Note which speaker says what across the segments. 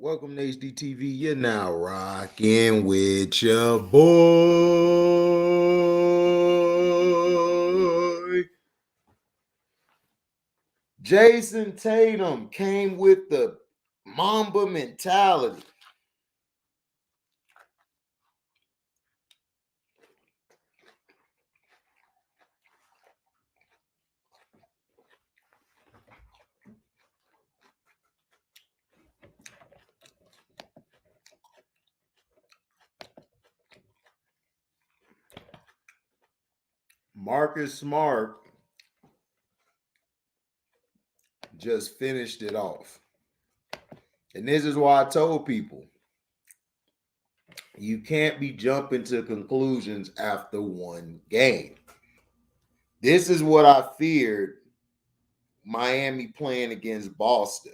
Speaker 1: Welcome to HDTV. You're now rocking with your boy. Jason Tatum came with the Mamba mentality. Marcus Smart just finished it off. And this is why I told people you can't be jumping to conclusions after one game. This is what I feared Miami playing against Boston.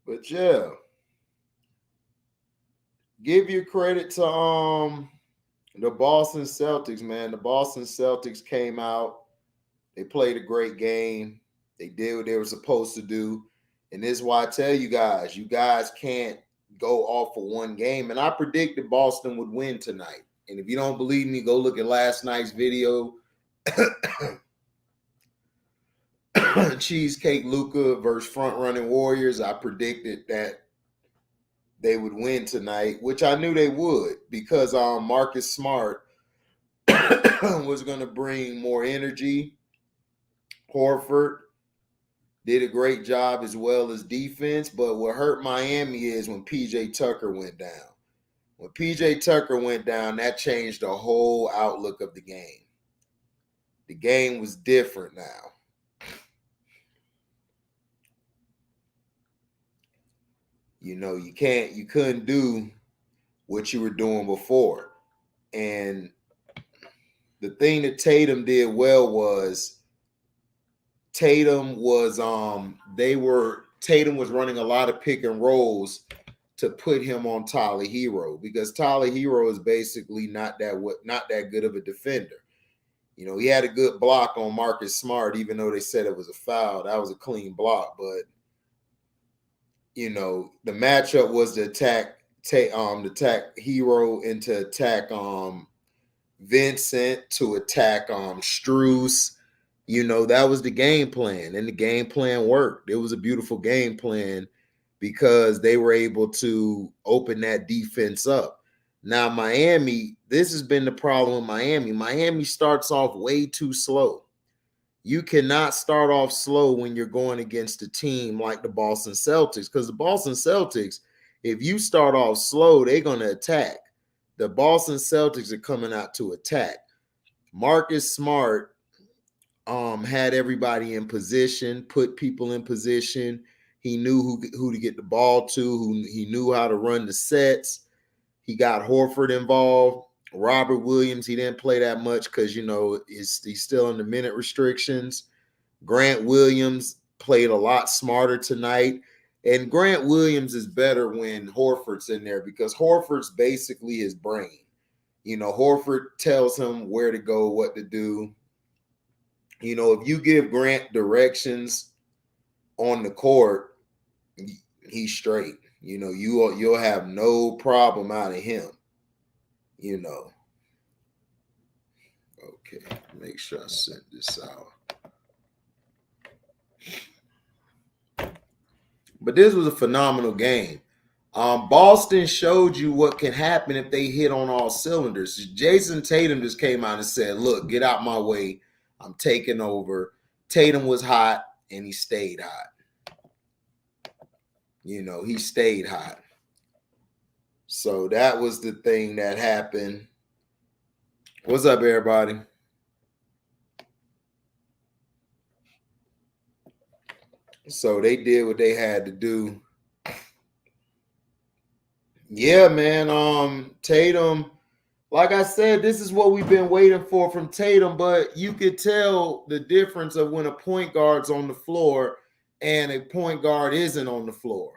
Speaker 1: But yeah, give your credit to the Boston Celtics, man. The Boston Celtics came out, they played a great game. They did what they were supposed to do. And this is why I tell you guys can't go off for one game. And I predicted Boston would win tonight. And if you don't believe me, go look at last night's video. Cheesecake Luka versus front running Warriors. I predicted that they would win tonight, which I knew they would because Marcus Smart was going to bring more energy. Horford did a great job as well as defense, but what hurt Miami is when PJ Tucker went down. When PJ Tucker went down, that changed the whole outlook of the game. The game was different now. You couldn't do what you were doing before. And the thing that Tatum did well was Tatum was running a lot of pick and rolls to put him on Tyler Hero because Tyler Hero is basically not that good of a defender. He had a good block on Marcus Smart, even though they said it was a foul. That was a clean block, but the matchup was to attack Hero and to attack Vincent, to attack Strus. That was the game plan, and the game plan worked. It was a beautiful game plan because they were able to open that defense up. Now, Miami, this has been the problem with Miami. Miami starts off way too slow. You cannot start off slow when you're going against a team like the Boston Celtics because the Boston Celtics, if you start off slow, they're going to attack. The Boston Celtics are coming out to attack. Marcus Smart had everybody in position, put people in position. He knew who to get the ball to, he knew how to run the sets. He got Horford involved. Robert Williams, he didn't play that much because, he's still under minute restrictions. Grant Williams played a lot smarter tonight. And Grant Williams is better when Horford's in there because Horford's basically his brain. Horford tells him where to go, what to do. If you give Grant directions on the court, he's straight. You'll have no problem out of him. Okay, make sure I sent this out. But this was a phenomenal game. Boston showed you what can happen if they hit on all cylinders. Jason Tatum just came out and said, look, get out my way. I'm taking over. Tatum was hot, and he stayed hot. He stayed hot. So that was the thing that happened. What's up, everybody? So they did what they had to do. Yeah, man. Tatum, like I said, this is what we've been waiting for from Tatum, but you could tell the difference of when a point guard's on the floor and a point guard isn't on the floor.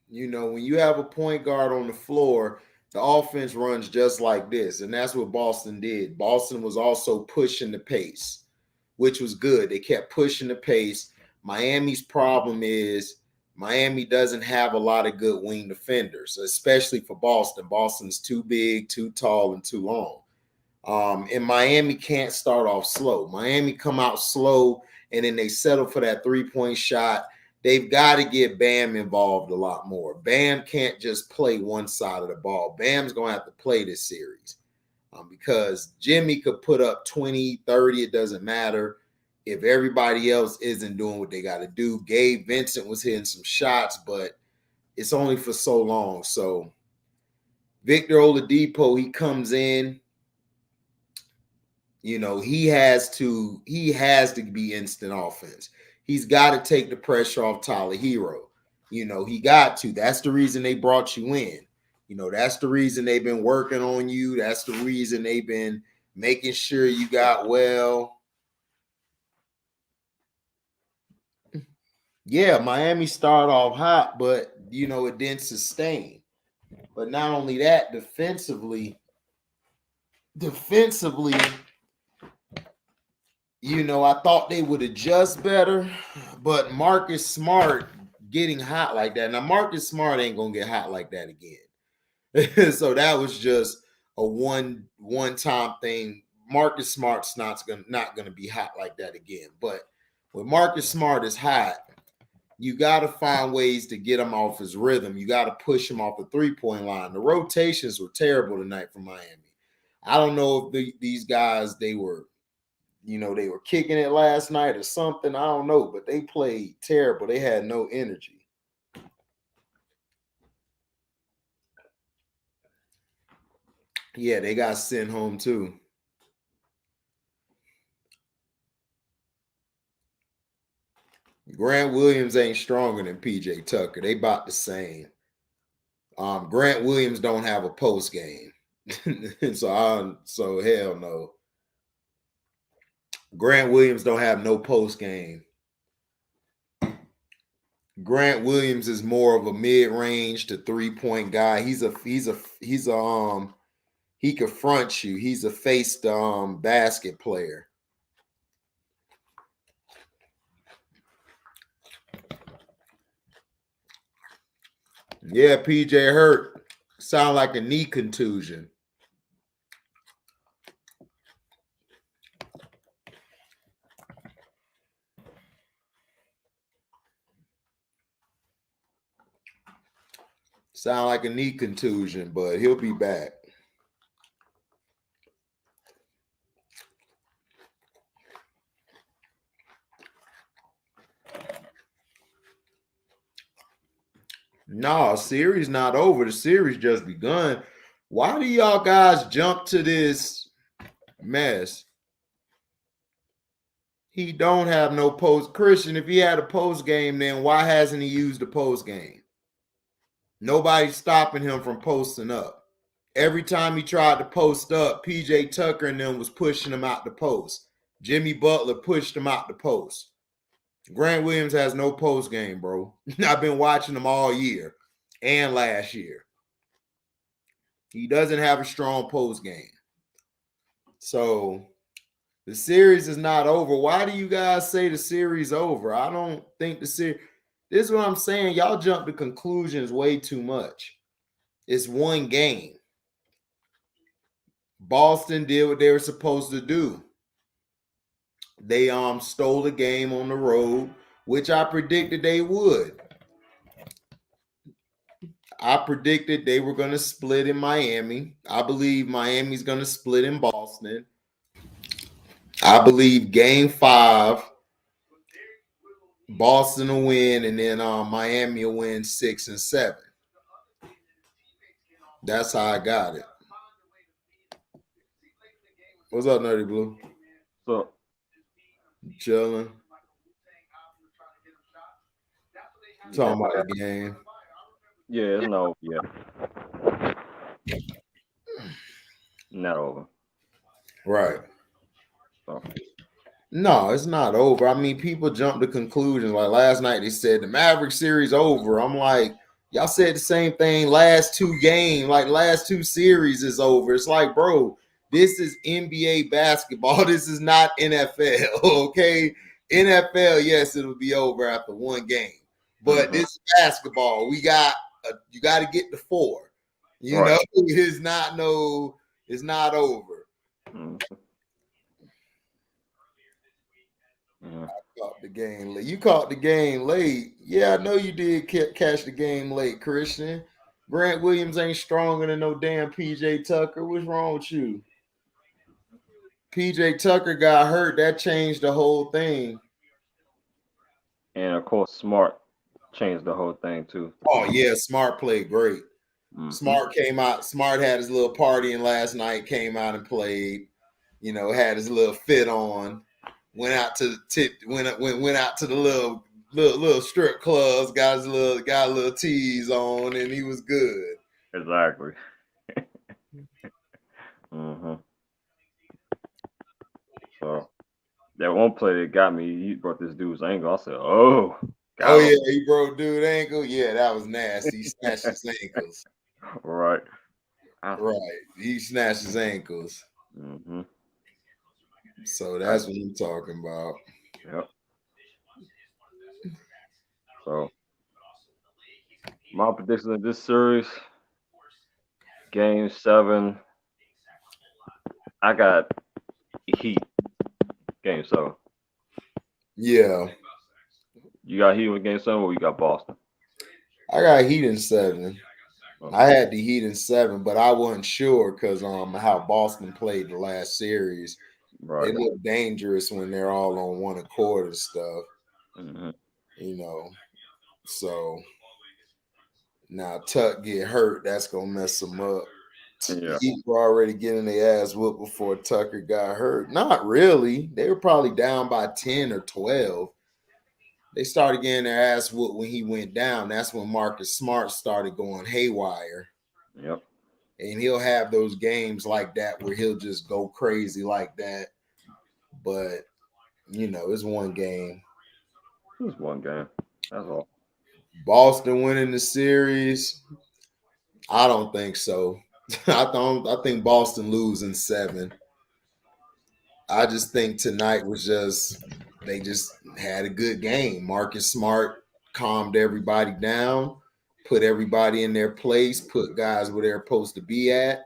Speaker 1: You know, when you have a point guard on the floor, the offense runs just like this. And that's what Boston did. Boston was also pushing the pace, which was good. They kept pushing the pace. Miami's problem is Miami doesn't have a lot of good wing defenders, especially for Boston. Boston's too big, too tall, and too long. And Miami can't start off slow. Miami come out slow and then they settle for that 3-point shot. They've got to get Bam involved a lot more. Bam can't just play one side of the ball. Bam's going to have to play this series because Jimmy could put up 20, 30. It doesn't matter if everybody else isn't doing what they got to do. Gabe Vincent was hitting some shots, but it's only for so long. So Victor Oladipo, he comes in. You know, he has to be instant offense. He's got to take the pressure off Tyler Hero. You know, he got to. That's the reason they brought you in. You know, that's the reason they've been working on you. That's the reason they've been making sure you got well. Yeah, Miami started off hot, but you know, it didn't sustain. But not only that, defensively, you know, I thought they would adjust better, but Marcus Smart getting hot like that. Now, Marcus Smart ain't gonna get hot like that again. So that was just a one time thing. Marcus Smart's not gonna be hot like that again. But when Marcus Smart is hot, you got to find ways to get him off his rhythm. You got to push him off the 3-point line. The rotations were terrible tonight for Miami. I don't know if these guys they were they were kicking it last night or something. I don't know, but they played terrible. They had no energy. Yeah, they got sent home too. Grant Williams ain't stronger than PJ Tucker. They about the same. Grant Williams don't have a post game. So hell no. Grant Williams don't have no post game. Grant Williams is more of a mid-range to 3-point guy. He confronts you. He's a faced basket player. Yeah, PJ hurt. Sound like a knee contusion. Sound like a knee contusion, but he'll be back. No, series not over. The series just begun. Why do y'all guys jump to this mess? He don't have no post. Christian, if he had a post game, then why hasn't he used the post game? Nobody's stopping him from posting up. Every time he tried to post up, PJ Tucker and them was pushing him out the post. Jimmy Butler pushed him out the post. Grant Williams has no post game, bro. I've been watching him all year and last year. He doesn't have a strong post game. So the series is not over. Why do you guys say the series over? I don't think the series. This is what I'm saying. Y'all jump to conclusions way too much. It's one game. Boston did what they were supposed to do. They stole the game on the road, which I predicted they would. I predicted they were going to split in Miami. I believe Miami's going to split in Boston. I believe game 5, Boston will win, and then Miami will win 6 and 7. That's how I got it. What's up, Nerdy Blue?
Speaker 2: So
Speaker 1: Chilling. Talking about the game.
Speaker 2: yeah, it's not over yet. Not over.
Speaker 1: Right.
Speaker 2: So
Speaker 1: No, it's not over. I mean, people jump to conclusions. Like last night, they said the Maverick series over. I'm like, y'all said the same thing. Last two games, like last two series is over. It's like, bro, this is NBA basketball. This is not NFL. Okay, NFL, yes, it'll be over after one game, but this is basketball. You got to get the four. You
Speaker 2: right.
Speaker 1: know, it's not no, it's not over.
Speaker 2: Mhm. Mhm.
Speaker 1: Caught the game late. You caught the game late. Yeah, I know you did catch the game late, Christian. Grant Williams ain't stronger than no damn PJ Tucker. What's wrong with you? PJ Tucker got hurt. That changed the whole thing.
Speaker 2: And of course, Smart changed the whole thing too.
Speaker 1: Oh, yeah. Smart played great.
Speaker 2: Mm-hmm.
Speaker 1: Smart came out. Smart had his little party and last night, came out and played. You know, had his little fit on. Went out to went out to the little strip clubs, got a little tease on, and he was good.
Speaker 2: Exactly. Mm-hmm. So that one play that got me, he brought this dude's ankle. I said, "Oh,
Speaker 1: Oh
Speaker 2: got him."
Speaker 1: yeah, he broke dude ankle. Yeah, that was nasty. He snatched his ankles.
Speaker 2: Right.
Speaker 1: Right, he snatched his ankles.
Speaker 2: Mm-hmm.
Speaker 1: So
Speaker 2: I,
Speaker 1: that's what I'm talking about.
Speaker 2: yep. So my prediction of this series, Game 7, I got Heat. Game 7.
Speaker 1: Yeah,
Speaker 2: You got Heat with Game 7, or you got Boston?
Speaker 1: I got Heat in 7. I
Speaker 2: Okay.
Speaker 1: had the Heat in 7, but I wasn't sure because how Boston played the last series. They
Speaker 2: Right.
Speaker 1: look dangerous when they're all on one accord and stuff.
Speaker 2: Mm-hmm.
Speaker 1: You know, so now Tuck get hurt, that's gonna mess them up.
Speaker 2: Yeah.
Speaker 1: Heat were already getting their ass whooped before Tucker got hurt. Not really. They were probably down by 10 or 12. They started getting their ass whooped when he went down. That's when Marcus Smart started going haywire.
Speaker 2: Yep.
Speaker 1: And he'll have those games like that where he'll just go crazy like that. But, it's one game.
Speaker 2: Just one game. That's all.
Speaker 1: Boston winning the series, I don't think so. I think Boston losing 7. I just think tonight was they just had a good game. Marcus Smart calmed everybody down, put everybody in their place, put guys where they're supposed to be at.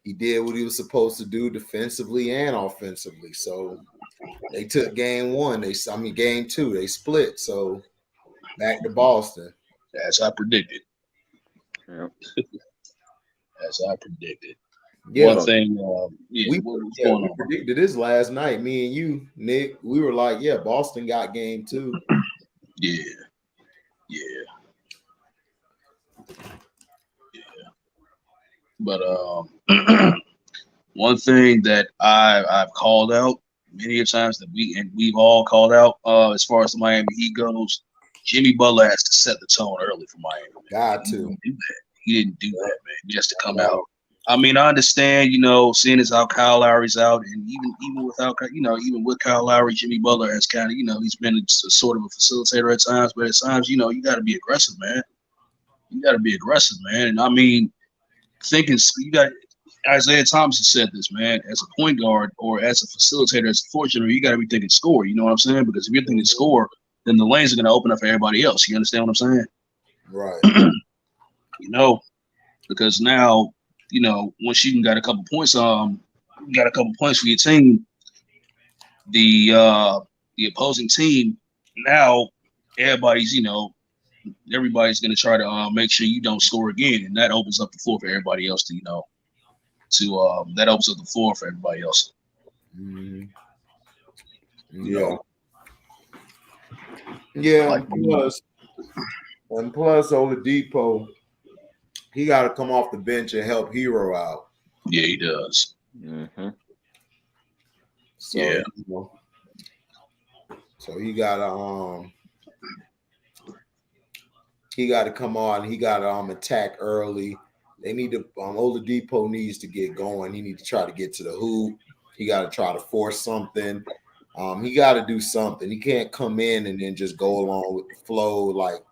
Speaker 1: He did what he was supposed to do defensively and offensively. So they took game 1. Game 2. They split. So back to Boston.
Speaker 3: as I predicted.
Speaker 2: Yep.
Speaker 3: As I predicted. One
Speaker 1: Yeah.
Speaker 2: So
Speaker 3: thing, yeah, what's going
Speaker 1: We
Speaker 3: on, bro?
Speaker 1: predicted this last night. Me and you, Nick, we were like, yeah, Boston got game 2.
Speaker 3: Yeah, yeah, yeah. But one thing that I've called out many a times that we've all called out as far as the Miami Heat goes, Jimmy Butler has to set the tone early for Miami. Man.
Speaker 1: Got
Speaker 3: He
Speaker 1: to.
Speaker 3: didn't do that. He didn't do that, man. He has to come out. I mean, I understand, seeing as how Kyle Lowry's out, and even without, even with Kyle Lowry, Jimmy Butler has kind of, he's been sort of a facilitator at times, but at times, you got to be aggressive, man. You got to be aggressive, man. And I mean, thinking you got Isaiah Thomas has said this, man. As a point guard or as a facilitator, as a floor general, you got to be thinking score. You know what I'm saying? Because if you're thinking score, then the lanes are going to open up for everybody else. You understand what I'm saying?
Speaker 1: Right.
Speaker 3: Because now, once you got a couple points, got a couple points for your team, the opposing team now everybody's going to try to make sure you don't score again, and that opens up the floor for everybody else that opens up the floor for everybody else.
Speaker 1: Mm-hmm.
Speaker 3: You
Speaker 1: Yeah.
Speaker 3: know,
Speaker 1: Yeah.
Speaker 3: like
Speaker 1: Plus Oladipo, he got to come off the bench and help Hero out.
Speaker 3: yeah, he does.
Speaker 2: mm-hmm.
Speaker 1: So
Speaker 3: Yeah.
Speaker 1: you know, so he got to come on. He got to attack early. They need to Oladipo needs to get going. He needs to try to get to the hoop. He got to try to force something. He got to do something. He can't come in and then just go along with the flow. Like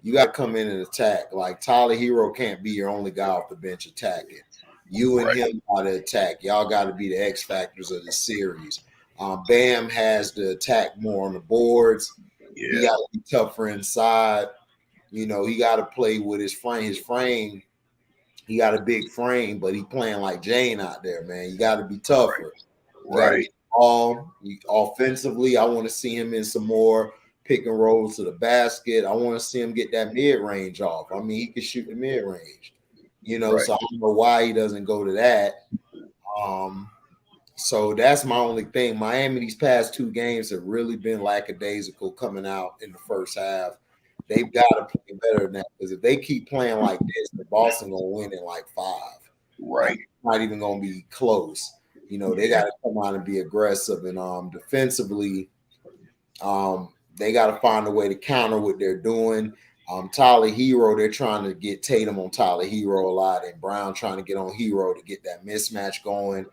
Speaker 1: you got to come in and attack. Like Tyler Hero can't be your only guy off the bench attacking. You and him got to attack. Y'all got to be the X factors of the series. Bam has to attack more on the boards. He got to be tougher inside. You know, he got to play with his frame. His frame, he got a big frame, but he playing like Jane out there, man. You got to be tougher. You got to be all offensively. I want to see him in some more pick and rolls to the basket. I want to see him get that mid range off. I mean, he can shoot the mid range, you know. So I don't know why he doesn't go to that. So that's my only thing. Miami, these past two games have really been lackadaisical coming out in the first half. They've got to play better than that because if they keep playing like this, the Boston gonna win in like 5.
Speaker 3: Right.
Speaker 1: Not even gonna be close. You know, they got to come out and be aggressive and defensively. They got to find a way to counter what they're doing. Tyler Hero, they're trying to get Tatum on Tyler Hero a lot, and Brown trying to get on Hero to get that mismatch going.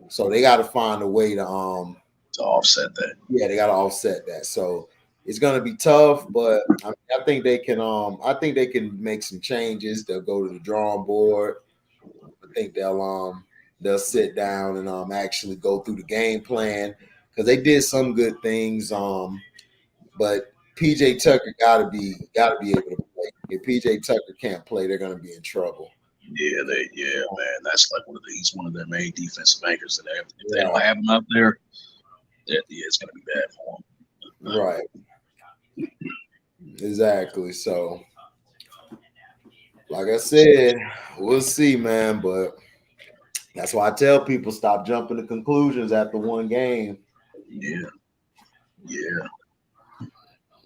Speaker 1: So they got to find a way to
Speaker 3: offset that.
Speaker 1: Yeah, they got to offset that. So it's gonna be tough, but I think they can. I think they can make some changes. They'll go to the drawing board. I think they'll sit down and actually go through the game plan because they did some good things. But PJ Tucker gotta be able to play. If PJ Tucker can't play, they're gonna be in trouble.
Speaker 3: Yeah, man. That's like he's one of their main defensive anchors. That if they don't have him out there, it's gonna be bad for them.
Speaker 1: Right. Exactly. So, like I said, we'll see, man. But that's why I tell people stop jumping to conclusions after one game.
Speaker 3: Yeah.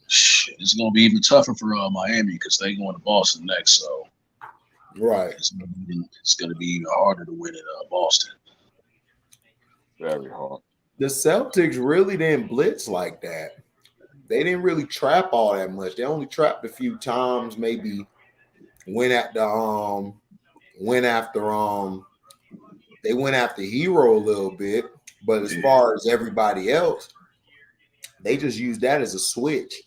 Speaker 3: It's gonna be even tougher for Miami because they going to Boston next. So, it's gonna be even harder to win in Boston.
Speaker 2: Very hard.
Speaker 1: The Celtics really didn't blitz like that. They didn't really trap all that much. They only trapped a few times, maybe went after they went after Hero a little bit, but as far as everybody else, they just used that as a switch.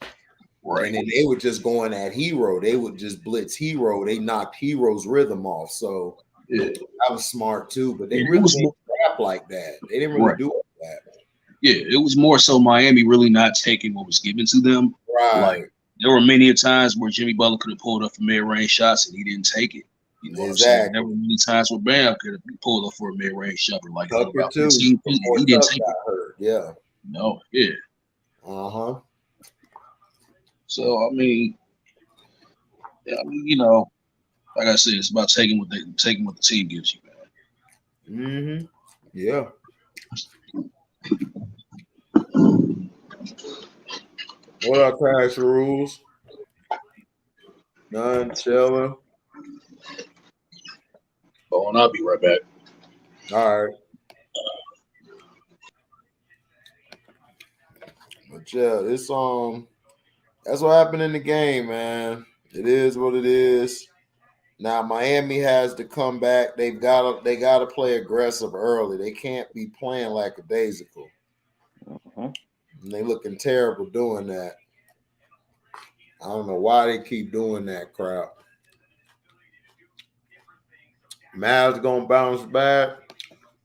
Speaker 3: Right.
Speaker 1: And then they were just going at Hero. They would just blitz Hero. They knocked Hero's rhythm off. So that was smart too. But they really didn't trap like that. They didn't really do it like that.
Speaker 3: Yeah, it was more so Miami really not taking what was given to them.
Speaker 1: Right.
Speaker 3: Like there were many times where Jimmy Butler could have pulled up for mid-range shots and he didn't take it. You know what I'm saying? There were many times where Bam could have pulled up for a mid-range shot, but like about 15 feet, he didn't take it.
Speaker 1: Hurt. Yeah.
Speaker 3: No. Yeah. So I mean, you know, like I said, it's about taking what the team gives you,
Speaker 1: man. Yeah. What are Crash rules? None, chilling.
Speaker 3: Oh, and I'll be right back.
Speaker 1: All right. But yeah, it's that's what happened in the game, man. It is what it is. Now Miami has to come back. They gotta play aggressive early. They can't be playing lackadaisical. And they looking terrible doing that. I don't know why they keep doing that crap. Mavs gonna bounce back.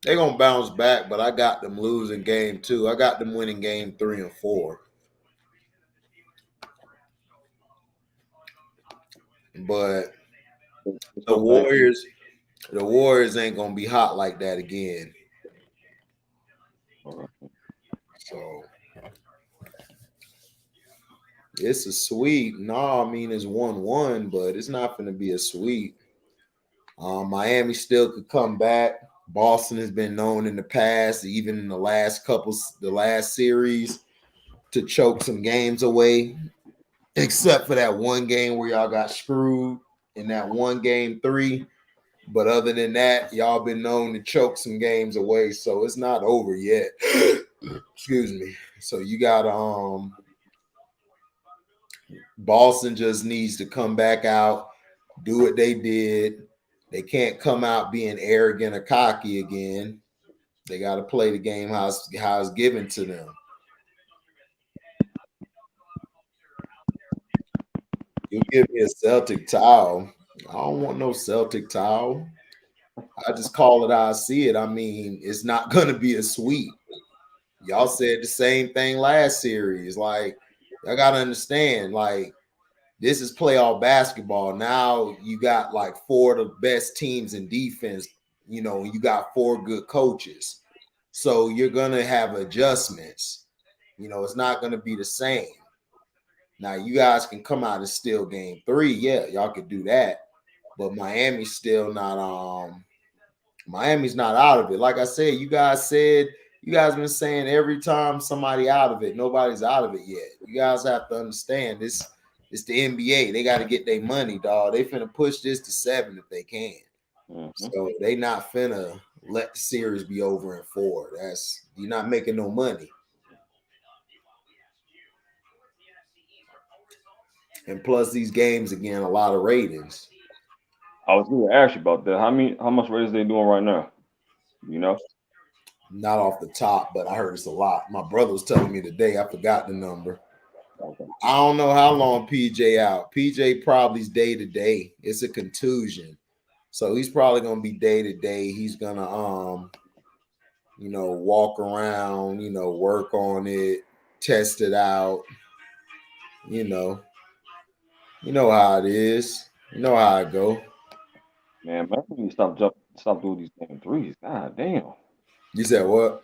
Speaker 1: They're gonna bounce back, but I got them losing game 2. I got them winning game 3 and 4. But the Warriors ain't gonna be hot like that again. So it's a sweep. No, I mean it's 1-1, but it's not gonna be a sweep. Miami still could come back. Boston has been known in the past, even in the last series, to choke some games away, except for that one game where y'all got screwed in that one game 3. But other than that, y'all been known to choke some games away, so it's not over yet. Excuse me. So you got Boston just needs to come back out, do what they did. They can't come out being arrogant or cocky again. They got to play the game how it's given to them. You give me a Celtic towel. I don't want no Celtic towel. I just call it how I see it. I mean, it's not going to be a sweep. Y'all said the same thing last series. Like, y'all got to understand, like, this is playoff basketball. Now you got like four of the best teams in defense. You got four good coaches. So you're going to have adjustments. It's not going to be the same. Now you guys can come out and steal game 3. Yeah, y'all could do that. But Miami's not out of it. Like I said, you guys been saying every time somebody out of it, nobody's out of it yet. You guys have to understand this. It's the NBA. They got to get their money, dog. They finna push this to 7 if they can. So they not finna let the series be over in 4. You're not making no money. And plus these games again, a lot of ratings.
Speaker 2: I was going to ask you about that. How much ratings they doing right now? You know?
Speaker 1: Not off the top, but I heard it's a lot. My brother was telling me today. I forgot the number.
Speaker 2: Okay.
Speaker 1: I don't know how long PJ out. PJ probably's day to day. It's a contusion, so he's probably gonna be day to day. He's gonna walk around, work on it, test it out. You know, you know how it is. You know how it go.
Speaker 2: Man, Miami need to stop doing these damn threes. God damn.
Speaker 1: You said what?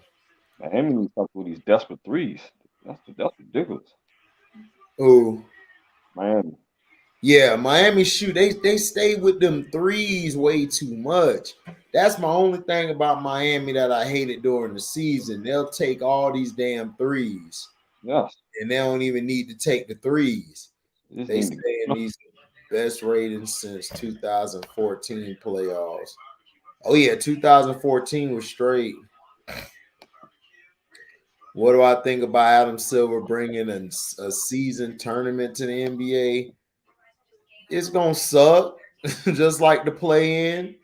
Speaker 2: Miami need to stop doing these desperate threes. That's ridiculous.
Speaker 1: Oh,
Speaker 2: Miami.
Speaker 1: yeah, Miami shoot. They stay with them threes way too much. That's my only thing about Miami that I hated during the season. They'll take all these damn threes,
Speaker 2: Yes.
Speaker 1: and they don't even need to take the threes.
Speaker 2: They just
Speaker 1: They
Speaker 2: need
Speaker 1: stay in
Speaker 2: to.
Speaker 1: these best ratings since 2014 playoffs. Oh yeah, 2014 was straight. What do I think about Adam Silver bringing a season tournament to the NBA? It's gonna suck, just like the play in.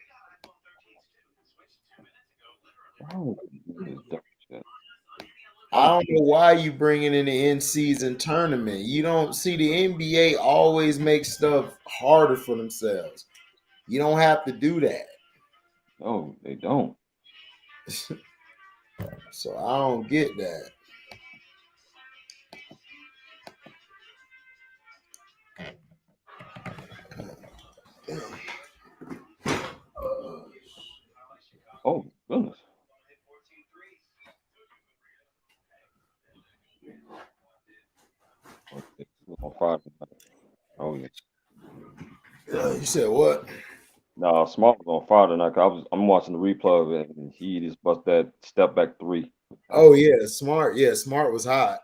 Speaker 2: Why would you do this dumb shit?
Speaker 1: I
Speaker 2: Why
Speaker 1: don't know why you bringing in the in-season tournament. You don't see the NBA always make stuff harder for themselves. You don't have to do that.
Speaker 2: No, they don't.
Speaker 1: So I don't get that.
Speaker 2: Oh goodness. Oh, it was on Friday night. Oh yeah.
Speaker 1: You said what?
Speaker 2: No, Smart was on Friday night. 'Cause I'm watching the replay of it, and he just bust that step back three. I
Speaker 1: Oh
Speaker 2: said,
Speaker 1: yeah, Smart. Yeah, Smart was hot.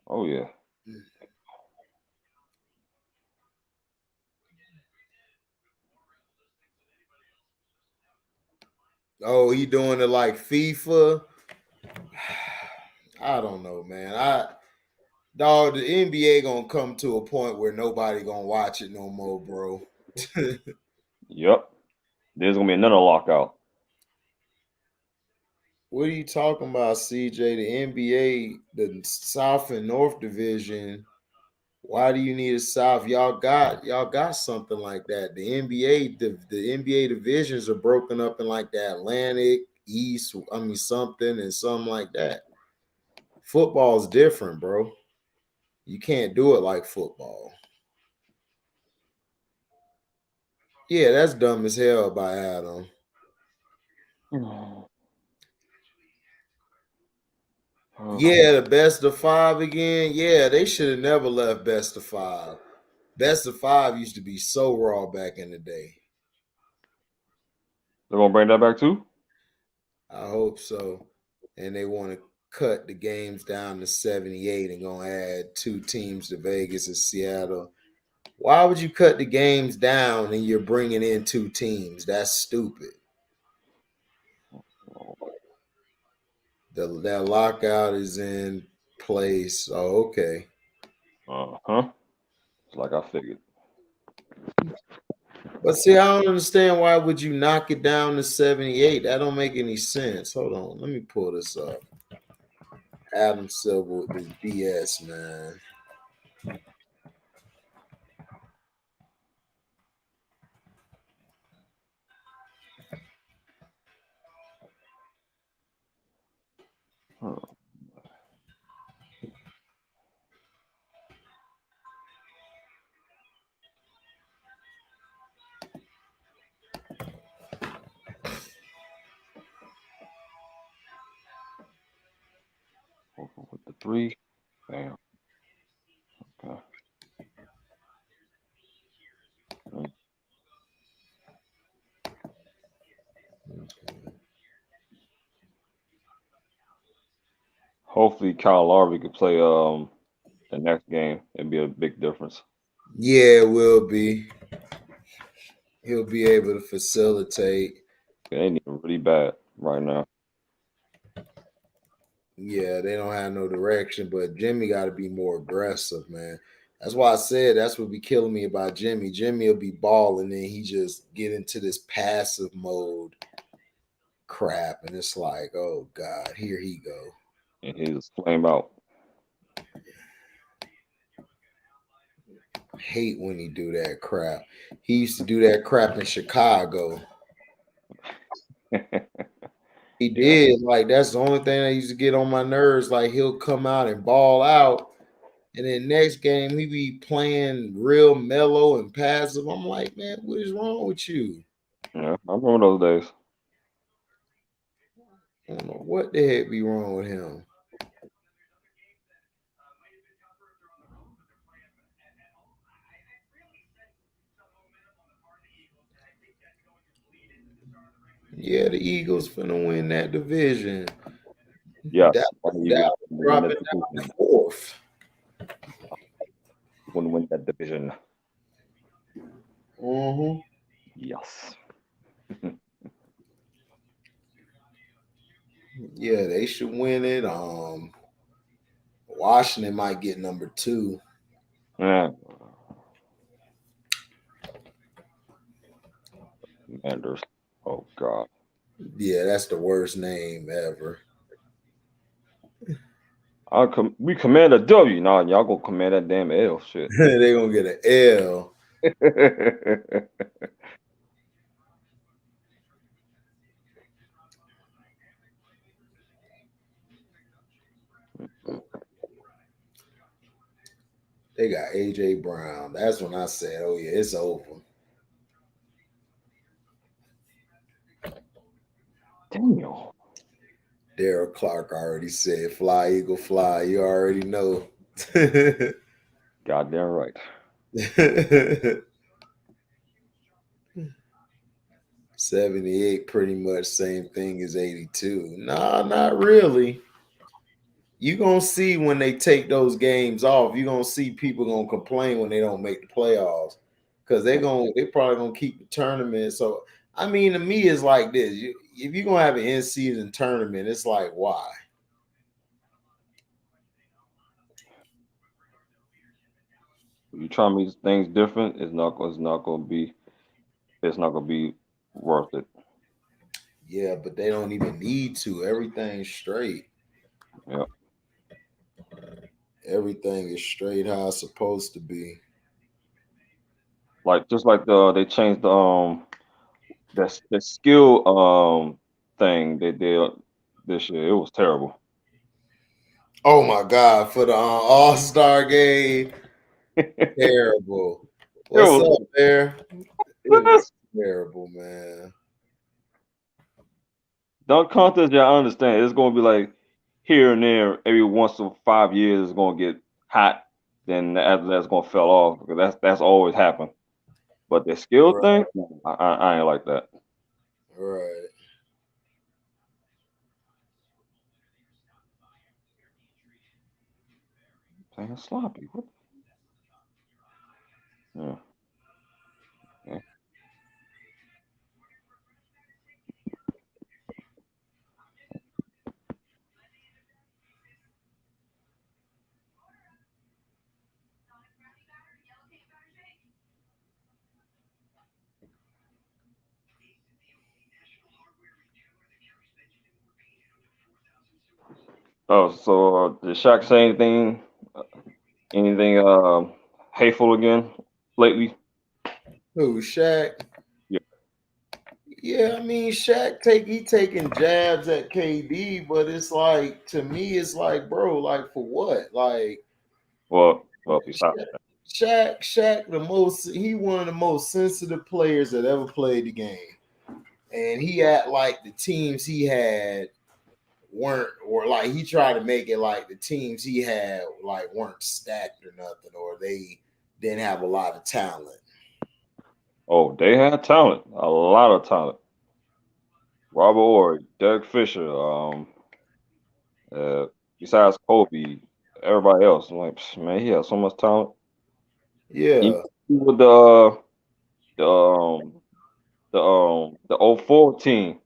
Speaker 2: oh yeah.
Speaker 1: Oh, he doing it like FIFA. I don't know, man. Dog, the NBA gonna come to a point where nobody gonna watch it no more, bro.
Speaker 2: Yep. There's gonna be another lockout.
Speaker 1: What are you talking about, CJ? The NBA, the South and North Division. Why do you need a South? Y'all got something like that. The NBA, the NBA divisions are broken up in like the Atlantic, East, something and something like that. Football's different, bro. You can't do it like football. Yeah, that's dumb as hell by Adam. Yeah, the best of 5 again. Yeah, they should have never left best of 5. Best of 5 used to be so raw back in the day.
Speaker 2: They're gonna bring that back too?
Speaker 1: I hope so. And they want to cut the games down to 78 and gonna add 2 teams to Vegas and Seattle. Why would you cut the games down and you're bringing in 2 teams? That's stupid. That lockout is in place. Oh, okay.
Speaker 2: Uh-huh. It's like I figured.
Speaker 1: But see, I don't understand why would you knock it down to 78? That don't make any sense. Hold on, let me pull this up. Adam Silver with this BS, man.
Speaker 2: Huh. With the three. Bam. Okay. Mm. Hopefully Kyle Lowry could play the next game. It'd be a big difference.
Speaker 1: Yeah, it will be. He'll be able to facilitate.
Speaker 2: They need him really bad right now.
Speaker 1: Yeah, they don't have no direction, but Jimmy got to be more aggressive, man. That's why I said that's what be killing me about Jimmy. Jimmy will be balling, and he just get into this passive mode crap, and it's like, oh God, here he go.
Speaker 2: And he's flame out.
Speaker 1: Hate when he do that crap. He used to do that crap in Chicago. He
Speaker 2: Yeah.
Speaker 1: did. Like that's the only thing that used to get on my nerves. Like he'll come out and ball out, and then next game he be playing real mellow and passive. I'm like, man, what is wrong with you?
Speaker 2: Yeah. I remember those days.
Speaker 1: I don't know what the heck be wrong with him. Yeah, the Eagles finna win that division.
Speaker 2: Yes.
Speaker 1: That
Speaker 2: You
Speaker 1: that
Speaker 2: win
Speaker 1: dropping
Speaker 2: that
Speaker 1: down to
Speaker 2: division.
Speaker 1: fourth.
Speaker 2: You want to win that division.
Speaker 1: Mm-hmm.
Speaker 2: Yes.
Speaker 1: Yeah, they should win it. Washington might get number two.
Speaker 2: Yeah. Commanders. Oh God.
Speaker 1: Yeah, that's the worst name ever.
Speaker 2: We command a W. Nah, y'all gonna command that damn L. Shit.
Speaker 1: They're gonna get an L. They got AJ Brown. That's when I said, "Oh yeah, it's over."
Speaker 2: Daniel.
Speaker 1: Daryl Clark already said, "Fly Eagle fly." You already know. Yeah,
Speaker 2: Goddamn right.
Speaker 1: 78 pretty much same thing as 82. Nah, not really. You gonna see when they take those games off, you're gonna see people gonna complain when they don't make the playoffs. Cause they probably gonna keep the tournament. So I mean to me it's like this. If you're gonna have an in-season tournament, it's like why?
Speaker 2: You try to make things different, it's not gonna be worth it.
Speaker 1: Yeah, but they don't even need to. Everything's straight.
Speaker 2: Yeah.
Speaker 1: Everything is straight how it's supposed to be.
Speaker 2: Like just like they changed the skill thing they did this year. It was terrible.
Speaker 1: Oh my God, for the All-Star game,
Speaker 2: It
Speaker 1: terrible. What's
Speaker 2: was
Speaker 1: up there? It was
Speaker 2: this
Speaker 1: terrible, man.
Speaker 2: dunk contest, yeah, I understand. It's gonna be like here and there, every once in 5 years it's gonna get hot, then after that's gonna fell off because that's always happened. But the skill
Speaker 1: Right,
Speaker 2: thing, no, I ain't like that.
Speaker 1: right.
Speaker 2: Damn sloppy. What? Yeah. Yeah. Oh, so did Shaq say anything hateful again lately?
Speaker 1: Who, Shaq?
Speaker 2: Yeah.
Speaker 1: Yeah, I mean, he taking jabs at KD, but it's like, to me, it's like, bro, like, for what? Like,
Speaker 2: Well, besides that.
Speaker 1: Shaq, he one of the most sensitive players that ever played the game, and he act like the teams he had weren't, or like he tried to make it like the teams he had like weren't stacked or nothing, or they didn't have a lot of talent.
Speaker 2: Oh, they had talent, a lot of talent. Robert Ory, Derek Fisher, uh, besides Kobe, everybody else. I'm like, man, he has so much talent. Even
Speaker 1: Yeah.
Speaker 2: with the the '04 team,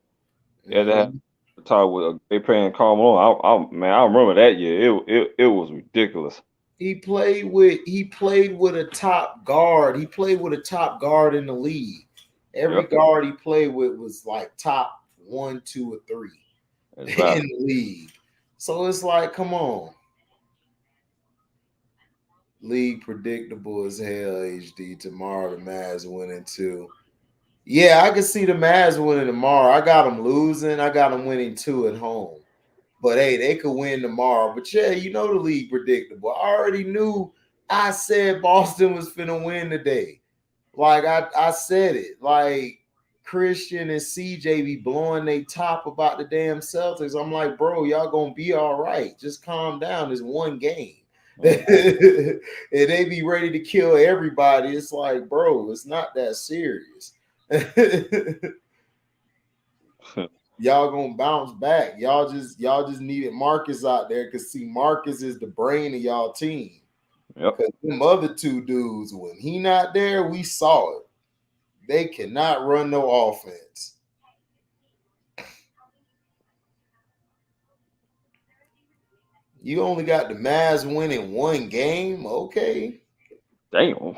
Speaker 2: yeah, they had
Speaker 1: Mhm.
Speaker 2: the time with they playing Carmelo. I remember that year. It was ridiculous.
Speaker 1: He played with a top guard. He played with a top guard in the league. Every
Speaker 2: Yep,
Speaker 1: guard he played with was like top one, two, or three in
Speaker 2: exactly.
Speaker 1: the league. So it's like, come on. League predictable as hell, HD. Tomorrow the Mavs winning too. Yeah, I can see the Mavs winning tomorrow. I got them losing. I got them winning two at home. But hey, they could win tomorrow. But yeah, you know the league predictable. I already knew. I said Boston was finna win today. Like I said it. Like Christian and CJ be blowing they top about the damn Celtics. I'm like, bro, y'all gonna be all right. Just calm down. It's one game.
Speaker 2: Mhm.
Speaker 1: And they be ready to kill everybody. It's like, bro, it's not that serious. Y'all gonna bounce back. Y'all just needed Marcus out there because see, Marcus is the brain of y'all team.
Speaker 2: Yep.
Speaker 1: Because them other two dudes, when he not there, we saw it. They cannot run no offense. You only got the Mavs winning one game, okay?
Speaker 2: Damn.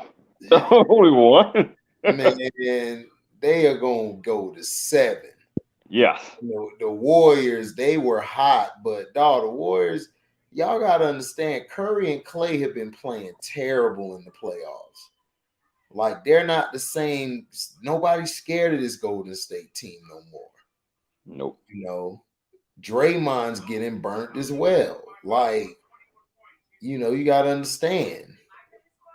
Speaker 2: Only one.
Speaker 1: Man, they are gonna go to seven.
Speaker 2: Yes.
Speaker 1: You know, the Warriors, they were hot, but dog, the Warriors, y'all gotta understand, Curry and Clay have been playing terrible in the playoffs. Like they're not the same. Nobody's scared of this Golden State team no more.
Speaker 2: Nope.
Speaker 1: You know, Draymond's getting burnt as well. Like, you got to understand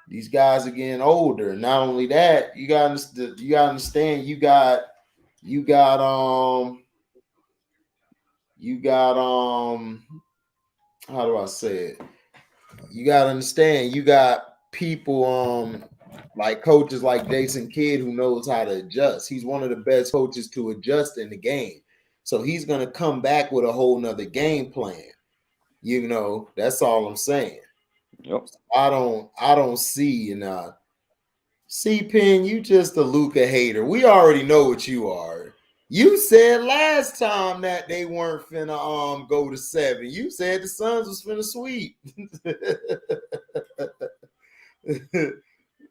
Speaker 1: these guys are getting older. Not only that, you got to understand you got how do I say it? You got to understand you got people like coaches like Jason Kidd who knows how to adjust. He's one of the best coaches to adjust in the game. So he's going to come back with a whole nother game plan. That's all I'm saying.
Speaker 2: Yep.
Speaker 1: I don't see C-Pen, you just a Luca hater. We already know what you are. You said last time that they weren't finna go to seven. You said the Suns was finna sweep.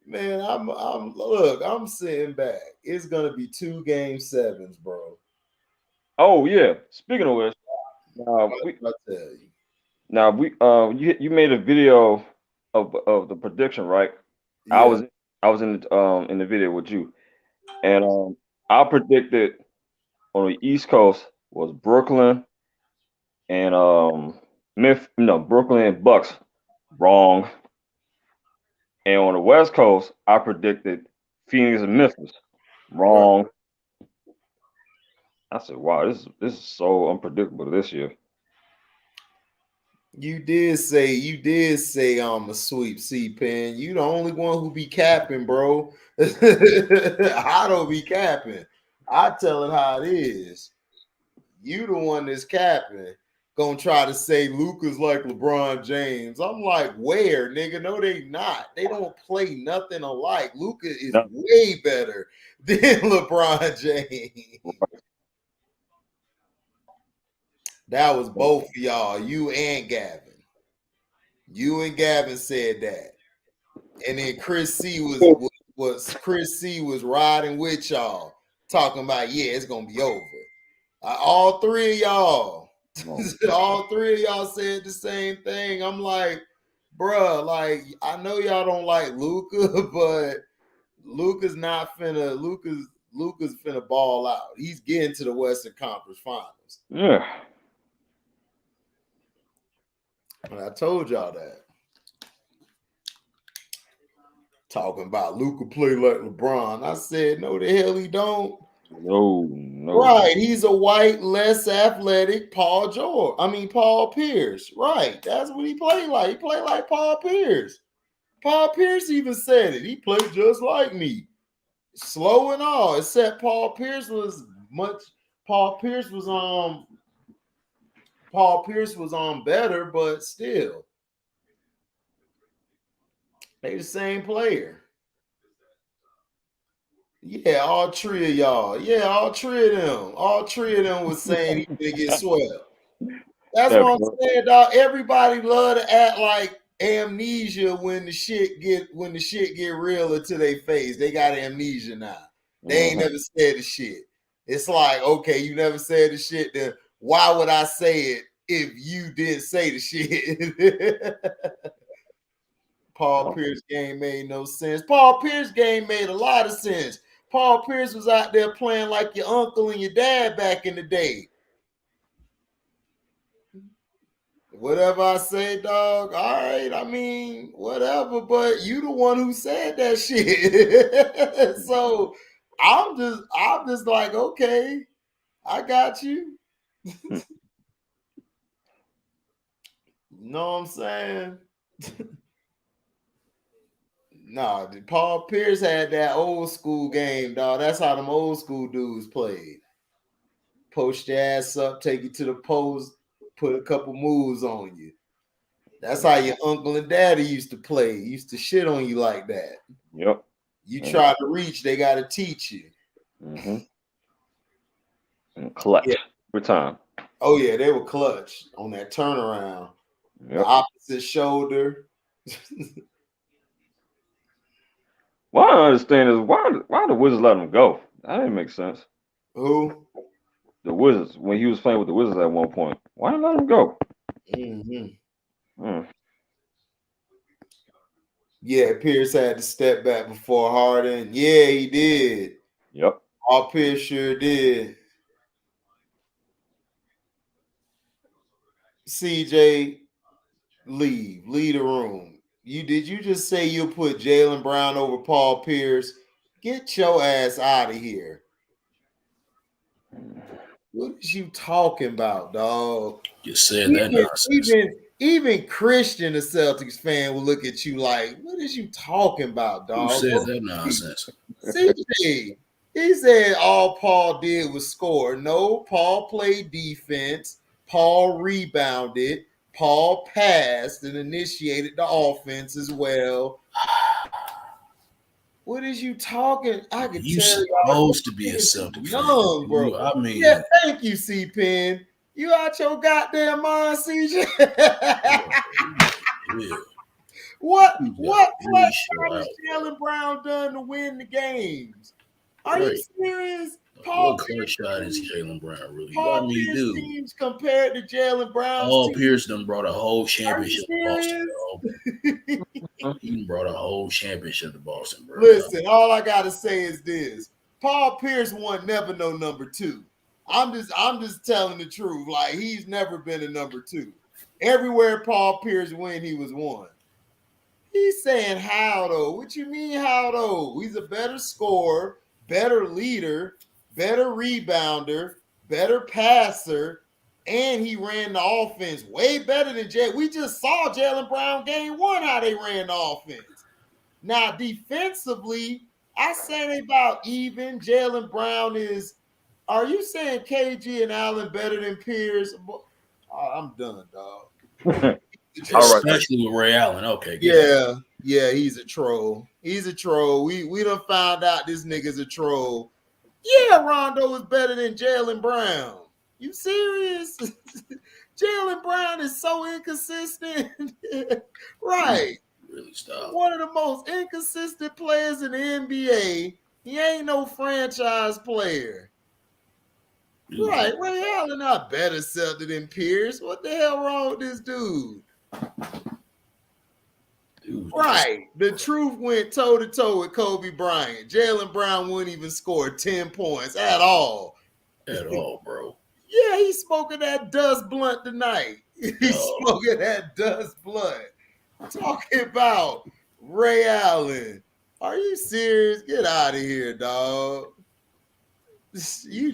Speaker 1: Man, I'm sitting back. It's gonna be two game sevens, bro.
Speaker 2: Oh yeah. Speaking of which, now we
Speaker 1: I tell you.
Speaker 2: you made a video of the prediction, right? I
Speaker 1: Yeah,
Speaker 2: was I was in the video with you, and I predicted on the East Coast was Brooklyn and Brooklyn and Bucks, wrong. And on the West Coast, I predicted Phoenix and Memphis,
Speaker 1: right.
Speaker 2: wrong. I said, wow, this is so unpredictable this year.
Speaker 1: You did say a sweep C pen. You the only one who be capping, bro. I don't be capping. I tell it how it is. You the one that's capping. Gonna try to say Luca's like LeBron James. I'm like, where, nigga? No, they not. They don't play nothing alike. Luca is
Speaker 2: No,
Speaker 1: way better than LeBron James. That was both of y'all, you and Gavin. You and Gavin said that. And then Chris C was riding with y'all, talking about, yeah, it's gonna be over. All three of y'all. All three of y'all said the same thing. I'm like, bruh, like I know y'all don't like Luka, but Luka's finna ball out. He's getting to the Western Conference Finals.
Speaker 2: Yeah.
Speaker 1: And I told y'all that. Talking about Luka play like LeBron. I said, no, the hell he don't.
Speaker 2: No.
Speaker 1: Right. He's a white, less athletic Paul Pierce. Right. That's what he played like. He played like Paul Pierce. Paul Pierce even said it. He played just like me. Slow and all, except Paul Pierce was better, but still. They the same player. Yeah, all three of y'all. Yeah, all three of them. All three of them was saying he didn't get swept. That's what I'm saying, dog. Everybody love to act like amnesia when the shit get real into their face. They got amnesia now. They ain't never said the shit. It's like, okay, you never said the shit, then why would I say it if you didn't say the shit? Paul Pierce game made no sense. Paul Pierce game made a lot of sense. Paul Pierce was out there playing like your uncle and your dad back in the day. Whatever I say, dog, all right, I mean, whatever, but you the one who said that shit. So I'm just like, okay, I got you. You know what I'm saying? Nah, Paul Pierce had that old school game, dog. That's how them old school dudes played. Post your ass up, take you to the post, put a couple moves on you. That's how your uncle and daddy used to play. Used to shit on you like that.
Speaker 2: Yep.
Speaker 1: You try to reach, they got to teach you.
Speaker 2: Mm-hmm. And clutch every time.
Speaker 1: Oh yeah, they were clutch on that turnaround. Yep. The opposite shoulder.
Speaker 2: What I don't understand is why the Wizards let him go. That didn't make sense.
Speaker 1: Who?
Speaker 2: The Wizards, when he was playing with the Wizards at one point. Why didn't let him go?
Speaker 1: Mm-hmm. Yeah, Pierce had to step back before Harden. Yeah, he did.
Speaker 2: Yep.
Speaker 1: All Pierce sure did. CJ, leave the room. Did you just say you'll put Jaylen Brown over Paul Pierce? Get your ass out of here. What is you talking about, dog?
Speaker 3: You said that nonsense.
Speaker 1: Even Christian, the Celtics fan, will look at you like, what is you talking about, dog?
Speaker 3: Who said that nonsense?
Speaker 1: CJ. He said all Paul did was score. No, Paul played defense. Paul rebounded. Paul passed and initiated the offense as well. What is you talking? I can
Speaker 3: you
Speaker 1: tell
Speaker 3: supposed to be a Celtic
Speaker 1: young,
Speaker 3: fan,
Speaker 1: bro.
Speaker 3: I mean,
Speaker 1: yeah, thank you, C-Pen. You out your goddamn mind, CJ?
Speaker 3: Yeah.
Speaker 1: What play has Jaylen Brown done to win the games? Are you serious?
Speaker 3: What clutch shot is Jaylen Brown really?
Speaker 1: Paul Pierce teams compared to Jaylen Brown.
Speaker 3: Paul Pierce done brought a whole championship to Boston, bro. He brought a whole championship to Boston, bro.
Speaker 1: Listen, all I gotta say is this: Paul Pierce won never no number two. I'm just telling the truth. Like he's never been a number two. Everywhere Paul Pierce went, he was one. He's saying how though? What you mean how though? He's a better scorer, better leader, better rebounder, better passer, and he ran the offense way better than Jay. We just saw Jaylen Brown game one how they ran the offense. Now defensively, I say about even. Jaylen Brown is. Are you saying KG and Allen better than Pierce? Oh, I'm done, dog.
Speaker 3: Especially with Ray Allen. Okay.
Speaker 1: Yeah, he's a troll. He's a troll. We done found out this nigga's a troll. Yeah, Rondo is better than Jaylen Brown. You serious? Jaylen Brown is so inconsistent. Right.
Speaker 3: Really stop.
Speaker 1: One of the most inconsistent players in the NBA. He ain't no franchise player. Right, Ray Allen not better Celtic than Pierce. What the hell wrong with this dude? Right. The truth went toe to toe with Kobe Bryant. Jaylen Brown wouldn't even score 10 points at all.
Speaker 4: At all, bro.
Speaker 1: Yeah, he smoking that dust blunt tonight. He's smoking that dust blunt. Talking about Ray Allen. Are you serious? Get out of here, dog. You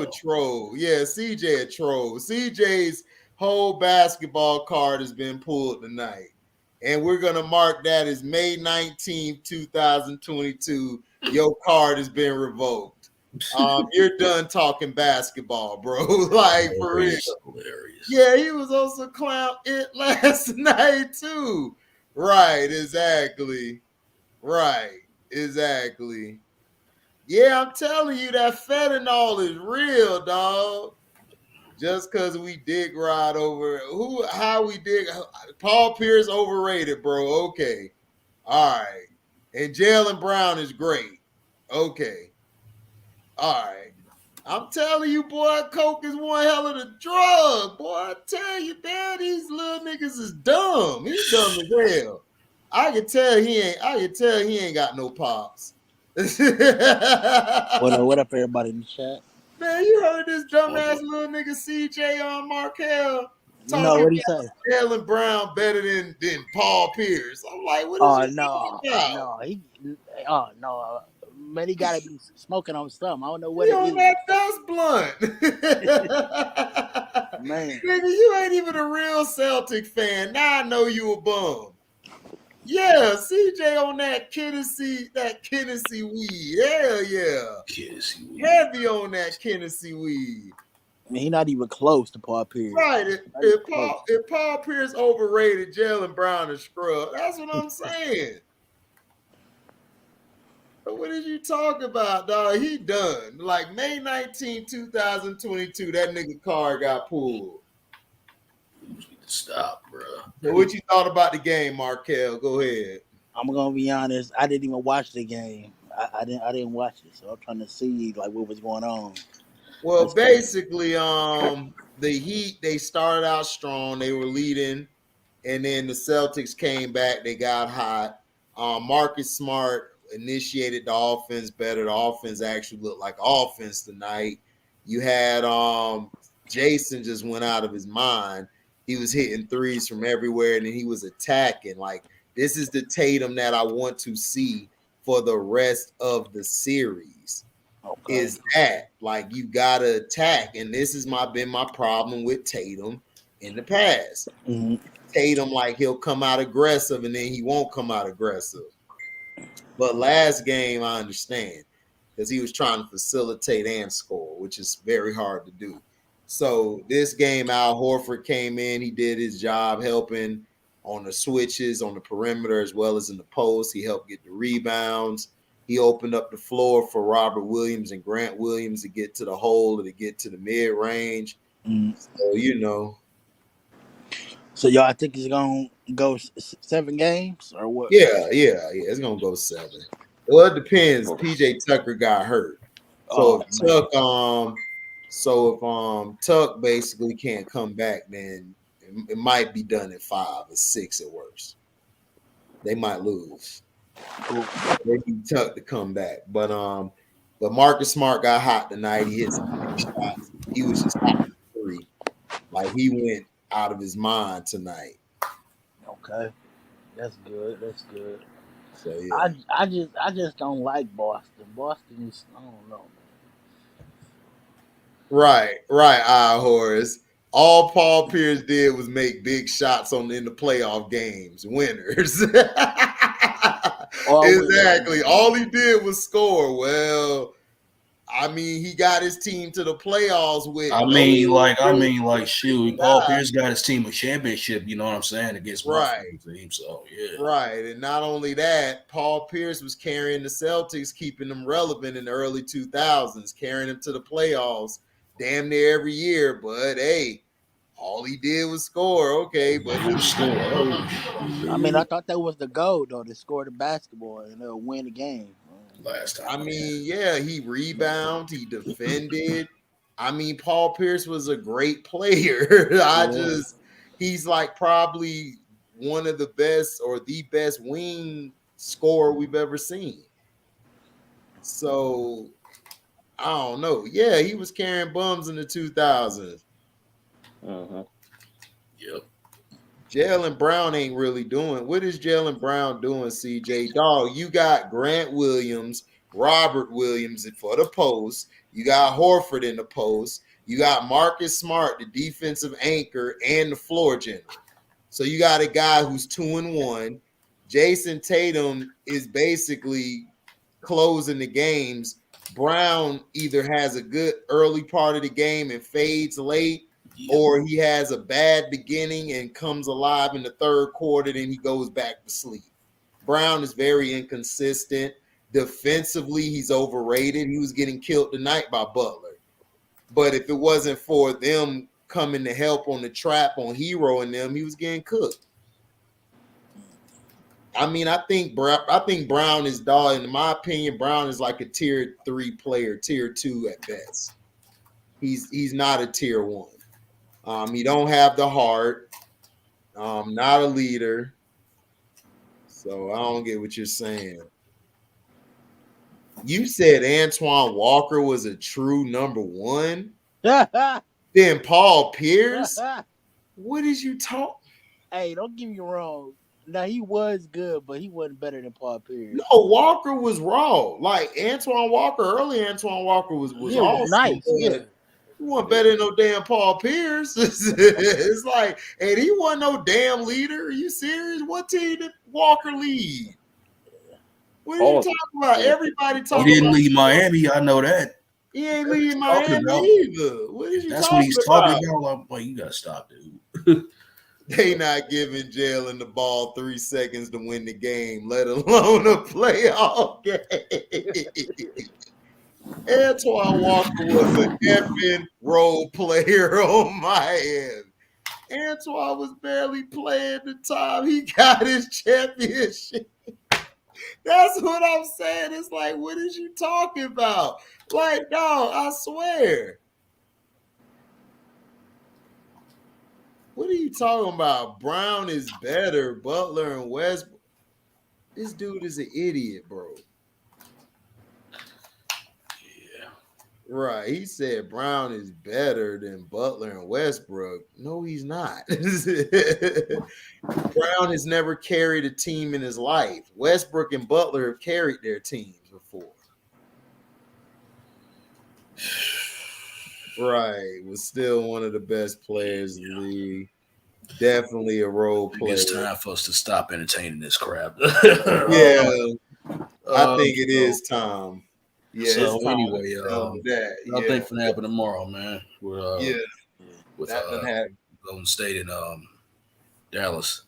Speaker 1: a troll. Yeah, CJ a troll. CJ's whole basketball card has been pulled tonight. And we're gonna mark that as May 19th, 2022. Your card has been revoked. You're done talking basketball, bro. Like for real.
Speaker 4: Hilarious.
Speaker 1: Yeah, he was also clown it last night too. Right, exactly. Right, exactly. Yeah, I'm telling you that fentanyl is real, dog. Just because we dig ride over how we dig. Paul Pierce overrated, bro. Okay, all right. And Jaylen Brown is great. Okay, all right. I'm telling you, boy, coke is one hell of a drug, boy. I tell you, man, these little niggas is dumb. He's dumb as hell. I can tell he ain't got no pops.
Speaker 5: What up, everybody in the chat?
Speaker 1: Man, you heard this dumbass little nigga CJ on Markel
Speaker 5: No,
Speaker 1: talking
Speaker 5: what do you say?
Speaker 1: about Jaylen Brown better than Paul Pierce. I'm like, what is you talking about?
Speaker 5: No, man, he gotta be smoking on something. I don't know what
Speaker 1: He
Speaker 5: it
Speaker 1: on
Speaker 5: is.
Speaker 1: that dust blunt.
Speaker 5: Man.
Speaker 1: Nigga, you ain't even a real Celtic fan. Now I know you a bum. Yeah, CJ on that Tennessee weed. Hell yeah.
Speaker 4: Tennessee weed.
Speaker 1: Heavy on that Tennessee weed.
Speaker 5: I mean, he's not even close to Paul Pierce.
Speaker 1: Right. If Paul Pierce overrated, Jaylen Brown is scrub. That's what I'm saying. What did you talk about, dog? He done. Like May 19, 2022, that nigga car got pulled.
Speaker 4: Stop, bro.
Speaker 1: So what you thought about the game, Markel? Go ahead.
Speaker 5: I'm gonna be honest. I didn't even watch the game. I didn't watch it, so I'm trying to see like what was going on.
Speaker 1: Well, basically, the Heat, they started out strong. They were leading, and then the Celtics came back. They got hot. Marcus Smart initiated the offense better. The offense actually looked like offense tonight. You had Jason just went out of his mind. He was hitting threes from everywhere, and then he was attacking. Like, this is the Tatum that I want to see for the rest of the series. Okay. Is that like you gotta attack, and this has been my problem with Tatum in the past. Mm-hmm. Tatum, like, he'll come out aggressive and then he won't come out aggressive. But last game, I understand, because he was trying to facilitate and score, which is very hard to do. So this game, Al Horford came in. He did his job helping on the switches, on the perimeter, as well as in the post. He helped get the rebounds. He opened up the floor for Robert Williams and Grant Williams to get to the hole or to get to the mid-range. So, you know.
Speaker 5: So, y'all think he's going to go 7 games or what?
Speaker 1: Yeah. It's going to go 7. Well, it depends. PJ Tucker got hurt. So if Tuck basically can't come back, then it might be done at 5 or 6 at worst. They might lose. They need Tuck to come back. But Marcus Smart got hot tonight. He hit some big shots. He was just hot for 3. Like, he went out of his mind tonight.
Speaker 5: Okay. That's good.
Speaker 1: So yeah.
Speaker 5: I just don't like Boston. Boston is, I don't know, man.
Speaker 1: Right, Horace. All Paul Pierce did was make big shots in the playoff games, winners. Exactly. All he did was score. Well, I mean, he got his team to the playoffs with.
Speaker 4: Shoot, Paul Pierce got his team a championship. You know what I'm saying? Against my team. So yeah.
Speaker 1: Right, and not only that, Paul Pierce was carrying the Celtics, keeping them relevant in the early 2000s, carrying them to the playoffs damn near every year. But hey, all he did was score. Okay, but he scored.
Speaker 5: I mean, I thought that was the goal, though, to score the basketball and they'll win the game.
Speaker 4: Last time.
Speaker 1: I mean, yeah, he rebounded, he defended. I mean, Paul Pierce was a great player. He's like probably one of the best or the best wing scorer we've ever seen. So I don't know. Yeah, he was carrying bums in the 2000s.
Speaker 4: Yep.
Speaker 1: Jaylen Brown ain't really doing. What is Jaylen Brown doing, CJ? Dog, you got Grant Williams, Robert Williams for the post. You got Horford in the post. You got Marcus Smart, the defensive anchor, and the floor general. So you got a guy who's 2-1. Jason Tatum is basically closing the games. Brown either has a good early part of the game and fades late, or he has a bad beginning and comes alive in the third quarter, then he goes back to sleep. Brown is very inconsistent. Defensively, he's overrated. He was getting killed tonight by Butler. But if it wasn't for them coming to help on the trap on Hero and them, he was getting cooked. I mean, I think Brown is dog. In my opinion, Brown is like a tier 3 player, tier 2 at best. He's not a tier 1. He don't have the heart. Not a leader. So I don't get what you're saying. You said Antoine Walker was a true number 1. Then Paul Pierce. What is you talking?
Speaker 5: Hey, don't get me wrong. Now he was good, but he wasn't better than Paul Pierce.
Speaker 1: No, Walker was raw. Like Antoine Walker, early Antoine Walker was awesome.
Speaker 5: Nice. Yeah.
Speaker 1: He wasn't better than no damn Paul Pierce. It's like, and he wasn't no damn leader. Are you serious? What team did Walker lead? What are you talking about? Everybody talking about.
Speaker 4: He didn't leave Miami. I know that.
Speaker 1: He ain't leaving Miami either. What is you
Speaker 4: That's
Speaker 1: talking
Speaker 4: what he's
Speaker 1: about?
Speaker 4: talking about. Like, you gotta stop, dude.
Speaker 1: They not giving Jalen the ball 3 seconds to win the game, let alone a playoff game. Antoine Walker was an effing role player on my end. Antoine was barely playing the time he got his championship. That's what I'm saying. It's like, what is you talking about? Like, dog, I swear. What are you talking about? Brown is better. Butler and Westbrook. This dude is an idiot, bro.
Speaker 4: Yeah.
Speaker 1: Right. He said Brown is better than Butler and Westbrook. No, he's not. Brown has never carried a team in his life. Westbrook and Butler have carried their teams before. Right. Was still one of the best players in the league. Definitely a role player.
Speaker 4: It's time for us to stop entertaining this crap.
Speaker 1: Yeah. I think it is time. Yeah.
Speaker 4: So
Speaker 1: it's time
Speaker 4: anyway,
Speaker 1: I
Speaker 4: think for happen tomorrow, man. With
Speaker 1: that
Speaker 4: Golden State and Dallas.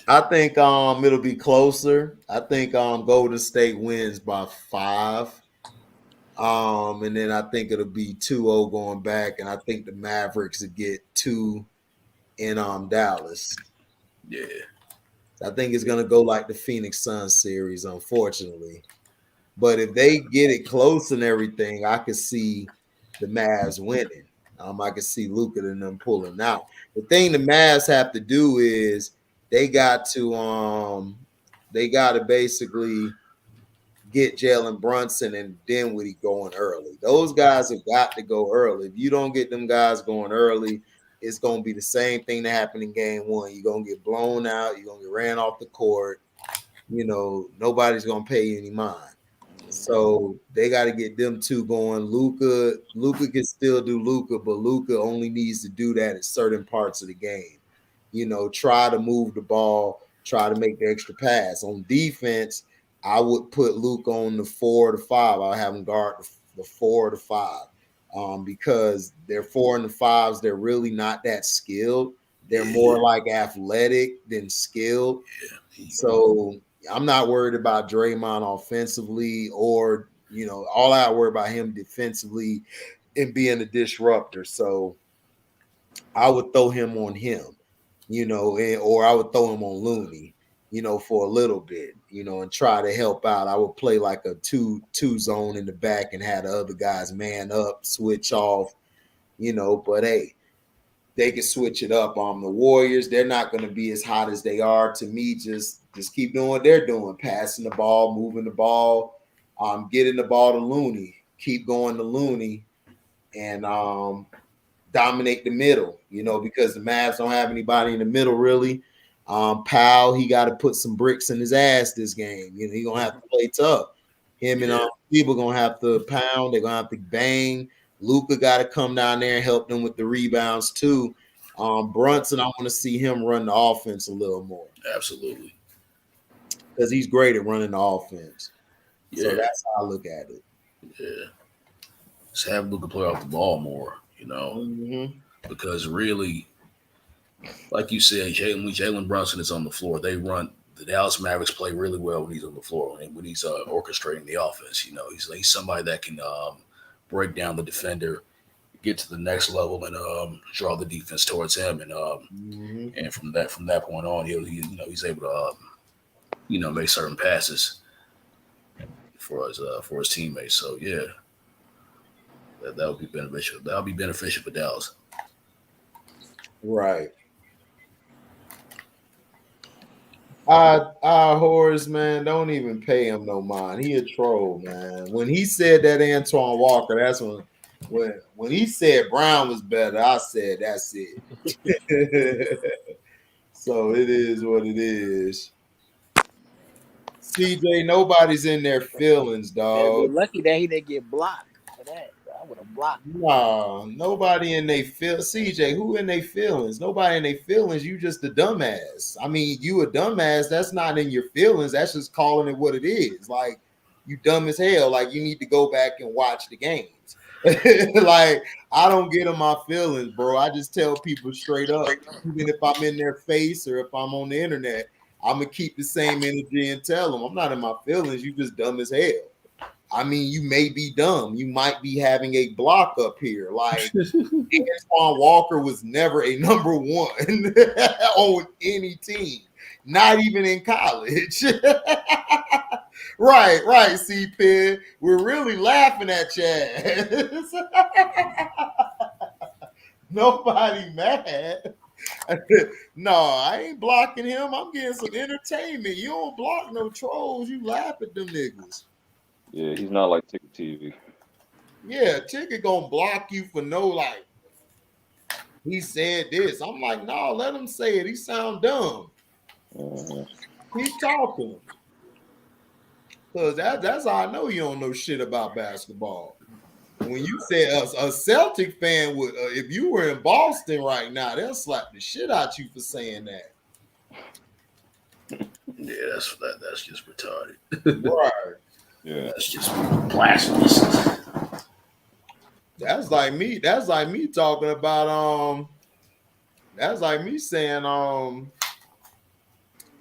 Speaker 1: I think it'll be closer. I think Golden State wins by 5. And then I think it'll be 2-0 going back, and I think the Mavericks will get 2 in Dallas.
Speaker 4: Yeah.
Speaker 1: I think it's gonna go like the Phoenix Suns series, unfortunately. But if they get it close and everything, I could see the Mavs winning. I could see Luka and them pulling out. The thing the Mavs have to do is they got to basically get Jalen Brunson and Dinwiddie going early. Those guys have got to go early. If you don't get them guys going early, it's going to be the same thing that happened in game 1. You're going to get blown out. You're going to get ran off the court. Nobody's going to pay you any mind. So they got to get them 2 going. Luka can still do Luka, but Luka only needs to do that at certain parts of the game. Try to move the ball, try to make the extra pass. On defense, I would put Luka on the 4 to 5. I'll have him guard the 4 to 5. Because they're 4 and the 5s, they're really not that skilled. They're more like athletic than skilled. So I'm not worried about Draymond offensively or, all I worry about him defensively and being a disruptor. So I would throw him on him, or I would throw him on Looney, for a little bit, and try to help out. I would play like a 2-2 zone in the back and have the other guys man up, switch off, But hey, they can switch it up. The Warriors, they're not going to be as hot as they are. To me, just keep doing what they're doing, passing the ball, moving the ball, getting the ball to Looney, keep going to Looney, and dominate the middle, because the Mavs don't have anybody in the middle really. Powell, he got to put some bricks in his ass this game. He's going to have to play tough. Him and people going to have to pound. They're going to have to bang. Luka got to come down there and help them with the rebounds too. Brunson, I want to see him run the offense a little more.
Speaker 4: Absolutely.
Speaker 1: Because he's great at running the offense. Yeah. So that's how I look at it.
Speaker 4: Yeah. Just have Luka play off the ball more, because really, like you said, Jalen Brunson is on the floor. The Dallas Mavericks play really well when he's on the floor and when he's orchestrating the offense. He's somebody that can break down the defender, get to the next level, and draw the defense towards him. And from that point on, he's able to make certain passes for his teammates. So yeah, that would be beneficial. That would be beneficial for Dallas.
Speaker 1: Right. Horace, man, don't even pay him no mind. He a troll, man. When he said that Antoine Walker, that's when he said Brown was better, I said that's it. So it is what it is. CJ, nobody's in their feelings, dog.
Speaker 5: We're lucky that he didn't get blocked for that. I would have blocked.
Speaker 1: Nah, nobody in their feelings. CJ, who in their feelings? Nobody in their feelings. You just a dumbass. I mean, you a dumbass. That's not in your feelings. That's just calling it what it is. Like, you dumb as hell. Like, you need to go back and watch the games. Like, I don't get in my feelings, bro. I just tell people straight up, even if I'm in their face or if I'm on the internet, I'm going to keep the same energy and tell them, I'm not in my feelings. You just dumb as hell. I mean, you may be dumb. You might be having a block up here. Like, Antoine Walker was never a number one on any team, not even in college. Right, C-Pin. We're really laughing at Chaz. Nobody mad. No, I ain't blocking him. I'm getting some entertainment. You don't block no trolls. You laugh at them niggas.
Speaker 2: Yeah, he's not like Ticket TV.
Speaker 1: Yeah, Ticket gonna block you for no, like, he said this. I'm like, no, let him say it. He sound dumb. Keep talking. Because that's how I know you don't know shit about basketball. When you say a Celtic fan would, if you were in Boston right now, they'll slap the shit out you for saying that.
Speaker 4: Yeah, that's just retarded.
Speaker 1: Right.
Speaker 2: Yeah,
Speaker 4: that's just blasphemous.
Speaker 1: That's like me. That's like me talking about That's like me saying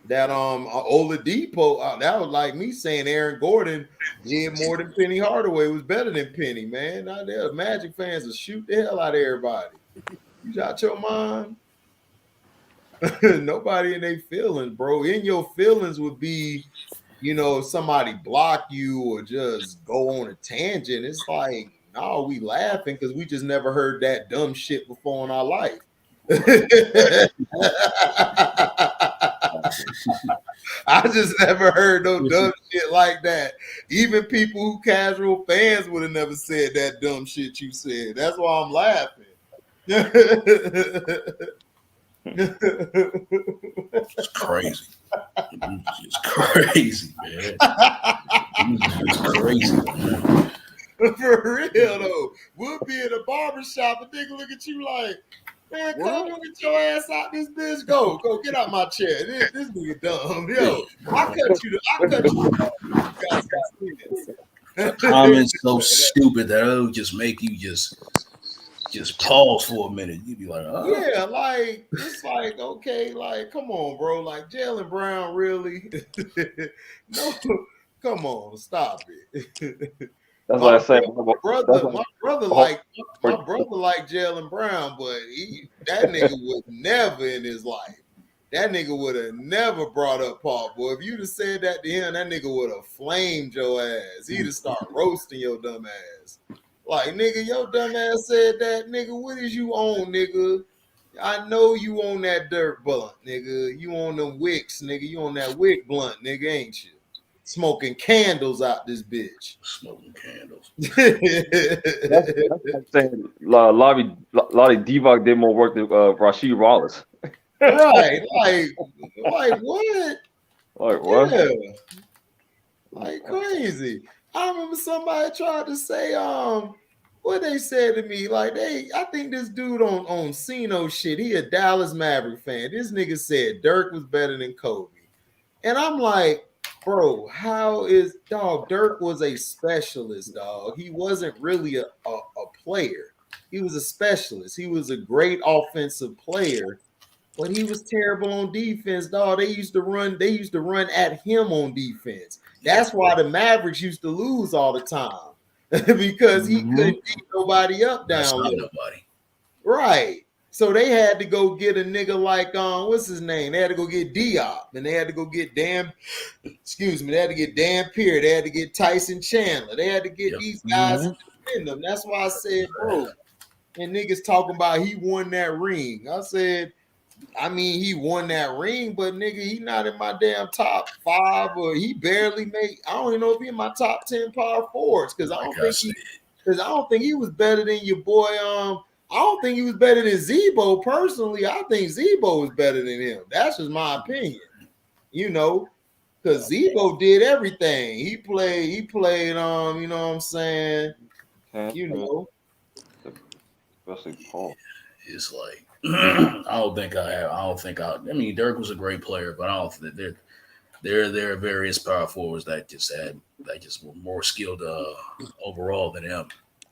Speaker 1: that Oladipo. That was like me saying Aaron Gordon did more than Penny Hardaway, was better than Penny. Man, now there Magic fans will shoot the hell out of everybody. You got your mind. Nobody in their feelings, bro. In your feelings would be, if somebody block you or just go on a tangent. It's like, no, we laughing because we just never heard that dumb shit before in our life. I just never heard no dumb shit like that. Even people who casual fans would have never said that dumb shit you said. That's why I'm laughing.
Speaker 4: It's crazy. It's crazy, man. It's crazy, man.
Speaker 1: For real though, we'll be in a barbershop and nigga look at you like, man, come on, get your ass out this bitch. Go get out my chair. This nigga dumb. Yo, I cut you.
Speaker 4: The comments so stupid that it'll just make you just pause for a minute. You'd be like, oh.
Speaker 1: Yeah, like, it's like, okay, like, come on, bro. Like, Jaylen Brown, really? No, come on, stop it.
Speaker 2: That's what I say.
Speaker 1: My brother like Jaylen Brown, but that nigga was never in his life. That nigga would have never brought up Paul, boy. If you'd have said that to him, that nigga would have flamed your ass. He'd have started roasting your dumb ass. Like, nigga, your dumb ass said that, nigga. What is you on, nigga? I know you on that dirt blunt, nigga. You on them wicks, nigga. You on that wick blunt, nigga, ain't you? Smoking candles out this bitch.
Speaker 4: Smoking candles.
Speaker 2: That's like saying Lottie Divac did more work than Rasheed Wallace.
Speaker 1: Right. Like what?
Speaker 2: Like what?
Speaker 1: Yeah. Like crazy. I remember somebody tried to say, what they said to me, like I think this dude on Cino shit, he a Dallas Maverick fan. This nigga said Dirk was better than Kobe. And I'm like, bro, how is dog? Dirk was a specialist, dog. He wasn't really a player. He was a specialist. He was a great offensive player, but he was terrible on defense, dog. They used to run at him on defense. That's why the Mavericks used to lose all the time. Because he couldn't beat nobody up
Speaker 4: That's
Speaker 1: down
Speaker 4: not
Speaker 1: low.
Speaker 4: nobody.
Speaker 1: Right. So they had to go get a nigga like what's his name? They had to go get Diop, and they had to go get they had to get Dan Pierre, they had to get Tyson Chandler, they had to get these guys to defend them. That's why I said, bro, and niggas talking about he won that ring. I said, I mean, he won that ring, but nigga, he not in my damn top 5, or he barely made. I don't even know if he in my top 10 power forwards, because I don't think he was better than your boy. I don't think he was better than Zebo personally. I think Zebo was better than him. That's just my opinion. You know, because Zebo did everything. He played. You know what I'm saying. You know,
Speaker 2: especially Paul.
Speaker 4: It's like I mean, Dirk was a great player, but I don't think there are various power forwards that just were more skilled overall than him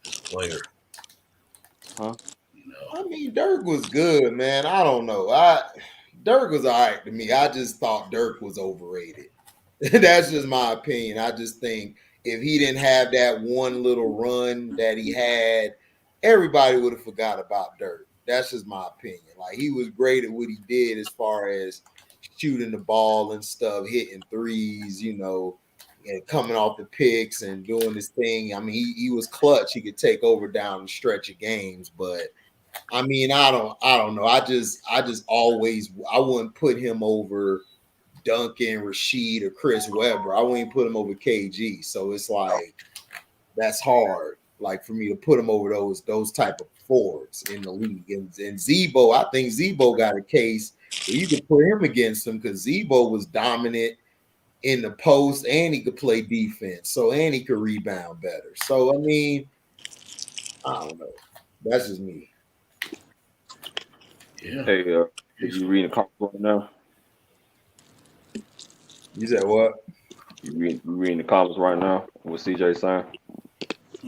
Speaker 4: as a player.
Speaker 2: Huh?
Speaker 4: You know.
Speaker 1: I mean, Dirk was good, man. I don't know. Dirk was all right to me. I just thought Dirk was overrated. That's just my opinion. I just think if he didn't have that one little run that he had, everybody would have forgot about Dirk. That's just my opinion. Like, he was great at what he did as far as shooting the ball and stuff, hitting threes, you know, and coming off the picks and doing this thing. I mean, he was clutch. He could take over down the stretch of games, but I mean, I don't know. I just always, I wouldn't put him over Duncan, Rasheed, or Chris Webber. I wouldn't put him over KG. So it's like, that's hard, like, for me to put him over those type of forwards in the league. And Zebo, I think Zebo got a case where you could put him against him, because Zebo was dominant in the post, and he could play defense. So, and he could rebound better. So, I mean, I don't know. That's just me.
Speaker 4: Yeah.
Speaker 2: Hey, you reading the comments right now?
Speaker 1: You said what?
Speaker 2: You reading the comments right now? What CJ saying?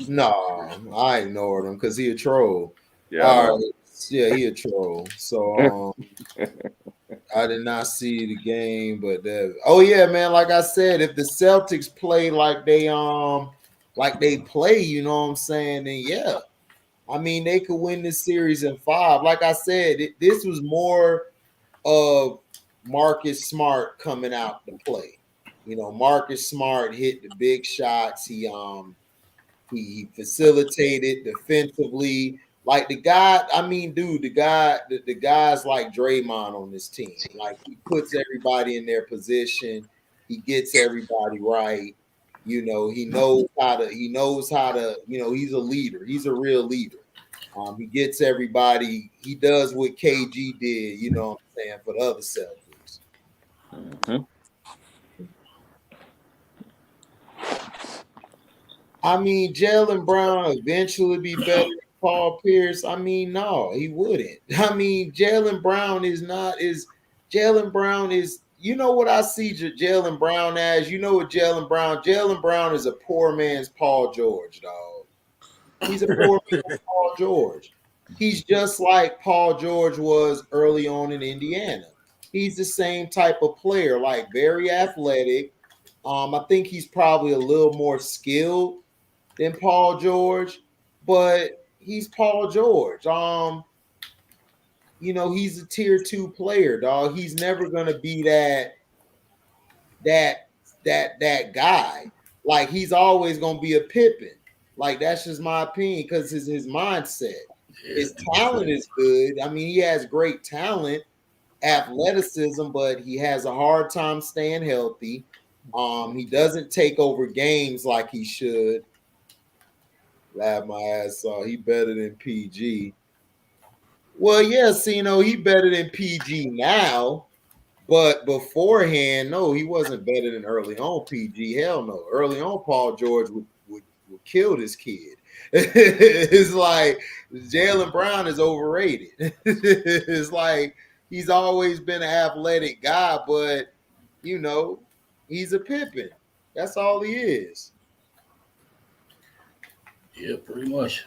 Speaker 1: No, I ignored him because he a troll.
Speaker 2: Yeah,
Speaker 1: All right. Yeah, he a troll. So I did not see the game, but oh yeah, man. Like I said, if the Celtics play like they play, you know what I'm saying, then yeah. I mean, they could win this series in 5. Like I said, this was more of Marcus Smart coming out to play. You know, Marcus Smart hit the big shots. He facilitated defensively. Like the guy, I mean, dude, the guy's like Draymond on this team. Like, he puts everybody in their position. He gets everybody right. You know, he knows how to, you know, he's a leader. He's a real leader. He gets everybody. He does what KG did, you know what I'm saying, for the other Celtics.
Speaker 2: Mm-hmm.
Speaker 1: I mean, Jaylen Brown eventually be better than Paul Pierce. I mean, no, he wouldn't. I mean, Jaylen Brown is, you know what I see Jaylen Brown as? You know what Jaylen Brown is a poor man's Paul George, dog. He's a poor man's Paul George. He's just like Paul George was early on in Indiana. He's the same type of player, like very athletic. I think he's probably a little more skilled than Paul George, but he's Paul George. You know, he's a tier 2 player, dog. He's never gonna be that guy. Like, he's always gonna be a Pippen. Like that's just my opinion because his mindset.
Speaker 4: Yeah,
Speaker 1: His talent is good. I mean, he has great talent, athleticism, but he has a hard time staying healthy. He doesn't take over games like he should. Laugh my ass off. He better than PG. Well, yes, he better than PG now, but beforehand, no, he wasn't better than early on PG. Hell no. Early on, Paul George would kill this kid. It's like Jaylen Brown is overrated. It's like he's always been an athletic guy, but he's a Pippin. That's all he is.
Speaker 4: Yeah, pretty much.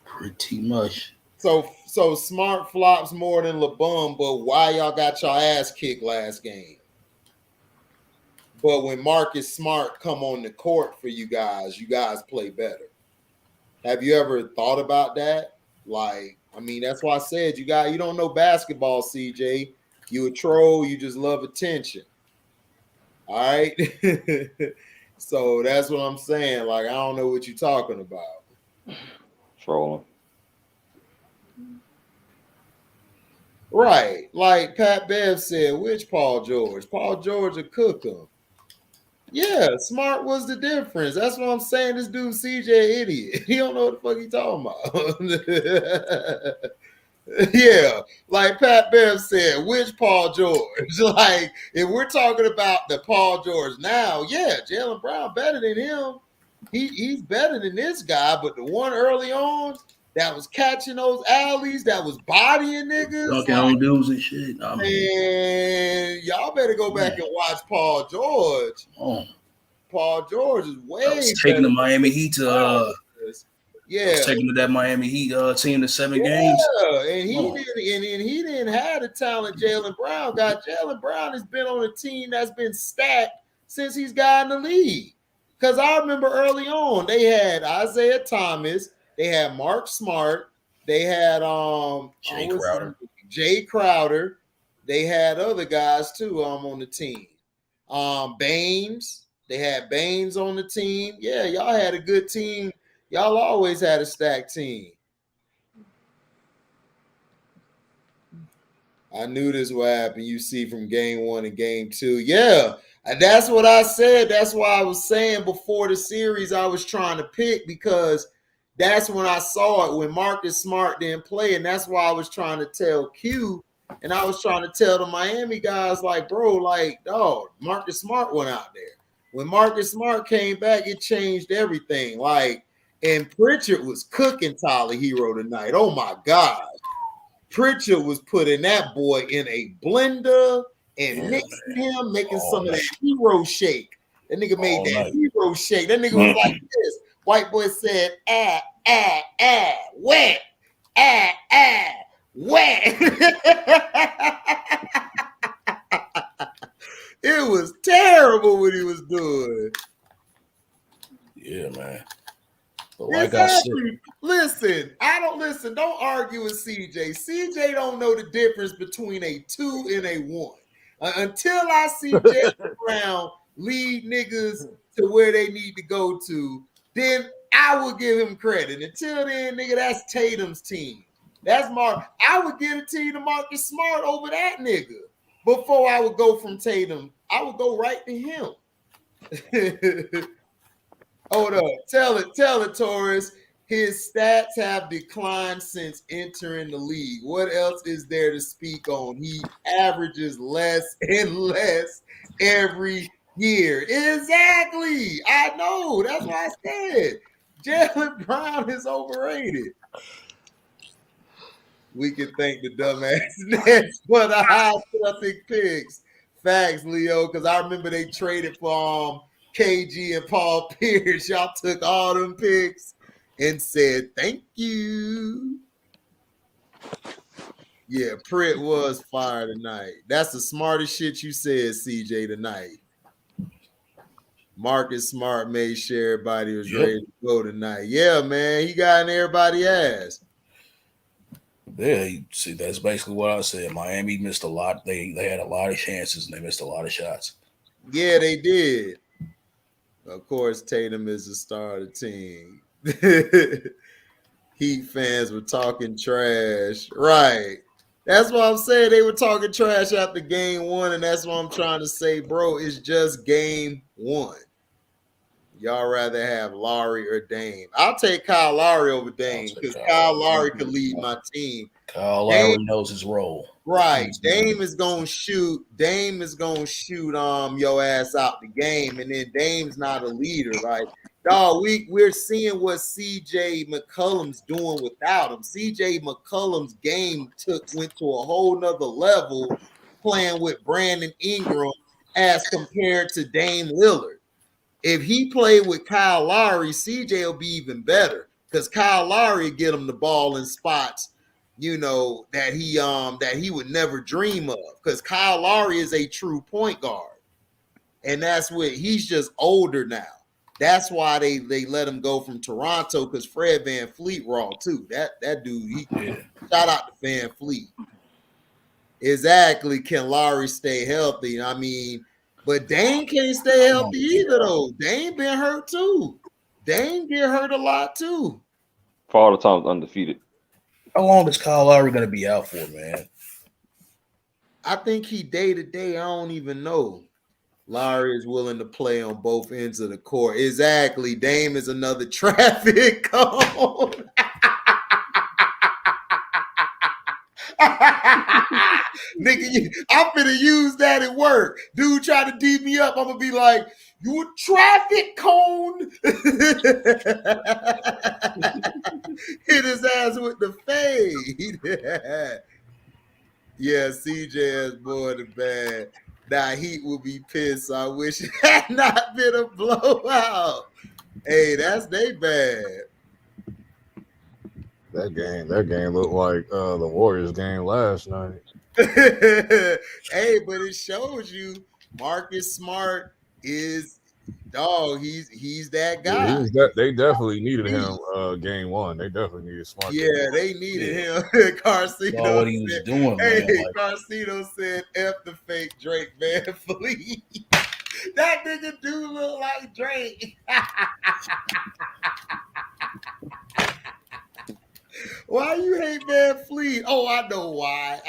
Speaker 4: Pretty much.
Speaker 1: So Smart flops more than LeBum, but why y'all got your ass kicked last game? But when Marcus Smart come on the court for you guys play better. Have you ever thought about that? Like, I mean, that's why I said you don't know basketball, CJ. You a troll, you just love attention. All right. So that's what I'm saying. Like, I don't know what you're talking about.
Speaker 2: Trolling.
Speaker 1: Right. Like Pat Bev said, which Paul George? Paul George will cook him. Yeah, Smart was the difference. That's what I'm saying. This dude CJ idiot. He don't know what the fuck he talking about. Yeah, like Pat Bev said, which Paul George? Like, if we're talking about the Paul George now, yeah, Jaylen Brown better than him. He's better than this guy, but the one early on that was catching those alleys, that was bodying niggas.
Speaker 4: Dunking on dudes and shit.
Speaker 1: Man, y'all better go back and watch Paul George. Paul George is way better.
Speaker 4: Taking the Miami Heat to
Speaker 1: yeah,
Speaker 4: taking that Miami Heat team to 7 games.
Speaker 1: Yeah, and he didn't have the talent Jaylen Brown got. Jaylen Brown has been on a team that's been stacked since he's got in the league. Because I remember early on, they had Isaiah Thomas, they had Mark Smart, they had Jay Crowder, they had other guys too on the team. Baines, they had Baines on the team. Yeah, y'all had a good team. Y'all always had a stacked team. I knew this would happen. You see from game 1 and game 2. Yeah, and that's what I said. That's why I was saying before the series I was trying to pick, because that's when I saw it when Marcus Smart didn't play. And that's why I was trying to tell Q, and I was trying to tell the Miami guys, like, bro, like, dog, Marcus Smart went out there. When Marcus Smart came back, it changed everything. Like, and Pritchard was cooking Tyler Hero tonight. Oh, my God. Pritchard was putting that boy in a blender and mixing him, making some of that hero shake. That nigga made that hero shake. That nigga was like this. White boy said, wet, wet. It was terrible what he was doing.
Speaker 4: Yeah, man.
Speaker 1: But like exactly. Don't argue with CJ. CJ don't know the difference between a 2 and a 1. Until I see Jaylen Brown lead niggas to where they need to go to, then I will give him credit. Until then, nigga, that's Tatum's team. That's Mark. I would give the team to Marcus Smart over that nigga. Before I would go from Tatum, I would go right to him. Hold up. Tell it, Torres. His stats have declined since entering the league. What else is there to speak on? He averages less and less every year. Exactly. I know. That's what I said. Jaylen Brown is overrated. We can thank the dumbass Nets for the high Celtic picks. Facts, Leo, because I remember they traded for KG and Paul Pierce. Y'all took all them picks and said thank you. Yeah, Pritt was fire tonight. That's the smartest shit you said, CJ, tonight. Marcus Smart made sure everybody was ready to go tonight. Yeah, man, he got in everybody's ass.
Speaker 4: Yeah, see, that's basically what I said. Miami missed a lot. They had a lot of chances and they missed a lot of shots.
Speaker 1: Yeah, they did. Of course, Tatum is the star of the team. Heat fans were talking trash. Right. That's what I'm saying. They were talking trash after game one, and that's what I'm trying to say, bro. It's just game one. Y'all rather have Lowry or Dame. I'll take Kyle Lowry over Dame because Kyle Lowry could lead my team.
Speaker 4: Kyle
Speaker 1: Dame,
Speaker 4: Lowry knows his role.
Speaker 1: right. Dame is gonna shoot your ass out the game, and then Dame's not a leader. Like, dog, we're seeing what CJ McCollum's doing without him. CJ McCollum's game went to a whole nother level playing with Brandon Ingram as compared to Dame Lillard. If he played with Kyle Lowry, CJ will be even better because Kyle Lowry get him the ball in spots, that he would never dream of. Because Kyle Lowry is a true point guard, and that's what he's just older now. That's why they let him go from Toronto because Fred VanVleet raw too. That dude, shout out to VanVleet. Exactly. Can Lowry stay healthy? I mean. But Dame can't stay healthy either, though. Dame been hurt, too. Dame get hurt a lot, too.
Speaker 2: Father Time's undefeated.
Speaker 4: How long is Kyle Lowry going to be out for, man?
Speaker 1: I think he day-to-day, I don't even know. Lowry is willing to play on both ends of the court. Exactly. Dame is another traffic cone. Nigga, I'm finna use that at work. Dude try to D me up. I'm gonna be like, you a traffic cone. Hit his ass with the fade. Yeah, CJ is more than bad. Now Heat will be pissed. So I wish it had not been a blowout. Hey, that's they bad.
Speaker 6: That game looked like the Warriors game last night.
Speaker 1: Hey, but it shows you Marcus Smart is dog. He's that guy.
Speaker 6: Yeah, they definitely needed him game one. They definitely needed Smart.
Speaker 1: Yeah, they needed him. Carcino
Speaker 4: saw what he was doing, man.
Speaker 1: Hey, Carcino said F the fake Drake, man. Please. That nigga do look like Drake. Why you hate Van Fleet? Oh, I know why.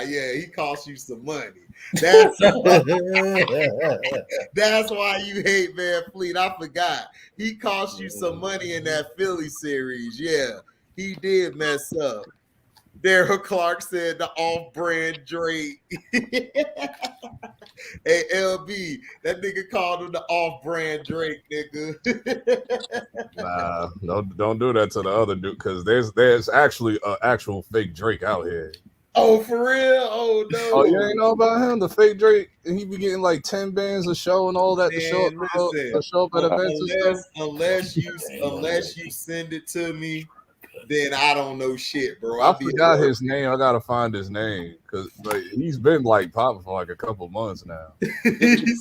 Speaker 1: Yeah, he cost you some money. That's why you hate Van Fleet. I forgot. He cost you some money in that Philly series. Yeah, he did mess up. Daryl Clark said the off-brand Drake. Hey, LB, that nigga called him the off-brand Drake, nigga.
Speaker 6: Nah, don't do that to the other dude because there's actually an actual fake Drake out here.
Speaker 1: Oh, for real? Oh, no.
Speaker 6: Oh, you ain't know about him? The fake Drake, and he be getting like 10 bands a show and all that to show up at events and stuff.
Speaker 1: Unless you send it to me, then I don't know shit, bro.
Speaker 6: I forgot his name. I gotta find his name because like he's been like popping for like a couple months now.
Speaker 1: He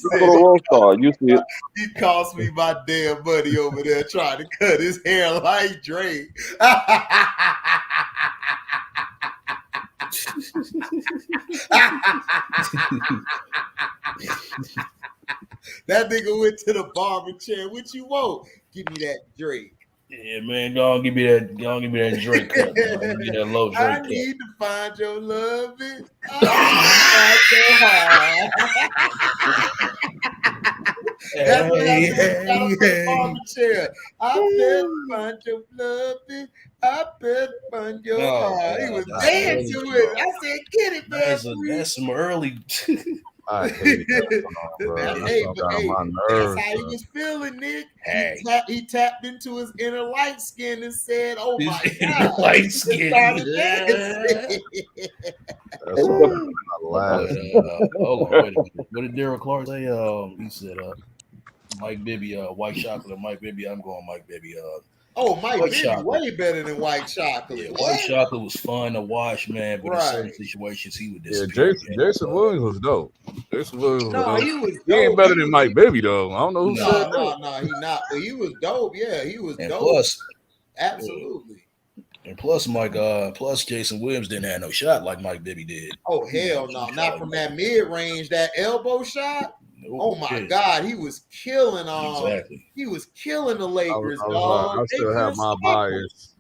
Speaker 1: cost me my damn money over there trying to cut his hair like Drake. That nigga went to the barber chair. What you want? Give me that Drake.
Speaker 4: Yeah, man, go on, give me that Drake cut. Give me that low Drake
Speaker 1: I
Speaker 4: cut.
Speaker 1: need to find your love. I That's what I said. Barber chair. I better find your love. I better find your heart. He was dancing to it. I said, get it, man.
Speaker 4: That's some early.
Speaker 6: I hate that song, bro.
Speaker 1: That's how he was feeling, Nick.
Speaker 4: Hey.
Speaker 1: He tapped into his inner light skin and said, "Oh my God,
Speaker 4: light skin."
Speaker 1: Hold
Speaker 4: on, wait a minute. What did Daryl Clark say? He said, "Mike Bibby, white chocolate." Mike Bibby, I'm going Mike Bibby.
Speaker 1: Mike Bibby way better than white chocolate.
Speaker 4: Yeah, white chocolate was fun to watch, man. But in certain situations, he would
Speaker 6: disappear. Yeah, Jason Williams was dope. Jason Williams
Speaker 1: he was dope.
Speaker 6: He ain't better than Mike Bibby though. I don't know who said that.
Speaker 1: No, he not. But he was dope. Yeah, he was dope.
Speaker 4: Plus,
Speaker 1: absolutely.
Speaker 4: And plus, Jason Williams didn't have no shot like Mike Bibby did.
Speaker 1: Oh hell no, not from that mid range, that elbow shot. Oh my God, he was killing
Speaker 4: Exactly.
Speaker 1: He was killing the Lakers,
Speaker 6: I
Speaker 1: dog. They
Speaker 6: still have
Speaker 1: couldn't
Speaker 6: my
Speaker 1: stop him.
Speaker 6: bias.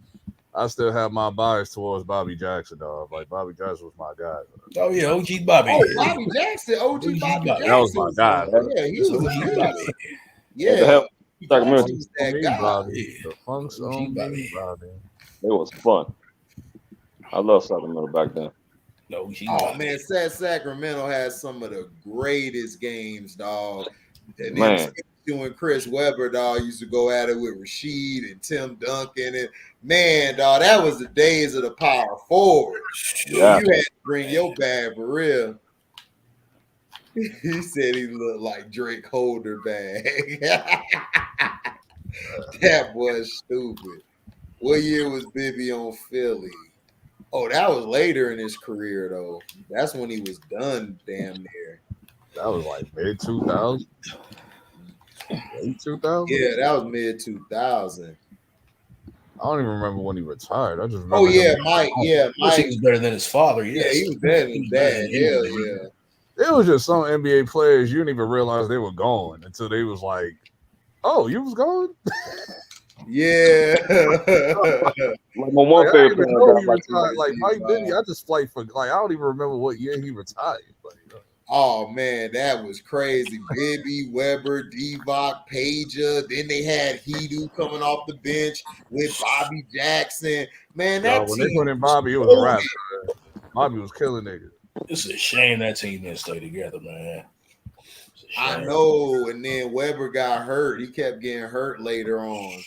Speaker 6: I still have my bias towards Bobby Jackson, dog. Like Bobby Jackson was my guy.
Speaker 4: Oh yeah, OG Bobby.
Speaker 1: Oh, Bobby Jackson, OG Bobby Jackson.
Speaker 6: That was my guy.
Speaker 1: Yeah, he was
Speaker 4: OG
Speaker 1: amazing.
Speaker 4: Bobby.
Speaker 2: What the
Speaker 1: Yeah,
Speaker 2: hell?
Speaker 1: Jackson
Speaker 2: Sacramento,
Speaker 1: was that guy.
Speaker 6: Bobby. The funk's
Speaker 4: OG
Speaker 6: on me,
Speaker 4: Bobby.
Speaker 6: Bobby.
Speaker 2: it was fun. I love Sacramento back then.
Speaker 4: No, OG
Speaker 1: Oh
Speaker 4: Bobby.
Speaker 1: man, Sacramento has some of the greatest games, dog. And
Speaker 2: Man.
Speaker 1: then you and Chris Webber, dog, used to go at it with Rashid and Tim Duncan. And man, dog, that was the days of the power forward.
Speaker 2: Yeah.
Speaker 1: You had to bring your bag for real. He said he looked like Drake Holder bag. That was stupid. What year was Bibby on Philly? Oh, that was later in his career, though. That's when he was done damn near.
Speaker 6: That was like mid 2000. Late 2000.
Speaker 1: Yeah, that was mid 2000.
Speaker 6: I don't even remember when he retired. I just remember.
Speaker 1: Oh yeah,
Speaker 6: him.
Speaker 1: Mike. Yeah,
Speaker 4: Mike. He
Speaker 1: Mike.
Speaker 4: was better than his father.
Speaker 1: Yeah,
Speaker 4: Yes.
Speaker 1: he was better than Dad. Hell yeah.
Speaker 6: It was just some NBA players you didn't even realize they were gone until they was like, "Oh, you was gone."
Speaker 1: Yeah.
Speaker 2: Like my one favorite player got
Speaker 6: like Mike Bibby. I just like I don't even remember what year he retired. But,
Speaker 1: oh man, that was crazy. Bibby, Weber, Divock, Pager. Then they had Hedu coming off the bench with Bobby Jackson. Man, that
Speaker 6: when
Speaker 1: team
Speaker 6: they put in Bobby, it was a wrap. Bobby was killing niggas.
Speaker 4: It's a shame that team didn't stay together, man.
Speaker 1: I know. And then Weber got hurt. He kept getting hurt later on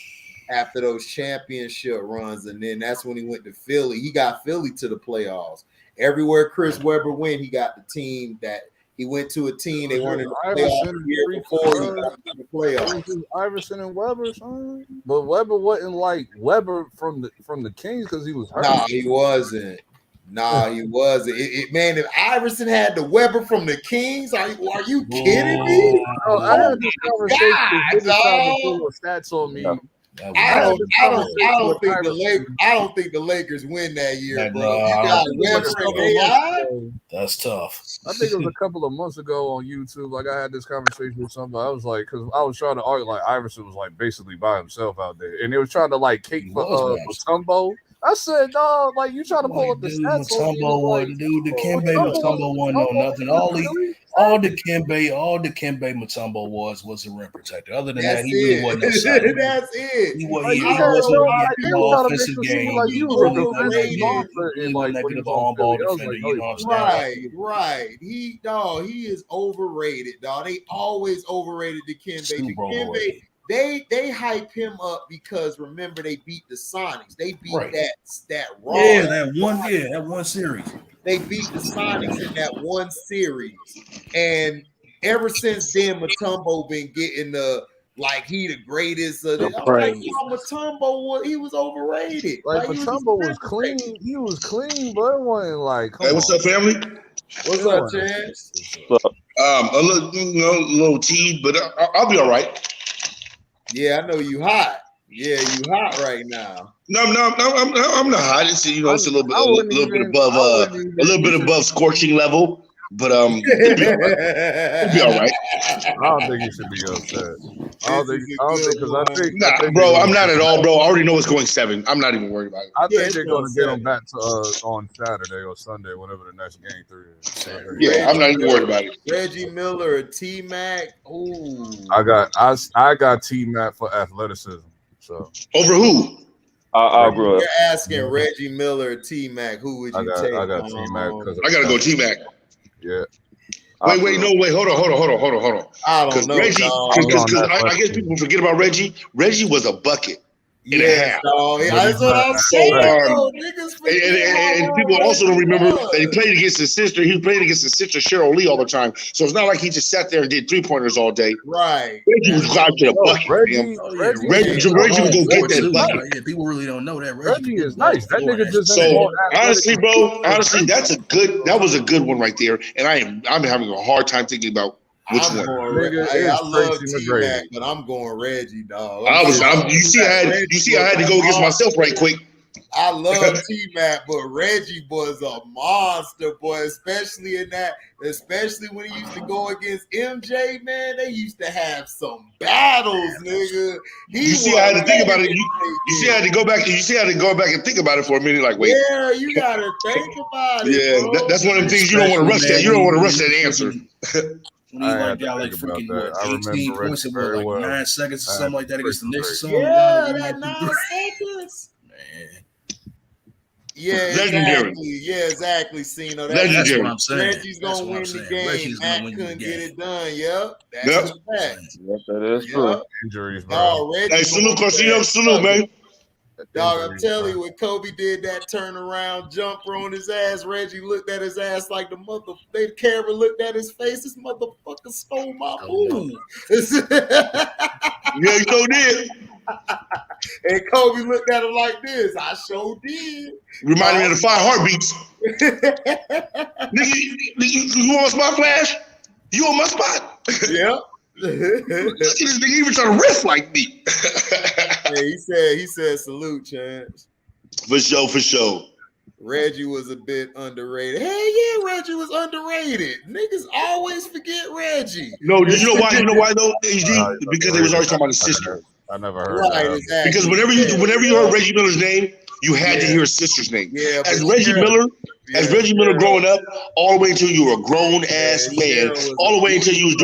Speaker 1: after those championship runs. And then that's when he went to Philly. He got Philly to the playoffs. Everywhere Chris Webber went, he got the team that he went to a team. They weren't in the playoffs the year before he got to the playoffs.
Speaker 6: Iverson and Webber, son. But Webber wasn't like Webber from the Kings because he was hurt.
Speaker 1: Nah, he wasn't. Man, if Iverson had the Weber from the Kings, are you kidding me?
Speaker 6: I had this conversation. He was trying to pull stats on me.
Speaker 1: I don't think the Lakers win that year, bro. You got Weber and AI.
Speaker 4: That's tough.
Speaker 6: I think it was a couple of months ago on YouTube. Like I had this conversation with somebody. I was like, because I was trying to argue like Iverson was like basically by himself out there, and they was trying to like cape for Mutombo. I said, no, like you trying to pull up the stats.
Speaker 4: Mutombo wasn't, dude. The Kembe Mutombo wasn't on nothing. All the Kembe Mutombo was a rim protector. Other than that, he really wasn't no side.
Speaker 1: That's it.
Speaker 4: He wasn't offensive game.
Speaker 6: Like he was
Speaker 4: that good of an on-ball defender. You know what I'm saying?
Speaker 1: Right. He is overrated, dog. They always overrated the Kembe. They hype him up because remember they beat the Sonics. They beat that Raw.
Speaker 4: Yeah, that one series.
Speaker 1: They beat the Sonics in that one series, and ever since then, Mutombo been getting he the greatest. Mutombo he was overrated.
Speaker 6: Like Mutombo was clean. He was clean, but it wasn't like.
Speaker 3: Hey, what's up, family?
Speaker 1: What's up, Chance?
Speaker 3: A little teed, but I'll be all right.
Speaker 1: Yeah, I know you hot. Yeah, you hot right now.
Speaker 3: No, I'm not hot. It's it's a little bit above scorching level, but it'll be all right.
Speaker 6: I don't think you should be upset. I don't think
Speaker 3: Nah, bro, I'm not at all, bro. I already know it's going 7. I'm not even worried about it.
Speaker 6: I think they're going to get them back to on Saturday or Sunday, whenever the next game 3 is.
Speaker 3: Yeah, I'm not even worried about it.
Speaker 1: Reggie Miller or T-Mac. Ooh.
Speaker 6: I got T-Mac for athleticism. So
Speaker 3: over who?
Speaker 2: I'll grow up.
Speaker 1: You're asking Reggie Miller or T-Mac. Who would you take?
Speaker 6: I got T-Mac because
Speaker 3: I gotta go T-Mac.
Speaker 6: Yeah.
Speaker 3: Wait, hold on.
Speaker 1: I don't know.
Speaker 3: Reggie, because I guess people forget about Reggie. Reggie was a bucket.
Speaker 1: Yeah, that's what I'm saying. And
Speaker 3: people also don't remember that he played against his sister. He played against his sister Cheryl Lee all the time. So it's not like he just sat there and did 3-pointers all day.
Speaker 1: Right.
Speaker 3: Reggie was out to the bucket. Reggie would go get that bucket.
Speaker 4: Yeah, people really don't know that.
Speaker 6: Reggie is nice. That nigga just
Speaker 3: so honestly, bro. That was a good one right there. And I'm having a hard time thinking about which one.
Speaker 1: I love T-Mac, but I'm going Reggie, dog.
Speaker 3: You see, I had to go against myself right quick.
Speaker 1: I love T-Mac, but Reggie was a monster, boy, especially when he used to go against MJ, man. They used to have some battles, nigga.
Speaker 7: You see, I had to think about it. You see, I had to go back. You see, I had to go back and think about it for a minute. Like, wait,
Speaker 1: yeah, you gotta think about it.
Speaker 7: Yeah,
Speaker 1: bro.
Speaker 7: that's one of the things you don't want to rush that. You don't want to rush that answer.
Speaker 3: When he got like freaking 18 points in like 9 seconds or something like that against the Knicks or something.
Speaker 1: Yeah, that 9 seconds.
Speaker 3: Man.
Speaker 1: Yeah,
Speaker 7: legendary.
Speaker 1: Exactly. Yeah, exactly. Cino.
Speaker 7: Legendary.
Speaker 3: That's what I'm saying.
Speaker 1: Reggie's gonna win the game. Matt couldn't get it done. Yep. That's
Speaker 7: Yep.
Speaker 1: a fact.
Speaker 2: Yep, that is true.
Speaker 6: Injuries, bro.
Speaker 1: Oh, Reggie
Speaker 7: Hey, salute, Corsino, salute, man.
Speaker 1: Dog, I'm telling you, when Kobe did that turnaround jumper on his ass, Reggie looked at his ass like the camera looked at his face. This motherfucker stole my move.
Speaker 7: Yeah, you know did.
Speaker 1: And Kobe looked at him like this. I sure did.
Speaker 7: Reminded me of the 5 heartbeats. nigga, you want my flash? You on my spot?
Speaker 1: Yep.
Speaker 7: Look at this nigga even trying to riff like me.
Speaker 1: Yeah, he said salute, Chance.
Speaker 7: For sure.
Speaker 1: Reggie was a bit underrated. Hell yeah, Reggie was underrated. Niggas always forget Reggie.
Speaker 7: No, you know why? You know why though? Because they was always talking about his sister.
Speaker 6: I never heard
Speaker 1: Right,
Speaker 6: that.
Speaker 1: exactly.
Speaker 7: Because whenever you heard Reggie Miller's name, you had to hear his sister's name.
Speaker 1: Yeah,
Speaker 7: As Reggie Miller growing up, all the way until you were a grown ass man, all the way until you was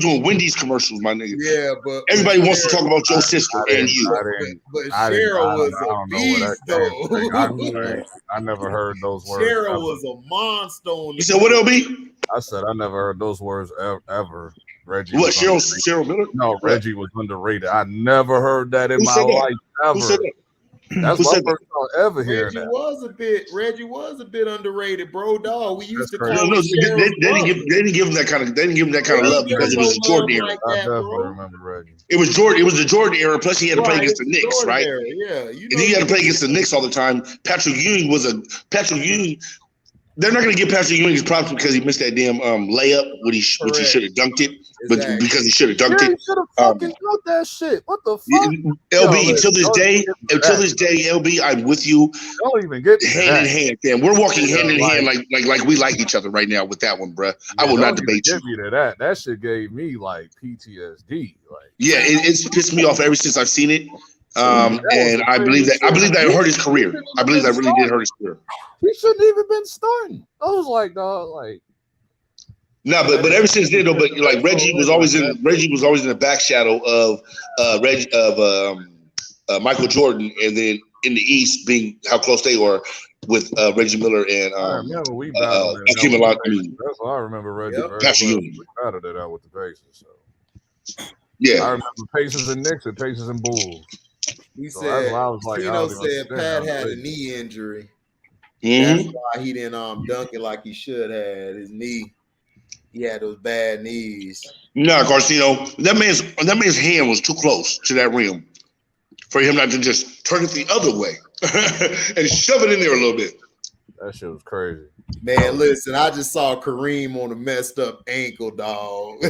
Speaker 7: doing Wendy's commercials, my nigga.
Speaker 1: Yeah, but
Speaker 7: everybody wants to talk about your sister and you.
Speaker 1: But Cheryl was a beast, though.
Speaker 6: I never heard those words.
Speaker 1: Cheryl was a monster.
Speaker 7: You said what, LB?
Speaker 6: I said I never heard those words ever. Reggie.
Speaker 7: What, Cheryl Miller?
Speaker 6: No, Reggie was underrated. I never heard that in my life ever.
Speaker 7: Who said that?
Speaker 6: That's my first time ever hearing that.
Speaker 1: Reggie was a bit underrated, bro. Dog, we used to call him
Speaker 7: they didn't give him that kind of love because it was the Jordan era.
Speaker 6: I definitely remember Reggie.
Speaker 7: It was the Jordan era. Plus, he had to play against the Knicks, right?
Speaker 1: Yeah,
Speaker 7: and he had to play against the Knicks all the time. Patrick Ewing. They're not going to give Patrick Ewing his props because he missed that damn layup, which he should have dunked it. But because he should have dunked it,
Speaker 6: he should have fucking dunked that shit. What the fuck?
Speaker 7: LB, until this day, LB, I'm with you.
Speaker 6: Don't even get
Speaker 7: hand in hand, man. We're walking hand in hand like we like each other right now with that one, bro. I will not debate you.
Speaker 6: Give me to that. That shit gave me like PTSD. Like,
Speaker 7: yeah, it's pissed me off ever since I've seen it. And I believe that it hurt his career. I believe that really did hurt his career.
Speaker 6: He shouldn't even been starting. I was like, dog, like.
Speaker 7: No, but ever since then, though, but like Reggie was always in the back shadow of Michael Jordan, and then in the East being how close they were with Reggie Miller and
Speaker 6: Hakeem Olajuwon. That's what I remember Reggie.
Speaker 7: Patrick Ewing.
Speaker 6: We battled it out with the Pacers. So.
Speaker 7: Yeah,
Speaker 6: I remember Pacers and Knicks and Pacers and Bulls.
Speaker 1: He
Speaker 6: so
Speaker 1: said,
Speaker 6: I was like,
Speaker 1: said Pat had a knee injury.
Speaker 7: Mm-hmm.
Speaker 1: That's why he didn't dunk it like he should have. His knee, he had those bad knees.
Speaker 7: No, Garcino, that man's hand was too close to that rim for him not to just turn it the other way and shove it in there a little bit.
Speaker 6: That shit was crazy.
Speaker 1: Man, listen, I just saw Kareem on a messed up ankle, dog.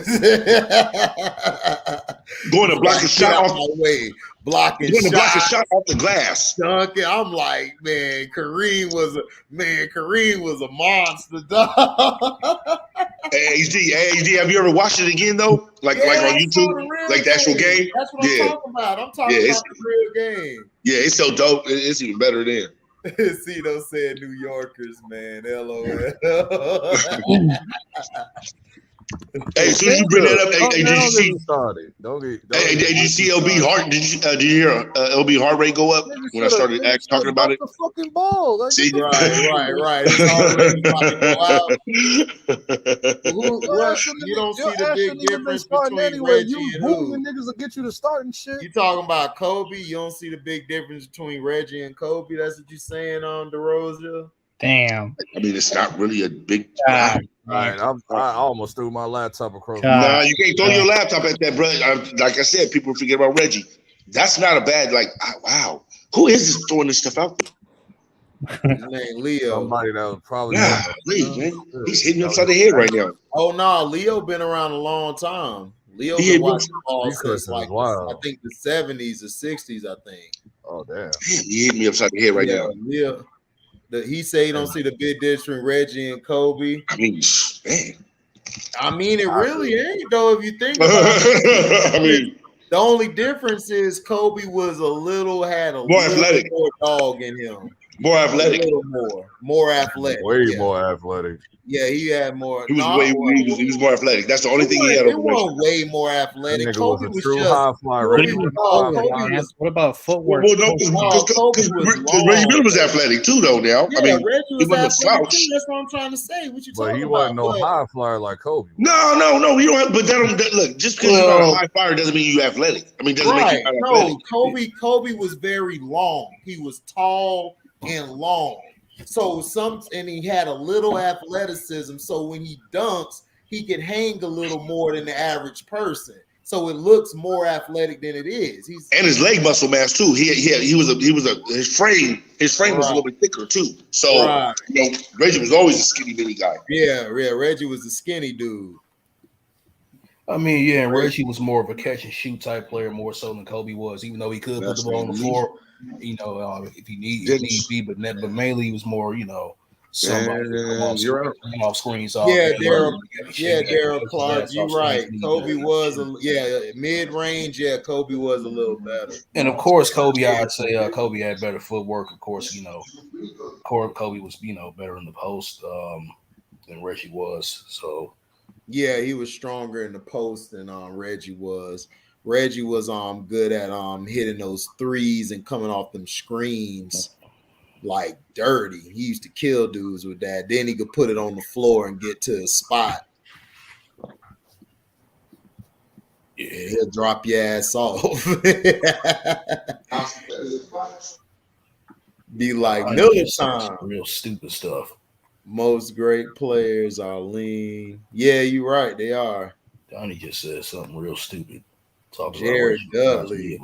Speaker 7: Going to block a shot off
Speaker 1: my way. Blocking
Speaker 7: a shot off the glass.
Speaker 1: Dunking. I'm like, man, Kareem was a monster, dog.
Speaker 7: Hey, HD, have you ever watched it again though? Like on YouTube, like the actual game?
Speaker 1: That's what I'm talking about. I'm talking about the real game.
Speaker 7: Yeah, it's so dope. It's even better then.
Speaker 1: Cito said New Yorkers, man. LOL.
Speaker 7: Hey, as soon as you bring that up, hey, did you see? Hey, did you see LB heart? Did you hear LB heart rate go up when I started talking about it?
Speaker 6: The fucking ball. Like,
Speaker 7: see,
Speaker 1: right. It's already about to go out. You don't see the big difference between Reggie and who?
Speaker 6: Niggas will get you to start and shit.
Speaker 1: You talking about Kobe? You don't see the big difference between Reggie and Kobe? That's what you saying on DeRozan?
Speaker 8: Damn.
Speaker 7: I mean, it's not really a big.
Speaker 6: Right, I almost threw my laptop across.
Speaker 7: Nah, you can't throw your laptop at that, bro. Like I said, people forget about Reggie. That's not a bad. Wow, who is this throwing this stuff out there?
Speaker 1: His name Leo.
Speaker 6: Somebody that was probably.
Speaker 7: Please, man. He's hitting you upside the head right now.
Speaker 1: Oh no, Leo been around a long time. Leo been watching ball since I think the 70s or 60s, I think.
Speaker 6: Oh damn!
Speaker 7: He hit me upside the head right now.
Speaker 1: Yeah. He say he don't see the big difference between Reggie and Kobe.
Speaker 7: I mean, man.
Speaker 1: I mean, it really ain't though. If you think about it,
Speaker 7: I mean,
Speaker 1: the only difference is Kobe was had a
Speaker 7: more
Speaker 1: little
Speaker 7: athletic.
Speaker 1: more dog in him.
Speaker 7: More athletic.
Speaker 1: A little more athletic.
Speaker 6: Way more athletic.
Speaker 1: Yeah, he had more.
Speaker 7: He was more athletic. That's the only thing he had.
Speaker 1: It wasn't way more athletic. Kobe was
Speaker 6: true
Speaker 1: just
Speaker 6: high flyer.
Speaker 8: What about footwork?
Speaker 7: Well, no, because Reggie Miller was athletic too, though. Now,
Speaker 1: Yeah,
Speaker 7: I mean,
Speaker 1: Reggie
Speaker 7: he
Speaker 1: was
Speaker 7: wasn't a
Speaker 1: athletic
Speaker 7: slouch.
Speaker 1: too. That's what I'm trying to say. What you
Speaker 6: But
Speaker 1: talking
Speaker 6: he
Speaker 1: about?
Speaker 6: wasn't no high flyer like Kobe.
Speaker 7: No. You don't have, but look, just because you're not a high flyer doesn't mean you're athletic. I mean, doesn't make you not athletic.
Speaker 1: Kobe was very long. He was tall and long. So and he had a little athleticism. So when he dunks, he can hang a little more than the average person. So it looks more athletic than it is.
Speaker 7: And his leg muscle mass too. His frame was a little bit thicker too. So Reggie was always a skinny bitty guy.
Speaker 1: Yeah, Reggie was a skinny dude.
Speaker 4: I mean, and Reggie was more of a catch and shoot type player more so than Kobe was, even though he could put the ball on the floor, if he need be, but mainly he was more, somebody off screens.
Speaker 1: Daryl Clark, you're right. Kobe was mid-range. Yeah, Kobe was a little better.
Speaker 4: And of course, Kobe, I'd say Kobe had better footwork. Of course, Kobe was better in the post than Reggie was. So.
Speaker 1: Yeah, he was stronger in the post than Reggie was. Reggie was good at hitting those threes and coming off them screens like dirty. He used to kill dudes with that. Then he could put it on the floor and get to a spot. Yeah, he'll drop your ass off. Be like Miller time.
Speaker 4: Real stupid stuff.
Speaker 1: Most great players are lean. Yeah, you're right. They are.
Speaker 4: Donnie just said something real stupid.
Speaker 1: Jared Dudley.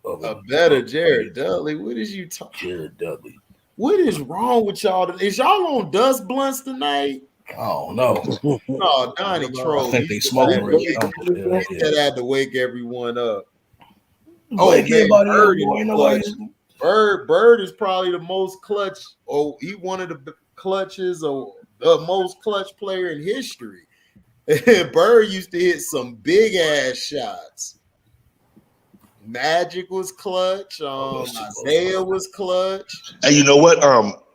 Speaker 1: A better Jared Dudley. What is you talking?
Speaker 4: Jared Dudley.
Speaker 1: What is wrong with y'all? Is y'all on dust blunts tonight?
Speaker 4: Oh no.
Speaker 1: No, Donnie troll.
Speaker 4: I think they smoking really.
Speaker 1: That had to wake everyone up. Bird is probably the most clutch. Oh, he one of the clutches or the most clutch player in history. Bird used to hit some big ass shots. Magic was clutch. Isaiah was clutch.
Speaker 7: And you know what?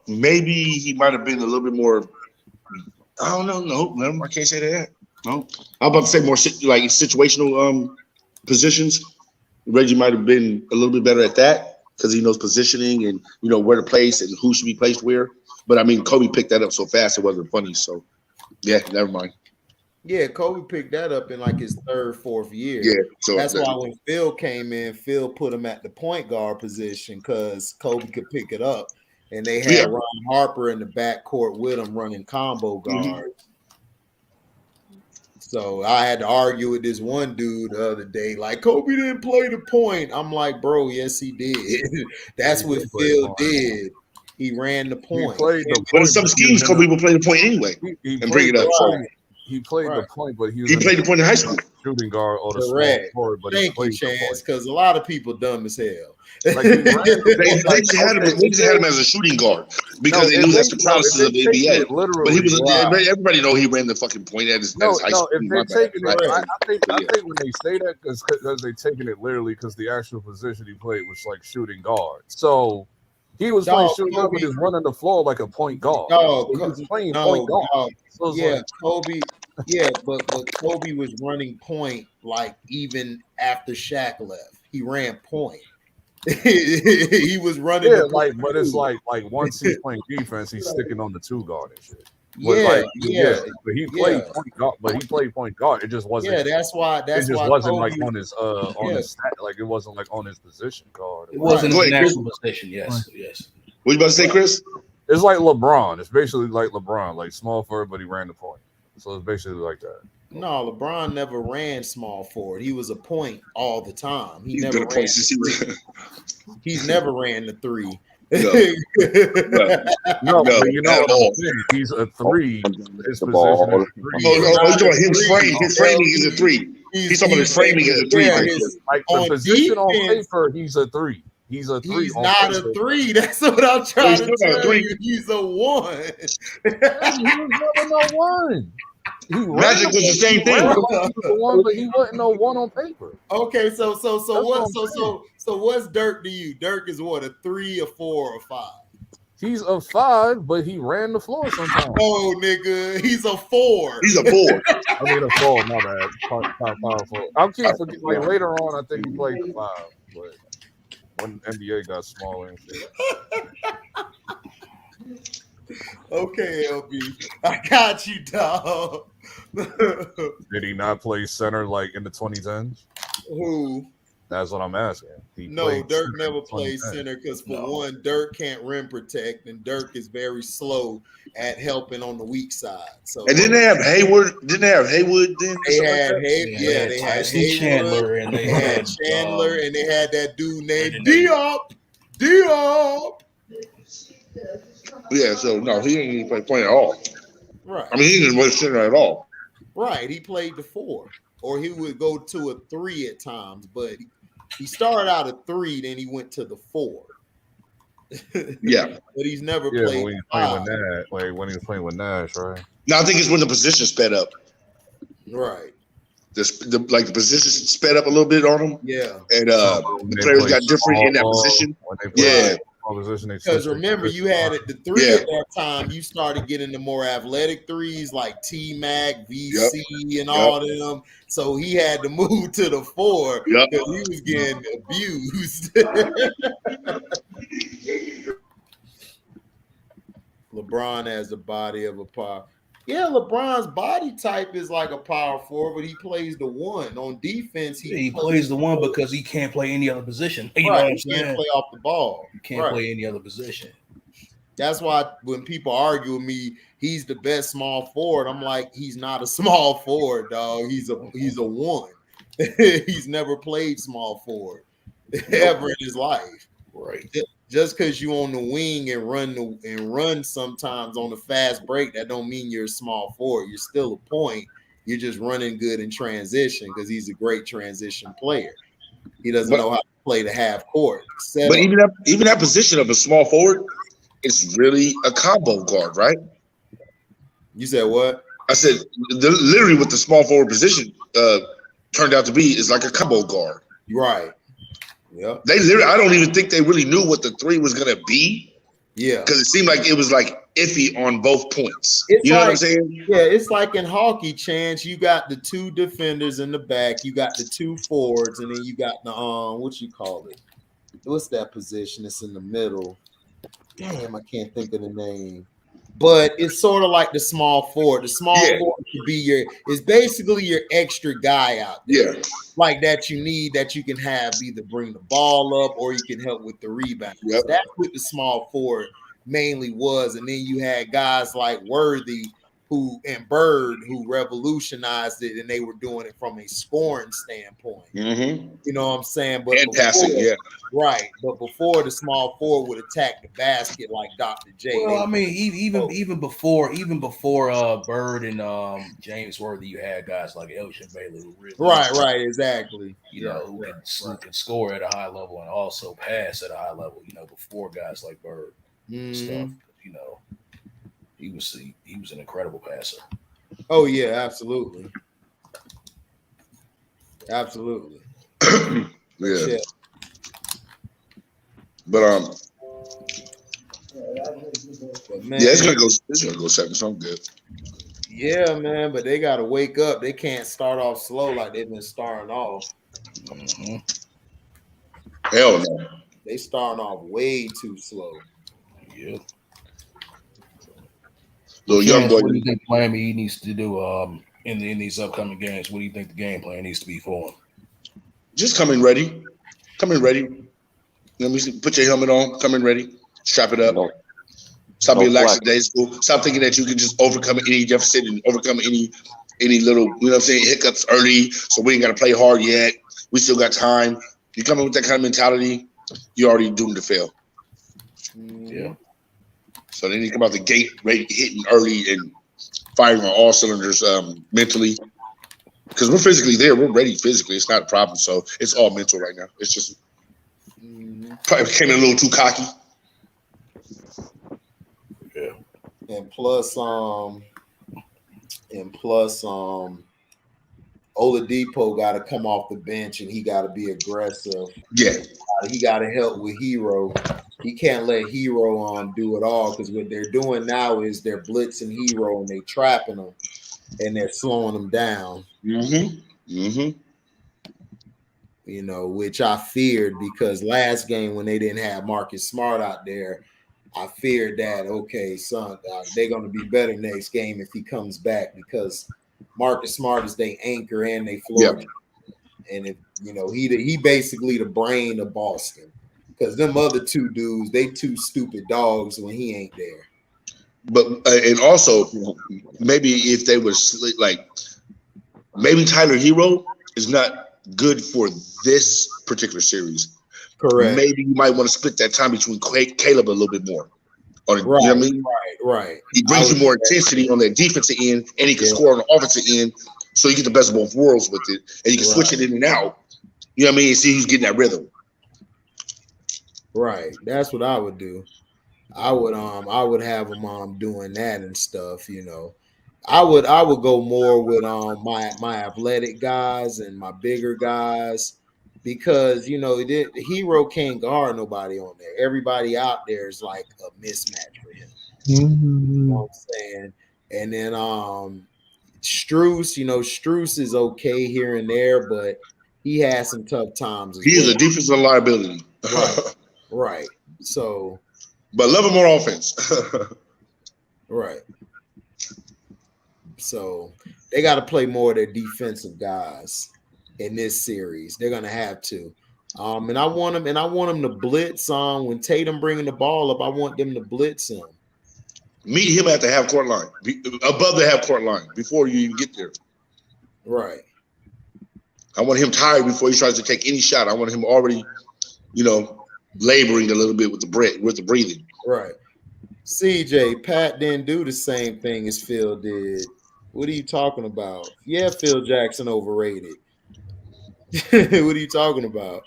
Speaker 7: Maybe he might have been a little bit more. I don't know. No, I can't say that. No, I'm about to say more like situational positions. Reggie might have been a little bit better at that because he knows positioning and where to place and who should be placed where. But I mean, Kobe picked that up so fast it wasn't funny. So yeah, never mind.
Speaker 1: Yeah, Kobe picked that up in like his third, fourth year.
Speaker 7: Yeah, so
Speaker 1: that's why when Phil came in, Phil put him at the point guard position because Kobe could pick it up, and they had Ron Harper in the backcourt with him running combo guards. Mm-hmm. So I had to argue with this one dude the other day, like Kobe didn't play the point. I'm like, bro, yes he did. That's what Phil did. He ran the point.
Speaker 7: But in some schemes, Kobe would play the point anyway and bring it up. So.
Speaker 6: He played the point, but
Speaker 7: he played the point in high school.
Speaker 6: Shooting guard or the
Speaker 1: small
Speaker 6: forward, but
Speaker 1: thank you, Chance, because a lot of people dumb as hell.
Speaker 7: Like they just had him as a shooting guard because they knew that's the process of the NBA. But he was everybody know he ran the fucking point at his high school.
Speaker 6: If they're taking it, I think when they say that because they're taking it literally because the actual position he played was like shooting guard. So he was playing shooting guard, but he's running the floor like a point guard. He was playing point guard. So
Speaker 1: Kobe. Yeah, but Kobe was running point like even after Shaq left. He ran point. He was running.
Speaker 6: Yeah, but it's like once he's playing defense, he's sticking on the two guard and shit. But but he played point guard. But he played point guard. It just wasn't.
Speaker 1: Yeah, that's why.
Speaker 6: It just wasn't like on his like it wasn't like on his position card.
Speaker 4: It wasn't his national position. Yes.
Speaker 7: What you about to say, Chris?
Speaker 6: It's like LeBron. It's basically like LeBron, like small forward, but he ran the point. So it's basically like that.
Speaker 1: No, LeBron never ran small forward. He was a point all the time. He's never ran the three.
Speaker 6: No, but you know, he's a three. His position is a three.
Speaker 7: His framing is a three. He's talking about his framing is a three.
Speaker 6: Like the position on paper, he's a three. He's a 3.
Speaker 1: He's not a 3. That's what I'm trying to tell you. He's a 1.
Speaker 6: He was never no 1.
Speaker 7: Magic was the same thing.
Speaker 6: He was a 1, but he wasn't no 1 on paper.
Speaker 1: Okay, so what's Dirk to you? Dirk is what, a 3, a 4, or a 5?
Speaker 6: He's a 5, but he ran the floor sometimes.
Speaker 1: Oh, nigga, he's a 4.
Speaker 7: He's a 4.
Speaker 6: I mean a 4, my bad. Powerful. I'm keep forgetting. Like later on, I think he played the 5, but when the NBA got smaller and shit.
Speaker 1: Okay, LB, I got you, dog.
Speaker 6: Did he not play center like in the 2010s?
Speaker 1: Who?
Speaker 6: That's what I'm asking.
Speaker 1: No, Dirk never played center because for one, Dirk can't rim protect, and Dirk is very slow at helping on the weak side. So,
Speaker 7: and didn't they have Hayward? Didn't they have Haywood then?
Speaker 1: They had Hayward. They had
Speaker 5: Chandler, and they had
Speaker 1: Chandler, and they had that dude named Diop.
Speaker 7: Yeah, so no, he didn't even play at all.
Speaker 1: Right.
Speaker 7: I mean, he didn't play center at all.
Speaker 1: Right. He played the 4, or he would go to a 3 at times, but he started out at 3, then he went to the 4.
Speaker 7: Yeah,
Speaker 1: but he's never played.
Speaker 6: When he was playing with Nash, right?
Speaker 7: No, I think it's when the position sped up.
Speaker 1: Right.
Speaker 7: The position sped up a little bit on him.
Speaker 1: Yeah.
Speaker 7: And the players got different in that position. Yeah.
Speaker 1: Because remember, you had it the 3 at that time. You started getting the more athletic 3s like T-Mac, VC, and all them. So he had to move to the 4 because he was getting abused. LeBron has the body of a power. Yeah, LeBron's body type is like a power forward, but he plays the 1. On defense,
Speaker 3: he plays the 1 because he can't play any other position. You know
Speaker 1: right,
Speaker 3: what I'm
Speaker 1: he can't
Speaker 3: saying?
Speaker 1: play off the ball.
Speaker 3: You can't play any other position.
Speaker 1: That's why when people argue with me, he's the best small forward. I'm like, he's not a small forward, dog. He's a 1. He's never played small forward ever in his life.
Speaker 3: Right.
Speaker 1: Just because you on the wing and run sometimes on the fast break, that don't mean you're a small forward. You're still a point. You're just running good in transition because he's a great transition player. He doesn't know how to play the half court.
Speaker 7: But even that position of a small forward is really a combo guard, right?
Speaker 1: You said what?
Speaker 7: I said literally what the small forward position turned out to be is like a combo guard.
Speaker 1: Right. Yeah.
Speaker 7: I don't even think they really knew what the 3 was gonna be.
Speaker 1: Yeah.
Speaker 7: Because it seemed like it was like iffy on both points.
Speaker 1: It's
Speaker 7: you know
Speaker 1: like,
Speaker 7: what I'm saying?
Speaker 1: Yeah, it's like in hockey, Chance, you got the 2 defenders in the back, you got the 2 forwards, and then you got the what you call it? What's that position? It's in the middle. Damn, I can't think of the name. But it's sort of like the small forward. The small forward could be is basically your extra guy out there.
Speaker 7: Yeah.
Speaker 1: Like that you need, that you can have either bring the ball up or you can help with the rebound.
Speaker 7: Yep.
Speaker 1: That's what the small forward mainly was. And then you had guys like Worthy and Bird who revolutionized it, and they were doing it from a scoring standpoint.
Speaker 7: Mm-hmm.
Speaker 1: You know what I'm saying? But
Speaker 7: and passing,
Speaker 1: right. But before, the small forward would attack the basket like Dr. J.
Speaker 3: Well, I mean, even before Bird and James Worthy, you had guys like Elgin Bailey who really
Speaker 1: right, exactly.
Speaker 3: You know, who can score at a high level and also pass at a high level. You know, before guys like Bird and stuff. You know, he was an incredible passer.
Speaker 1: Oh yeah, absolutely. Absolutely.
Speaker 7: Yeah. But
Speaker 1: man,
Speaker 7: it's gonna go 7. So I'm good.
Speaker 1: Yeah, man, but they gotta wake up. They can't start off slow like they've been starting off.
Speaker 3: Mm-hmm.
Speaker 7: Hell no.
Speaker 1: They starting off way too slow.
Speaker 3: Yeah.
Speaker 7: Little young boy.
Speaker 3: What do you think Miami needs to do in these upcoming games? What do you think the game plan needs to be for them?
Speaker 7: Just come in ready. Come in ready. Let me see. Put your helmet on. Come in ready. Strap it up. Stop being lackadaisical. Stop thinking that you can just overcome any deficit and overcome any little, you know what I'm saying, hiccups early. So we ain't got to play hard yet. We still got time. You come in with that kind of mentality, you're already doomed to fail.
Speaker 3: Yeah.
Speaker 7: So they need to come out the gate ready, hitting early and firing on all cylinders mentally. Because we're physically there. We're ready physically. It's not a problem. So it's all mental right now. It's just Probably came in a little too cocky.
Speaker 4: Yeah.
Speaker 1: And plus, Oladipo got to come off the bench and he got to be aggressive.
Speaker 7: Yeah.
Speaker 1: He got to help with Hero. He can't let Hero do it all because what they're doing now is they're blitzing Hero and they trapping him and they're slowing him down. You know, which I feared because last game when they didn't have Marcus Smart out there, I feared that, okay, son, they're going to be better next game if he comes back because Marcus Smart is their anchor and they floor. Yep. And if you know, he basically the brain of Boston because them other two dudes, they two stupid dogs when he ain't there.
Speaker 7: But and also maybe if they were like maybe Tyler Hero is not good for this particular series.
Speaker 1: Correct.
Speaker 7: Maybe you might want to split that time between Caleb a little bit more.
Speaker 1: Right,
Speaker 7: you know what I mean?
Speaker 1: Right.
Speaker 7: He brings you more intensity on that defensive end, and he can score on the offensive end, so you get the best of both worlds with it, and you can switch it in and out. You know what I mean? And see who's getting that rhythm.
Speaker 1: Right. That's what I would do. I would have him doing that and stuff. You know, I would go more with my athletic guys and my bigger guys. Because, you know, the Hero can't guard nobody on there. Everybody out there is like a mismatch for him. You know what I'm saying? And then Strus, you know, Strus is okay here and there, but he has some tough times as
Speaker 7: well. He is a defensive liability.
Speaker 1: Right. So.
Speaker 7: But love him more offense.
Speaker 1: Right. So they got to play more of their defensive guys in this series. They're gonna have to, and I want them to blitz on when Tatum bringing the ball up. I want them to blitz him.
Speaker 7: Meet him at the half court line, above the half court line, before you even get there.
Speaker 1: Right.
Speaker 7: I want him tired before he tries to take any shot. I want him already, you know, laboring a little bit with the breathing.
Speaker 1: Right. CJ, Pat didn't do the same thing as Phil did. What are you talking about? Yeah, Phil Jackson overrated. What are you talking about?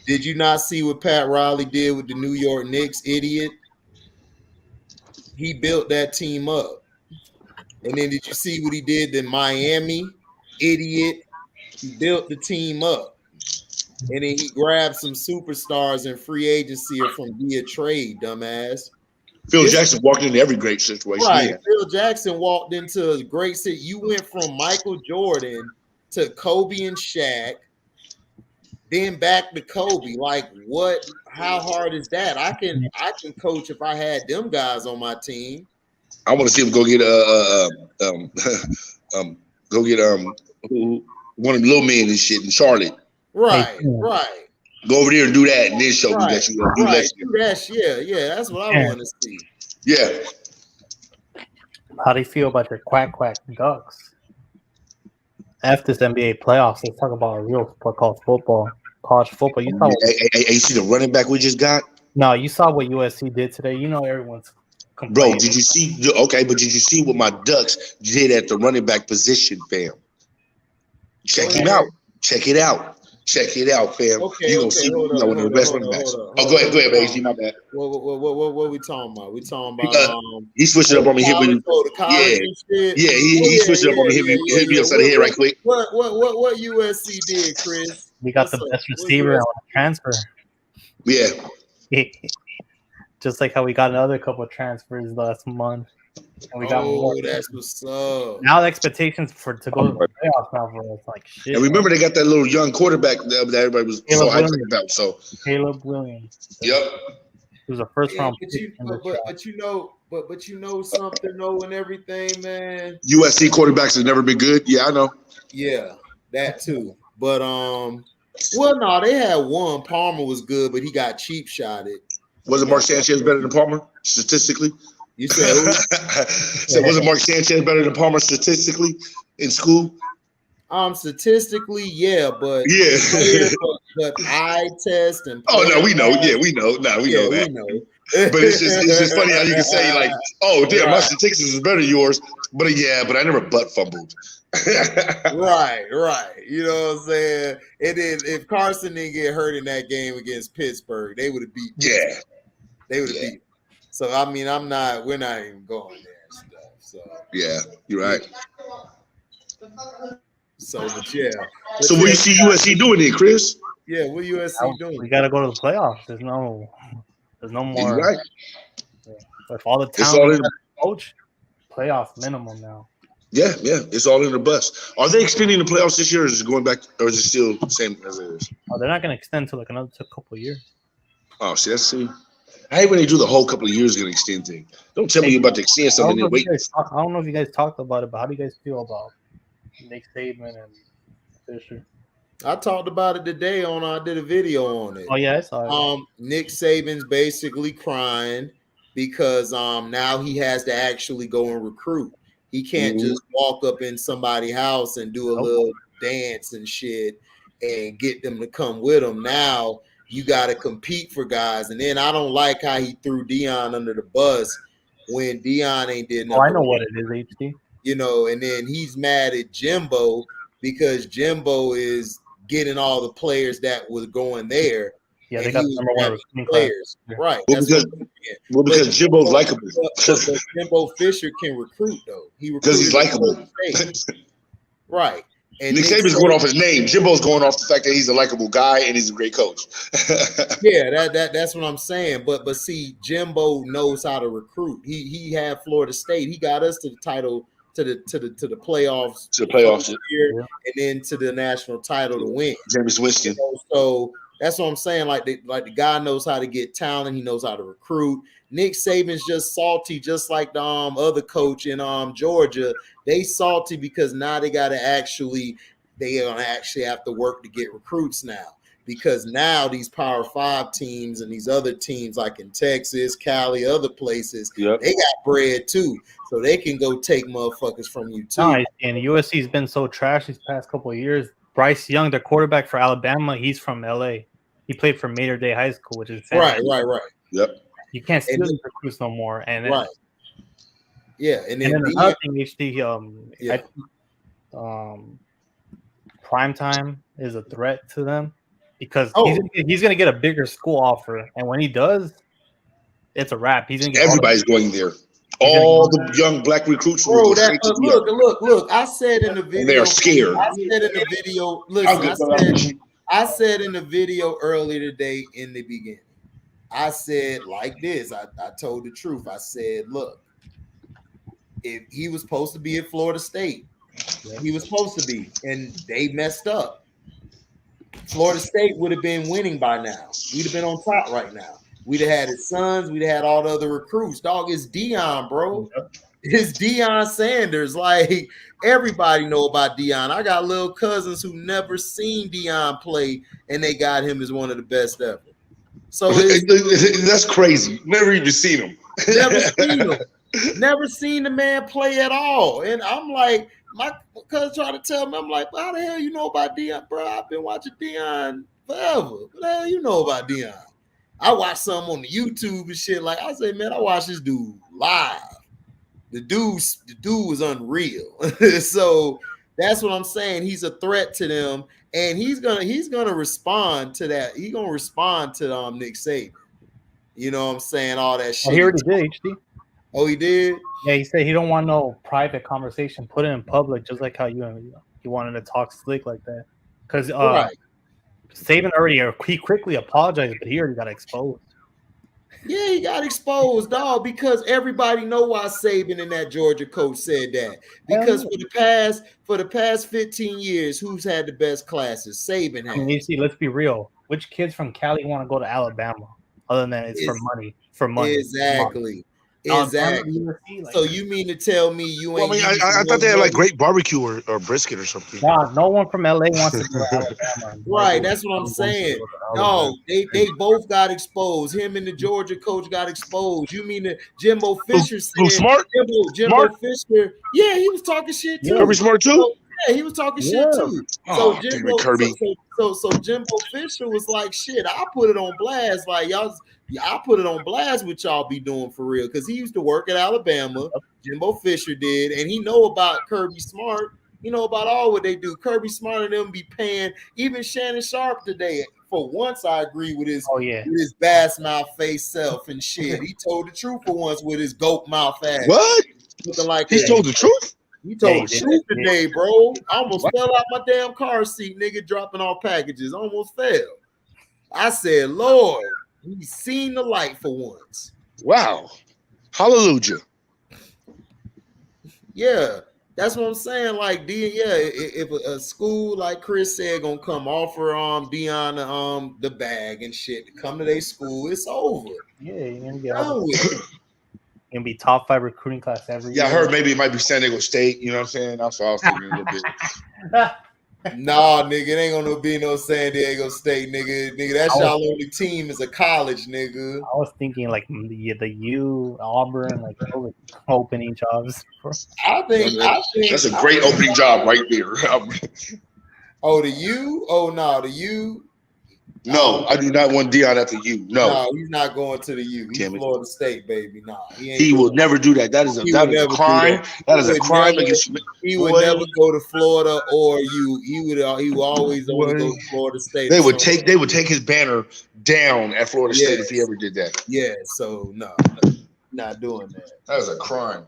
Speaker 1: Did you not see what Pat Riley did with the New York Knicks, idiot? He built that team up. And then did you see what he did in Miami, idiot? He built the team up. And then he grabbed some superstars in free agency or from via trade, dumbass.
Speaker 7: Phil Jackson walked into every great situation.
Speaker 1: Right.
Speaker 7: Yeah.
Speaker 1: Phil Jackson walked into a great city. You went from Michael Jordan to Kobe and Shaq, then back to Kobe. Like, what? How hard is that? I can coach if I had them guys on my team.
Speaker 7: I want to see him go get one of the little men and shit in Charlotte.
Speaker 1: Right.
Speaker 7: Go over there and do that, and then show me that you do
Speaker 1: that. Yeah, that's what I want to see.
Speaker 7: Yeah.
Speaker 8: How do you feel about your quack Ducks? After this NBA playoffs, let's talk about a real sport called football, college football. You saw
Speaker 7: you see the running back we just got?
Speaker 8: No, you saw what USC did today. You know everyone's
Speaker 7: complaining. Bro, did you see? Okay, but did you see what my Ducks did at the running back position, fam? Check him out. Check it out. Check it out, fam.
Speaker 1: Okay,
Speaker 7: you gonna see one of the best running backs. Go ahead, baby. My bad.
Speaker 1: What we talking about? We talking about
Speaker 7: he switched it up on me. He switched it up on me. Hit me upside the head right quick.
Speaker 1: What USC did, Chris?
Speaker 8: We got the best receiver on transfer.
Speaker 7: Yeah.
Speaker 8: Just like how we got another couple of transfers last month. And we got more.
Speaker 1: That's what's up.
Speaker 8: Now the expectations to go to the playoffs now for us, like shit.
Speaker 7: And remember, they got that little young quarterback that everybody was so hyped about. So
Speaker 8: Caleb Williams.
Speaker 7: Yep.
Speaker 8: He was a first round
Speaker 1: pick. But you know something though, and everything, man.
Speaker 7: USC quarterbacks have never been good. Yeah, I know.
Speaker 1: Yeah, that too. But well, no, they had one. Palmer was good, but he got cheap shotted.
Speaker 7: Wasn't Mark Sanchez better than Palmer statistically?
Speaker 1: You said who?
Speaker 7: So wasn't Mark Sanchez better than Palmer statistically in school?
Speaker 1: Statistically, yeah, but but eye test and
Speaker 7: we know. Yeah, we know. We know that.
Speaker 1: We know.
Speaker 7: But it's just funny how you can say like, oh damn, my statistics is better than yours. But I never butt fumbled.
Speaker 1: Right. You know what I'm saying? And then if Carson didn't get hurt in that game against Pittsburgh, they would have beat Pittsburgh.
Speaker 7: Yeah.
Speaker 1: They would have beat. So I mean, we're not even going there and stuff. So
Speaker 7: yeah, you're right.
Speaker 1: So but yeah.
Speaker 7: So what do you see USC doing then, Chris?
Speaker 1: Yeah, what USC doing?
Speaker 8: We gotta go to the playoffs. There's no more.
Speaker 7: You're right.
Speaker 8: With all the talent coach, playoff minimum now.
Speaker 7: Yeah, it's all in the bus. Are they extending the playoffs this year, or is it going back, or is it still the same as it is?
Speaker 8: Oh, they're not going to extend to like another couple of years.
Speaker 7: Oh, see. I hate when they do the whole couple of years going to extend thing. Don't tell me you're about to extend something and wait.
Speaker 8: I don't know if you guys talked about it, but how do you guys feel about Nick Saban and Fisher?
Speaker 1: I talked about it today I did a video on it.
Speaker 8: Oh yeah, I saw it.
Speaker 1: Nick Saban's basically crying because now he has to actually go and recruit. He can't just walk up in somebody's house and do a little dance and shit and get them to come with him. Now you got to compete for guys. And then I don't like how he threw Deion under the bus when Deion ain't did nothing.
Speaker 8: Oh, I know what it is, HD.
Speaker 1: You know, and then he's mad at Jimbo because Jimbo is getting all the players that was going there.
Speaker 8: Yeah, they got the number one recruiting
Speaker 1: players. Yeah. Right.
Speaker 7: Well, because Jimbo's likable.
Speaker 1: But Jimbo Fisher can recruit, though.
Speaker 7: Because he's likable.
Speaker 1: Right. And
Speaker 7: Nick Saban's going off his name. Jimbo's going off the fact that he's a likable guy and he's a great coach.
Speaker 1: Yeah, that's what I'm saying. But see, Jimbo knows how to recruit. He had Florida State. He got us to the title, to the playoffs.
Speaker 7: To the playoffs.
Speaker 1: Year, and then to the national title to win.
Speaker 7: Jameis Winston.
Speaker 1: So that's what I'm saying. Like the guy knows how to get talent. He knows how to recruit. Nick Saban's just salty, just like the other coach in Georgia. They salty because now they gonna actually have to work to get recruits now. Because now these Power 5 teams and these other teams like in Texas, Cali, other places, they got bread too. So they can go take motherfuckers from you too.
Speaker 8: Nice. And USC's been so trash these past couple of years. Bryce Young, the quarterback for Alabama, he's from LA. He played for Mater Dei High School, which is
Speaker 1: right.
Speaker 7: Yep.
Speaker 8: You can't steal these recruits no more. And then,
Speaker 1: right. Yeah, and then
Speaker 8: another thing, HD, prime time is a threat to them because he's gonna get a bigger school offer, and when he does, it's a wrap. He's gonna get
Speaker 7: everybody's going there. All the young black recruits.
Speaker 1: Bro, look! I said in the video,
Speaker 7: and they are scared.
Speaker 1: I said in the video. Listen, I said in the video earlier today in the beginning. I said like this. I told the truth. I said, look, if he was supposed to be at Florida State, he was supposed to be, and they messed up. Florida State would have been winning by now. We'd have been on top right now. We'd have had his sons. We'd have had all the other recruits. Dog, it's Deion, bro. It's Deion Sanders. Like, everybody know about Deion. I got little cousins who never seen Deion play, and they got him as one of the best ever. So
Speaker 7: that's crazy. Never even seen him.
Speaker 1: Never seen him. Never seen the man play at all. And I'm like, my cousin tried to tell me, I'm like, how the hell you know about Deion, bro? I've been watching Deion forever. What the hell you know about Deion? I watched some on the YouTube and shit. Like I say, man, I watched this dude live. The dude was unreal. So that's what I'm saying. He's a threat to them, and he's gonna respond to that. He's gonna respond to Nick Saban. You know what I'm saying? All that shit.
Speaker 8: He already did, HD.
Speaker 1: Oh, he did?
Speaker 8: Yeah, he said he don't want no private conversation put it in public, just like how you wanted to talk slick like that. Because Saban he quickly apologized, but he already got exposed.
Speaker 1: Yeah, he got exposed, dog, because everybody know why Saban and that Georgia coach said that. Because for the past 15 years, who's had the best classes? Saban had.
Speaker 8: I mean, you see, let's be real. Which kids from Cali want to go to Alabama? Other than that, it's for money. For money.
Speaker 1: Exactly. Exactly. So you mean to tell me you ain't?
Speaker 7: Well, I mean, I thought they had like great barbecue or brisket or something.
Speaker 8: Nah, no one from LA wants to go to Alabama.
Speaker 1: Right, that's what I'm saying. No, they both got exposed. Him and the Georgia coach got exposed. You mean that Jimbo Fisher said
Speaker 7: smart?
Speaker 1: Jimbo Fisher? Yeah, he was talking shit too.
Speaker 7: Kirby Smart too.
Speaker 1: Yeah, he was talking shit too. So
Speaker 7: Jimbo Kirby.
Speaker 1: So Jimbo Fisher was like, shit, I put it on blast. Like, y'all Yeah, I put it on blast what y'all be doing for real, because he used to work at Alabama. Jimbo Fisher did, and he know about Kirby Smart. He know about all what they do. Kirby Smart and them be paying. Even Shannon Sharp today. For once, I agree with his bass mouth face self and shit. He told the truth for once with his goat mouth ass.
Speaker 7: What?
Speaker 1: Looking like
Speaker 7: he told the truth.
Speaker 1: He told the truth today, bro. I almost fell out my damn car seat, nigga, dropping off packages. Almost fell. I said, Lord, he's seen the light for once.
Speaker 7: Wow. Hallelujah.
Speaker 1: Yeah, that's what I'm saying. Like, if a school like Chris said gonna come offer Deion the bag and shit to come to their school, it's over.
Speaker 8: Yeah, you're gonna get all gonna be top 5 recruiting class every year.
Speaker 7: I heard maybe it might be San Diego State. You know what I'm saying? That's what I was thinking a little bit.
Speaker 1: Nah, nigga, it ain't gonna be no San Diego State, nigga. That's y'all only team is a college, nigga.
Speaker 8: I was thinking like the U, Auburn, like opening jobs.
Speaker 1: I think
Speaker 7: that's a great opening job right there.
Speaker 1: Oh, the U? Oh no, the U.
Speaker 7: No, I do not want Deion at the U. No,
Speaker 1: he's not going to the U. He's Florida State, baby. Nah,
Speaker 7: he will never do that. That is a crime. That is a crime against.
Speaker 1: He would never go to Florida or U. He would always only go to Florida State.
Speaker 7: They would take his banner down at Florida State if he ever did that.
Speaker 1: Yeah, so no, not doing that.
Speaker 7: That is a crime.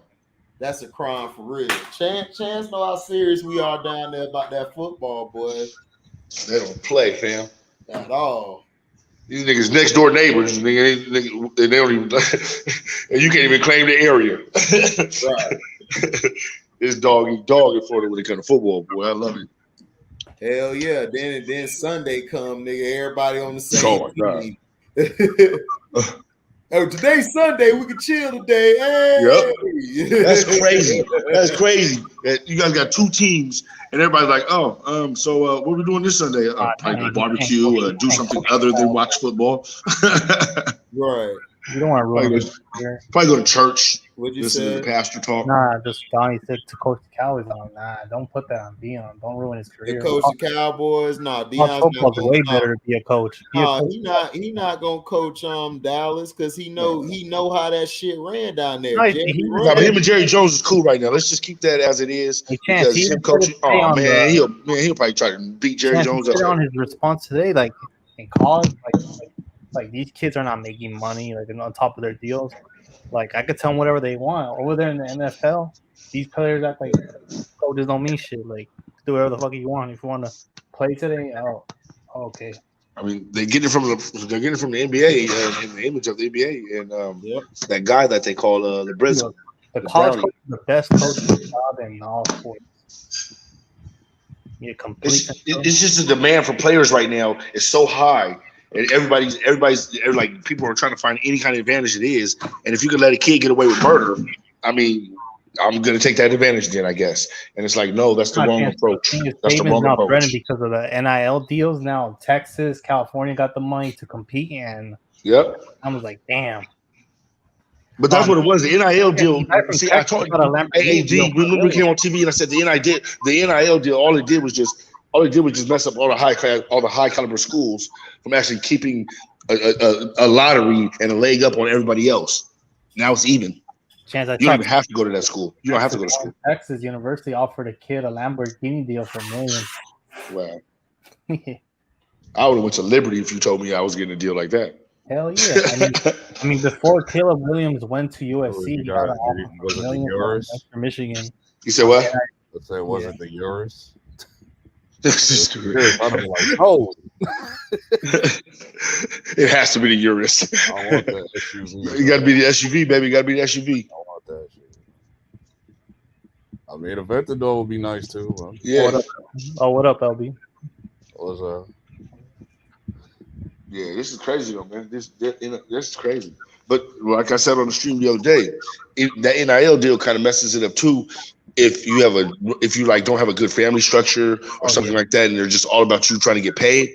Speaker 1: That's a crime for real. Chance know how serious we are down there about that football, boy.
Speaker 7: They don't play, fam.
Speaker 1: At all.
Speaker 7: These niggas next door neighbors, they don't even, and you can't even claim the area. Right. This dog eat dog in Florida when it comes to football, boy. I love it.
Speaker 1: Hell yeah. Then Sunday come, nigga. Everybody on the same team. Oh, today's Sunday. We can chill today. Hey.
Speaker 7: Yep. That's crazy. That's crazy. You guys got 2 teams. And everybody's like, so what are we doing this Sunday? Probably barbecue, do something other than watch football.
Speaker 1: Right.
Speaker 8: You don't want to ruin
Speaker 7: probably go to church.
Speaker 1: What'd you
Speaker 7: listen
Speaker 1: say?
Speaker 7: to the pastor talk.
Speaker 8: Nah, just Donnie said to coach the Cowboys. Nah, don't put that on Deion. Don't ruin his career.
Speaker 1: To coach the Cowboys. Nah, Deion's
Speaker 8: way better to be a coach.
Speaker 1: He not gonna coach Dallas because he know how that shit ran down there.
Speaker 7: But him and Jerry Jones is cool right now. Let's just keep that as it is. Because him coaching, he'll probably try to beat Jerry Jones up.
Speaker 8: On his response today, like in college, like these kids are not making money, like on top of their deals. Like I could tell them whatever they want. Over there in the NFL, these players act like coaches don't mean shit. Like do whatever the fuck you want. If you want to play today, okay.
Speaker 7: I mean, they get it from the NBA in the image of the NBA and that guy that they call the Brisbane.
Speaker 8: The college coach is the best coach in the job in all sports. Yeah, complete.
Speaker 7: It's just the demand for players right now is so high. And everybody's like people are trying to find any kind of advantage it is. And if you can let a kid get away with murder, I mean, I'm gonna take that advantage then, I guess. And it's like, no, that's the wrong approach. That's the wrong approach.
Speaker 8: Because of the NIL deals now, Texas, California got the money to compete, and I was like, damn.
Speaker 7: But that's what it was. The NIL deal. See, I told you, AAD. Remember we came on TV and I said the NIL deal. All it did was just mess up all the high caliber schools from actually keeping a lottery and a leg up on everybody else. Now it's even. You don't even have to go to that school. You don't have to go to school.
Speaker 8: Texas University offered a kid a Lamborghini deal for millions.
Speaker 7: Wow. I would have went to Liberty if you told me I was getting a deal like that.
Speaker 8: Hell yeah! I mean, before Caleb Williams went to USC, he got an offer for millions for Michigan.
Speaker 7: You said what?
Speaker 6: I said, wasn't the Euros?
Speaker 7: This is stupid.
Speaker 6: Oh,
Speaker 7: it has to be the Urus.
Speaker 6: I want that SUV.
Speaker 7: You got to be the SUV, baby. You got to be the SUV.
Speaker 6: I want that shit. I mean, a Ventador would be nice too. Bro.
Speaker 7: Yeah.
Speaker 8: What up, LB?
Speaker 6: What's up?
Speaker 7: Yeah, this is crazy though, man. This is crazy. But like I said on the stream the other day, that NIL deal kind of messes it up too. If you don't have a good family structure or something like that, and they're just all about you trying to get paid.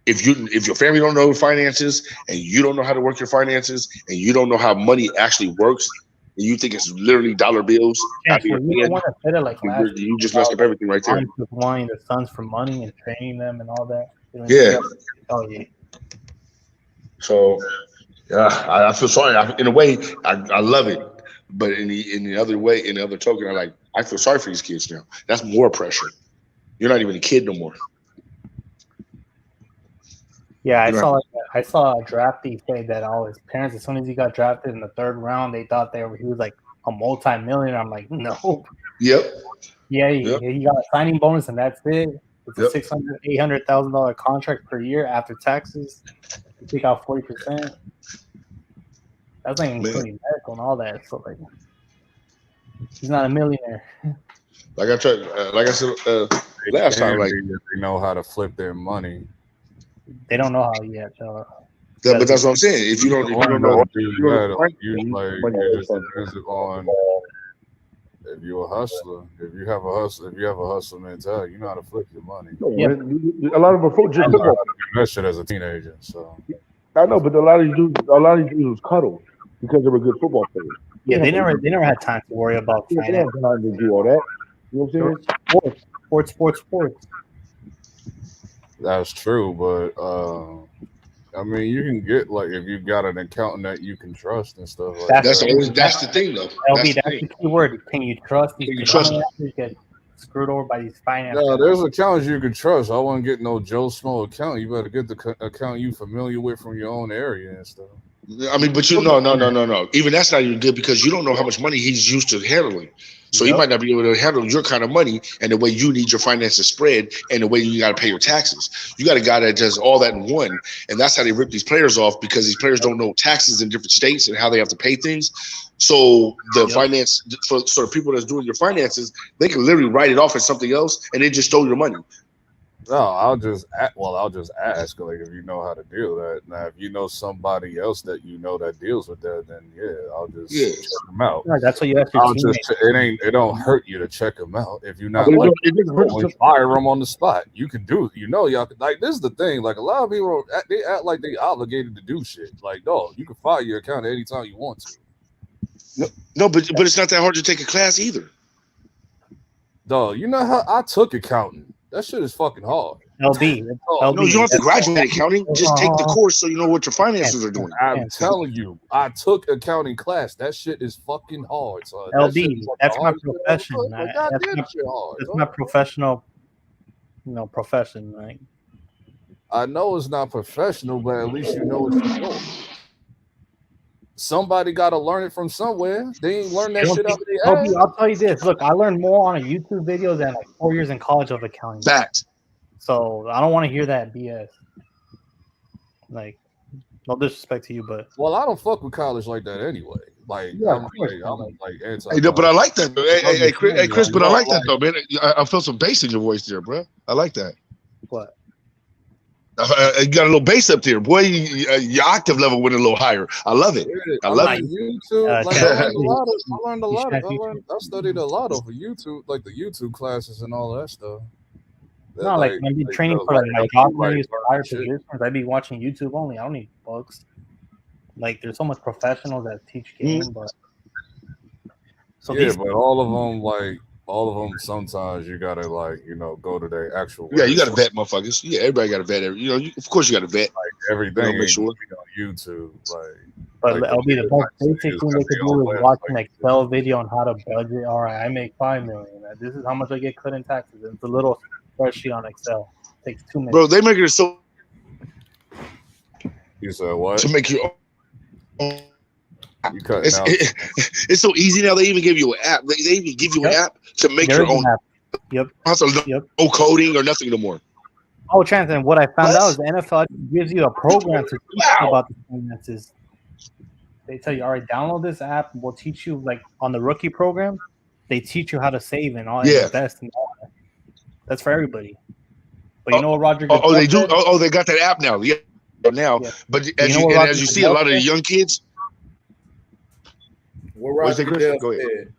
Speaker 7: If your family don't know finances and you don't know how to work your finances and you don't know how money actually works, and you think it's literally dollar bills, you just messed up everything right there.
Speaker 8: Wanting the sons for money and training them and all that.
Speaker 7: Yeah.
Speaker 8: Oh yeah.
Speaker 7: So I feel sorry. In a way, I love it, but in the other way, in the other token, I feel sorry for these kids now. That's more pressure. You're not even a kid no more.
Speaker 8: Yeah, I saw a draftee say that all his parents, as soon as he got drafted in the 3rd round, they thought he was like a multi-millionaire. I'm like, no.
Speaker 7: Yep.
Speaker 8: Yeah, he got a signing bonus and that's it. It's a $800,000 contract per year after taxes. You take out 40%. That's not even including medical and all that. So like, he's not a millionaire.
Speaker 7: Like I said last time, like
Speaker 6: they know how to flip their money.
Speaker 8: They don't know how yet. So.
Speaker 7: Yeah, but that's what I'm saying. If you don't know,
Speaker 6: it just depends on if you're a hustler. If you have a hustle mentality, you know how to flip your money.
Speaker 9: A lot of them just
Speaker 6: do that shit as a teenager. So
Speaker 9: I know, but a lot of these dudes cuddle because they're a good football player.
Speaker 8: Yeah, they never had time to worry about finance.
Speaker 9: They don't have time to do all that. You know what I'm saying? Sports.
Speaker 6: That's true, but I mean, you can get like if you got an accountant that you can trust and stuff like that.
Speaker 7: That's the thing, though.
Speaker 8: LB, that's the key word. Can you trust? Can you trust them? Get screwed over by these finance.
Speaker 6: Yeah, there's accountants you can trust. I wouldn't get no Joe Schmo account. You better get the account you familiar with from your own area and stuff.
Speaker 7: I mean, but no. Even that's not even good because you don't know how much money he's used to handling. So he might not be able to handle your kind of money and the way you need your finances spread and the way you got to pay your taxes. You got a guy that does all that in one, and that's how they rip these players off because these players don't know taxes in different states and how they have to pay things. So the finance for the people that's doing your finances, they can literally write it off as something else and they just stole your money.
Speaker 6: No, I'll just ask like if you know how to deal with that. Now, if you know somebody else that you know that deals with that, then I'll just check them out.
Speaker 8: Yeah, that's what you ask your teammates.
Speaker 6: It don't hurt you to check them out if you're not fire them on the spot. You can do it. You know, y'all like this is the thing. Like a lot of people, they act like they obligated to do shit. Like, no, you can fire your account anytime you want to.
Speaker 7: No, but it's not that hard to take a class either.
Speaker 6: Dog, you know how I took accounting. That shit is fucking hard.
Speaker 8: LB.
Speaker 7: No, you don't have to graduate accounting. Just take the course so you know what your finances are doing.
Speaker 6: I'm telling you, I took accounting class. That shit is fucking hard. So
Speaker 8: LB, that's my profession. That's my professional, profession. Right?
Speaker 6: I know it's not professional, but at least you know what you're doing. Somebody got to learn it from somewhere. They ain't learn that shit out of the ass.
Speaker 8: I'll tell you this. Look, I learned more on a YouTube video than like 4 years in college of accounting.
Speaker 7: Fact.
Speaker 8: So I don't want to hear that BS. Like, no disrespect to you, but
Speaker 6: I don't fuck with college like that anyway. Like, I'm like anti.
Speaker 7: But I like that. Hey, Chris, but I like that though, man. I felt some bass in your voice there, bro. I like that.
Speaker 8: What?
Speaker 7: You got a little bass up there, boy. Your octave level went a little higher. I love it. I love it.
Speaker 6: YouTube, I learned a lot. I studied a lot over YouTube, like the YouTube classes and all that stuff.
Speaker 8: No, like when I'm training for like my job interviews for higher positions, I'd be watching YouTube only. I don't need books. Like there's so much professionals that teach games, but
Speaker 6: but all of them, sometimes you gotta go to their actual.
Speaker 7: Yeah, you gotta vet, motherfuckers. Yeah, everybody gotta vet. Of course you gotta vet.
Speaker 6: Like everything, make sure on YouTube.
Speaker 8: But LB, the most basic thing they could do is watch an Excel video on how to budget. All right, I make $5 million. This is how much I get cut in taxes. It's a little spreadsheet on Excel. It takes 2 minutes.
Speaker 7: Bro, they make it so.
Speaker 6: You said what?
Speaker 7: To make your own.
Speaker 6: It's
Speaker 7: so easy now. They even give you an app. They even give you an app to make your own.
Speaker 8: Yep.
Speaker 7: Also, no coding or nothing no more.
Speaker 8: Oh, Chance, and what I found out is the NFL gives you a program to teach you about the finances. They tell you, all right, download this app. We'll teach you, like on the rookie program, they teach you how to save and all and invest and all that. That's for everybody. But you know what Roger Goodell
Speaker 7: they do.
Speaker 8: said?
Speaker 7: Oh, they got that app now. Yeah, now. Yeah. But as you see, a lot of the young kids.
Speaker 1: Roger Goodell said.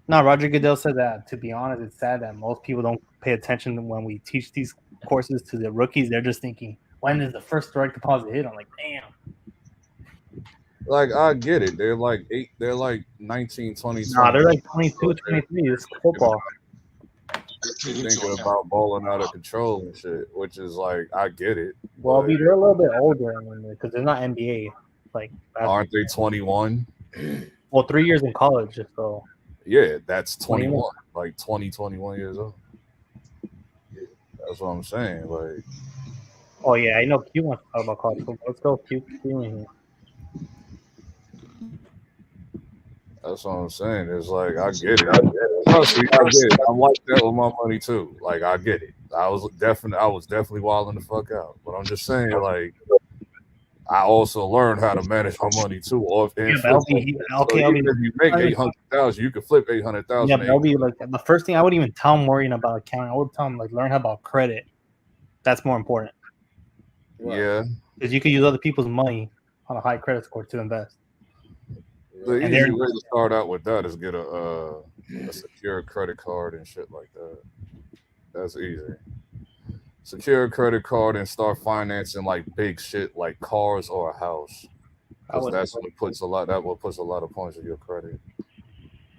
Speaker 8: No, Roger Goodell said that, to be honest, it's sad that most people don't pay attention when we teach these courses to the rookies. They're just thinking, when is the first direct deposit hit? I'm like, damn.
Speaker 6: Like, I get it. They're like 19, 20.
Speaker 8: Nah, they're like 22, 23. It's football.
Speaker 6: Thinking about balling out of control and shit, which is like, I get it.
Speaker 8: Well, they're a little bit older because they're not NBA. Like,
Speaker 6: aren't they 21?
Speaker 8: Well, 3 years in college, so
Speaker 6: yeah, that's 21, like 21 years old. That's what I'm saying. Like,
Speaker 8: oh yeah, I know Q wants to talk about college football. Let's go, Q in here.
Speaker 6: that's what I'm saying. It's like I get it. Trust me, I get it. I'm like that with my money too. Like I get it. I was definitely wilding the fuck out. But I'm just saying, like, I also learned how to manage my money too. Or
Speaker 8: Yeah, but
Speaker 6: even if you make 800,000, you can flip 800,000.
Speaker 8: Yeah, but that'll be like the first thing I wouldn't even tell him worrying about accounting. I would tell him like learn about credit. That's more important.
Speaker 6: Yeah,
Speaker 8: because you can use other people's money on a high credit score to invest.
Speaker 6: The easy way to start out with that is get a secure credit card and shit like that. That's easy. Secure a credit card and start financing like big shit like cars or a house. Because that's what puts a lot. That what puts a lot of points in your credit.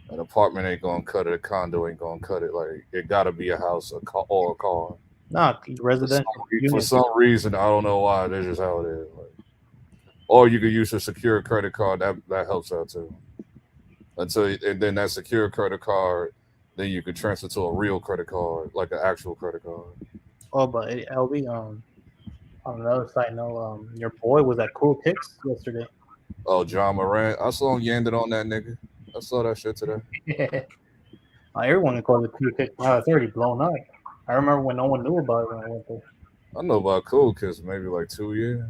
Speaker 6: An apartment ain't gonna cut it. A condo ain't gonna cut it. Like it gotta be a house, a car, or a car.
Speaker 8: Nah, residential.
Speaker 6: For some reason, I don't know why. That's just how it is. Like, or you could use a secure credit card. That helps out too. And then that secure credit card, then you could transfer to a real credit card, like an actual credit card.
Speaker 8: Oh, but LB, on another side note, your boy was at Cool Kicks yesterday.
Speaker 6: Oh, John Moran. I saw him yanded on that nigga. I saw that shit today.
Speaker 8: Everyone calls it Cool Kicks. Wow, it's already blown up. I remember when no one knew about it when I went there.
Speaker 6: I know about Cool Kids maybe like 2 years.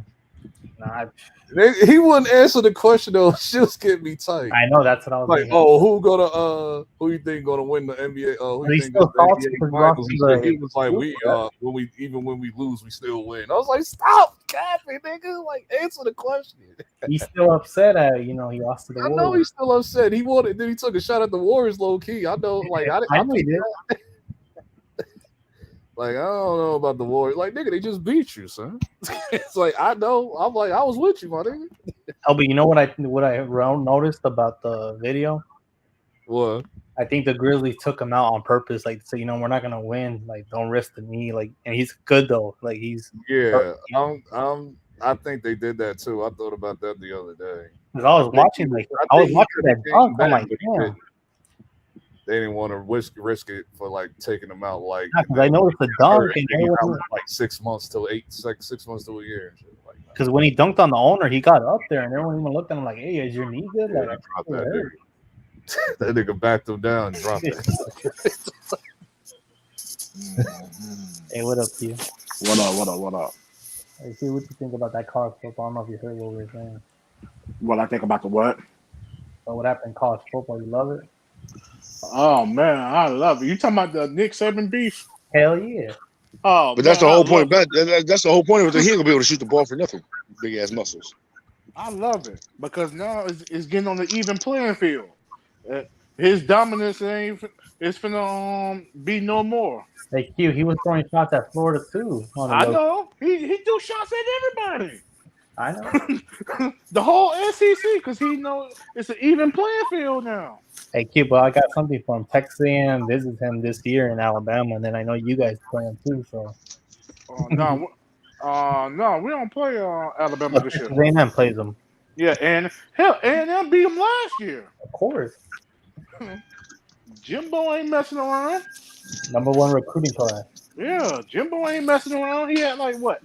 Speaker 8: Nah,
Speaker 6: he wouldn't answer the question though. She'll get me tight.
Speaker 8: I know that's what I was
Speaker 6: like. Oh, who you think gonna win the NBA? Who you think the NBA finals? He was like, when we lose, we still win. I was like, stop capping, nigga. Like, answer the question.
Speaker 8: He's still upset at he lost to the Warriors.
Speaker 6: I know he's still upset. He wanted. Then he took a shot at the Warriors, low key. I know. Like I know he did. Like, I don't know about the Warriors. Like, nigga, they just beat you, son. It's like, I know. I'm like, I was with you, my nigga.
Speaker 8: Oh, but you know what I noticed about the video?
Speaker 6: What?
Speaker 8: I think the Grizzlies took him out on purpose, like, so we're not gonna win. Like, don't risk the knee. Like, and he's good though. Like, he's
Speaker 6: I think they did that too. I thought about that the other day.
Speaker 8: Because I was watching that dunk. I'm like, damn.
Speaker 6: They didn't want to risk it for like taking them out. Like,
Speaker 8: because I noticed the dunk and
Speaker 6: like 6 months to 6 months to a year.
Speaker 8: Because when he dunked on the owner, he got up there and everyone even looked at him like, "Hey, is your knee good?"
Speaker 6: Yeah, that nigga backed him down and dropped it.
Speaker 8: Hey, what up, Q?
Speaker 10: What up?
Speaker 8: Hey, see what you think about that college football. I don't know if you heard what we were saying.
Speaker 10: What I think about the what?
Speaker 8: So what happened in college football? You love it?
Speaker 10: Oh man, I love it. You talking about the Nick Saban beef?
Speaker 8: Hell yeah.
Speaker 10: Oh,
Speaker 7: but that's the whole point. That's the whole point of it. He ain't gonna be able to shoot the ball for nothing. Big ass muscles.
Speaker 10: I love it because now it's getting on the even playing field. His dominance is finna be no more.
Speaker 8: Hey Q, he was throwing shots at Florida too.
Speaker 10: I know. He threw shots at everybody.
Speaker 8: I know.
Speaker 10: The whole SEC because he knows it's an even playing field now.
Speaker 8: Hey Q, but I got something for him. Texas A&M visits him this year in Alabama, and then I know you guys play him too. So.
Speaker 10: No, we don't play Alabama this year.
Speaker 8: Texas A&M plays them.
Speaker 10: Yeah, and hell, A&M beat them last year.
Speaker 8: Of course.
Speaker 10: Jimbo ain't messing around.
Speaker 8: Number one recruiting class.
Speaker 10: Yeah, Jimbo ain't messing around. He had like what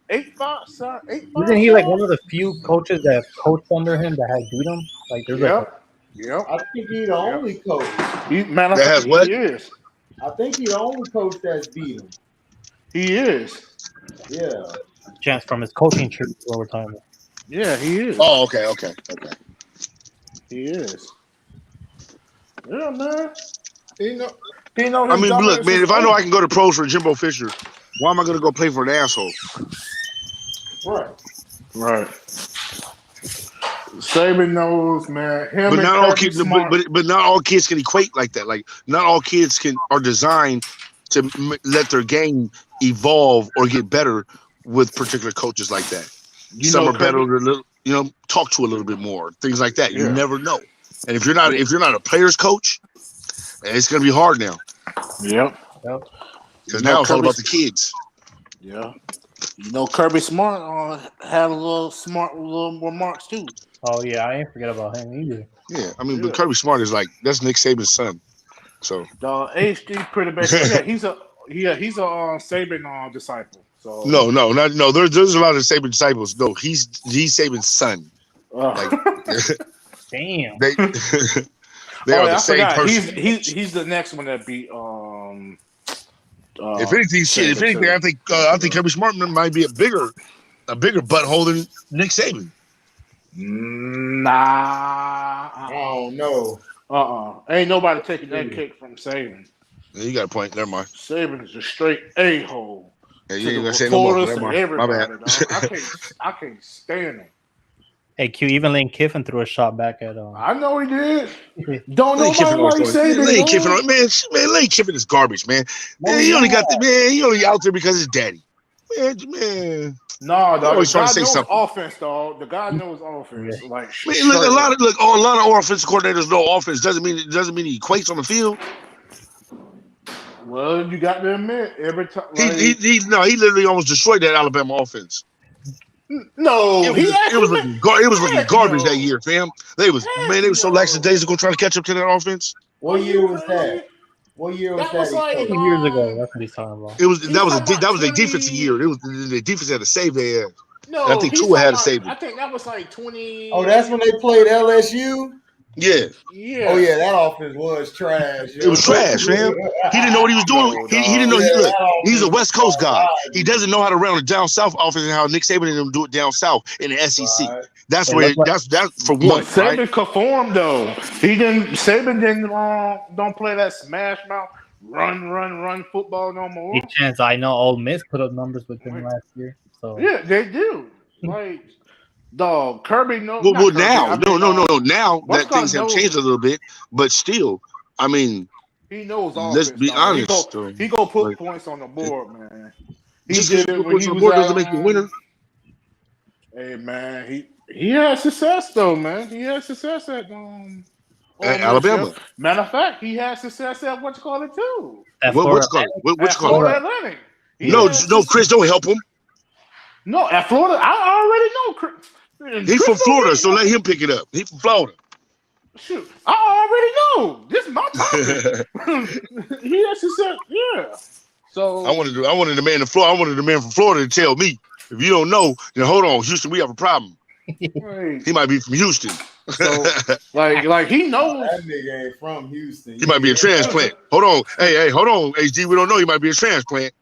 Speaker 10: 8-5.
Speaker 8: Isn't he like one of the few coaches that coached under him that had beat him? Like there's
Speaker 10: Yep.
Speaker 1: I think he's the only coach.
Speaker 10: He is.
Speaker 1: I think he's the only coach that's beat him.
Speaker 10: He is.
Speaker 1: Yeah.
Speaker 8: Chance from his coaching tree over time.
Speaker 10: Yeah, he is.
Speaker 7: Oh, okay.
Speaker 10: He is. Yeah, man.
Speaker 7: I mean, look, man. If I know I can go to pros for Jimbo Fisher, why am I going to go play for an asshole?
Speaker 10: Right. Saban knows, man.
Speaker 7: But not all kids. But not all kids can equate like that. Like not all kids are designed to let their game evolve or get better with particular coaches like that. Some are better to talk to a little bit more, things like that. You never know. And if you're not a player's coach, it's going to be hard now.
Speaker 10: Yep.
Speaker 7: Because now it's all about the kids.
Speaker 10: Yeah. You know, Kirby Smart had a little remarks too.
Speaker 8: Oh yeah, I ain't forget about him either.
Speaker 7: Yeah, I mean, but Kirby Smart is like that's Nick Saban's son. So
Speaker 10: the HD pretty basic. Yeah, he's a Saban disciple. So
Speaker 7: no. There's a lot of Saban disciples. No, he's Saban's son. Like
Speaker 8: damn.
Speaker 7: They are the same person.
Speaker 10: He's the next one that beat.
Speaker 7: If anything, I think Kirby Smart might be a bigger butthole than Nick Saban.
Speaker 10: Nah.
Speaker 1: Oh no.
Speaker 10: Ain't nobody taking that kick from Saban.
Speaker 7: Yeah, you got a point. Never mind.
Speaker 10: Saban is a straight a-hole.
Speaker 7: Yeah, you ain't gonna say no more. Never mind. My bad.
Speaker 10: I can't stand him.
Speaker 8: Hey, Q, even Lane Kiffin threw a shot back at
Speaker 10: I know he did. Don't
Speaker 7: Lane
Speaker 10: nobody like Saban.
Speaker 7: Lane Kiffin, man, Lane Kiffin is garbage, man. He only out there because his daddy. Man.
Speaker 10: No, dog.
Speaker 7: Always
Speaker 10: The guy
Speaker 7: trying to say
Speaker 10: knows
Speaker 7: something.
Speaker 10: offense, dog. The guy knows offense. Like
Speaker 7: Man, look, a lot of offensive coordinators know offense. Doesn't mean he equates on the field.
Speaker 10: Well, you got to admit, every time
Speaker 7: He literally almost destroyed that Alabama offense.
Speaker 10: No,
Speaker 7: it was looking garbage that year, fam. They were so lackadaisical trying to catch up to that offense.
Speaker 1: What year was that? What year was that?
Speaker 8: like 2 years ago. That's what he's talking about.
Speaker 7: That was a defensive year. It was the defense had to save their ass.
Speaker 10: No,
Speaker 7: I think Tua had to save it.
Speaker 10: I think that was like 20.
Speaker 1: Oh, that's when they played LSU.
Speaker 7: Yeah.
Speaker 10: Yeah.
Speaker 1: Oh yeah, that offense was trash.
Speaker 7: It was trash, man. He didn't know what he was doing. He didn't know. He's a West Coast guy. He doesn't know how to run a down south offense and how Nick Saban and them do it down south in the SEC.
Speaker 1: Right.
Speaker 7: That's where that's for one.
Speaker 10: Saban
Speaker 7: right?
Speaker 10: conformed though. Saban didn't don't play that smash mouth run football no more.
Speaker 8: Any chance I know Ole Miss put up numbers with him last year. So
Speaker 10: yeah, they do. Like dog, Kirby no.
Speaker 7: Well, now that things have changed a little bit, but still, I mean,
Speaker 10: he knows all.
Speaker 7: Let's be honest.
Speaker 10: He go put points on the board, man. He
Speaker 7: just
Speaker 10: did it when he was
Speaker 7: doesn't make you a winner.
Speaker 10: Hey man, he had success though, man. He had success at
Speaker 7: Alabama.
Speaker 10: Matter of fact, he had success at what's called it too.
Speaker 7: What's called it?
Speaker 10: Florida Atlantic.
Speaker 7: No, Chris, don't help him.
Speaker 10: No, at Florida, I already know Chris.
Speaker 7: He's from Florida, so let him pick it up. He's from Florida.
Speaker 10: Shoot, I already know. This is my topic. He has success, yeah. So
Speaker 7: I wanted the man from Florida to tell me. If you don't know, then hold on, Houston, we have a problem.
Speaker 10: Right.
Speaker 7: He might be from Houston.
Speaker 10: So like he knows
Speaker 1: that nigga ain't from Houston.
Speaker 7: He might be a transplant. Hold on. Hey, hold on, HD. We don't know. He might be a transplant.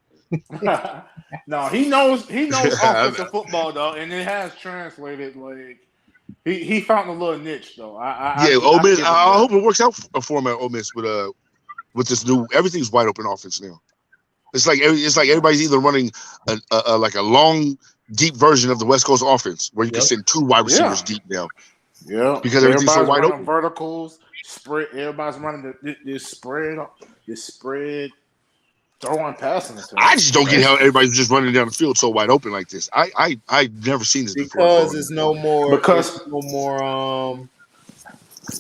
Speaker 10: No, he knows offensive football though, and it has translated. Like he found a little niche though.
Speaker 7: Ole Miss. I hope it works out for him at Ole Miss with this new. Everything's wide open offense now. It's like everybody's either running a long, deep version of the West Coast offense where you can send two wide receivers deep now.
Speaker 10: Yeah,
Speaker 7: because everything's so wide open.
Speaker 10: Verticals, spread. Everybody's running this spread. Throwing passing.
Speaker 7: I just don't get how everybody's just running down the field so wide open like this. I've never seen this before.
Speaker 1: Because there's no more.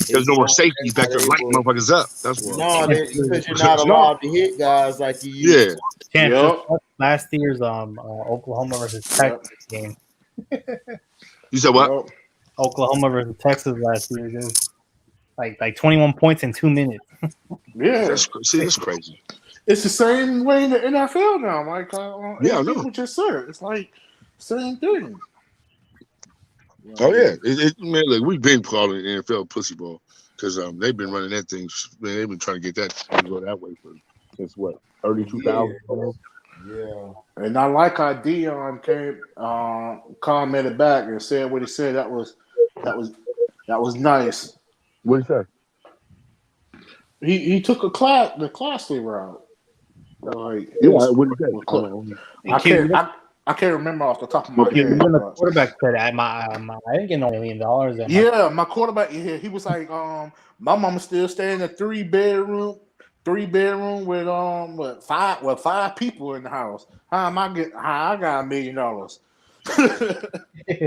Speaker 7: There's no more safeties back there lighting motherfuckers up. That's what.
Speaker 1: No, because you're not allowed to hit guys like you used to.
Speaker 8: Yep. Last year's Oklahoma versus Texas game.
Speaker 7: You said what?
Speaker 8: Oklahoma versus Texas last year. It was like 21 points in 2 minutes.
Speaker 10: Yeah,
Speaker 7: that's crazy.
Speaker 10: It's the same way in the NFL now. Like,
Speaker 7: yeah, I know.
Speaker 10: Just said it's like same thing.
Speaker 7: Oh yeah, man. Look, we've been calling the NFL pussy ball because they've been running that thing. Man, they've been trying to get that to go that way since what, early 2000s.
Speaker 1: Yeah.
Speaker 10: And I like how Dion came commented back and said what he said. That was nice.
Speaker 7: What did he say?
Speaker 10: He took the classy route. Like
Speaker 7: what did he say?
Speaker 10: I can't remember off the top of my head.
Speaker 8: The quarterback said, I didn't get no $1 million.
Speaker 10: Yeah, my quarterback. Yeah, he was like, my mama still stay in a three bedroom with five people in the house. How I got $1 million?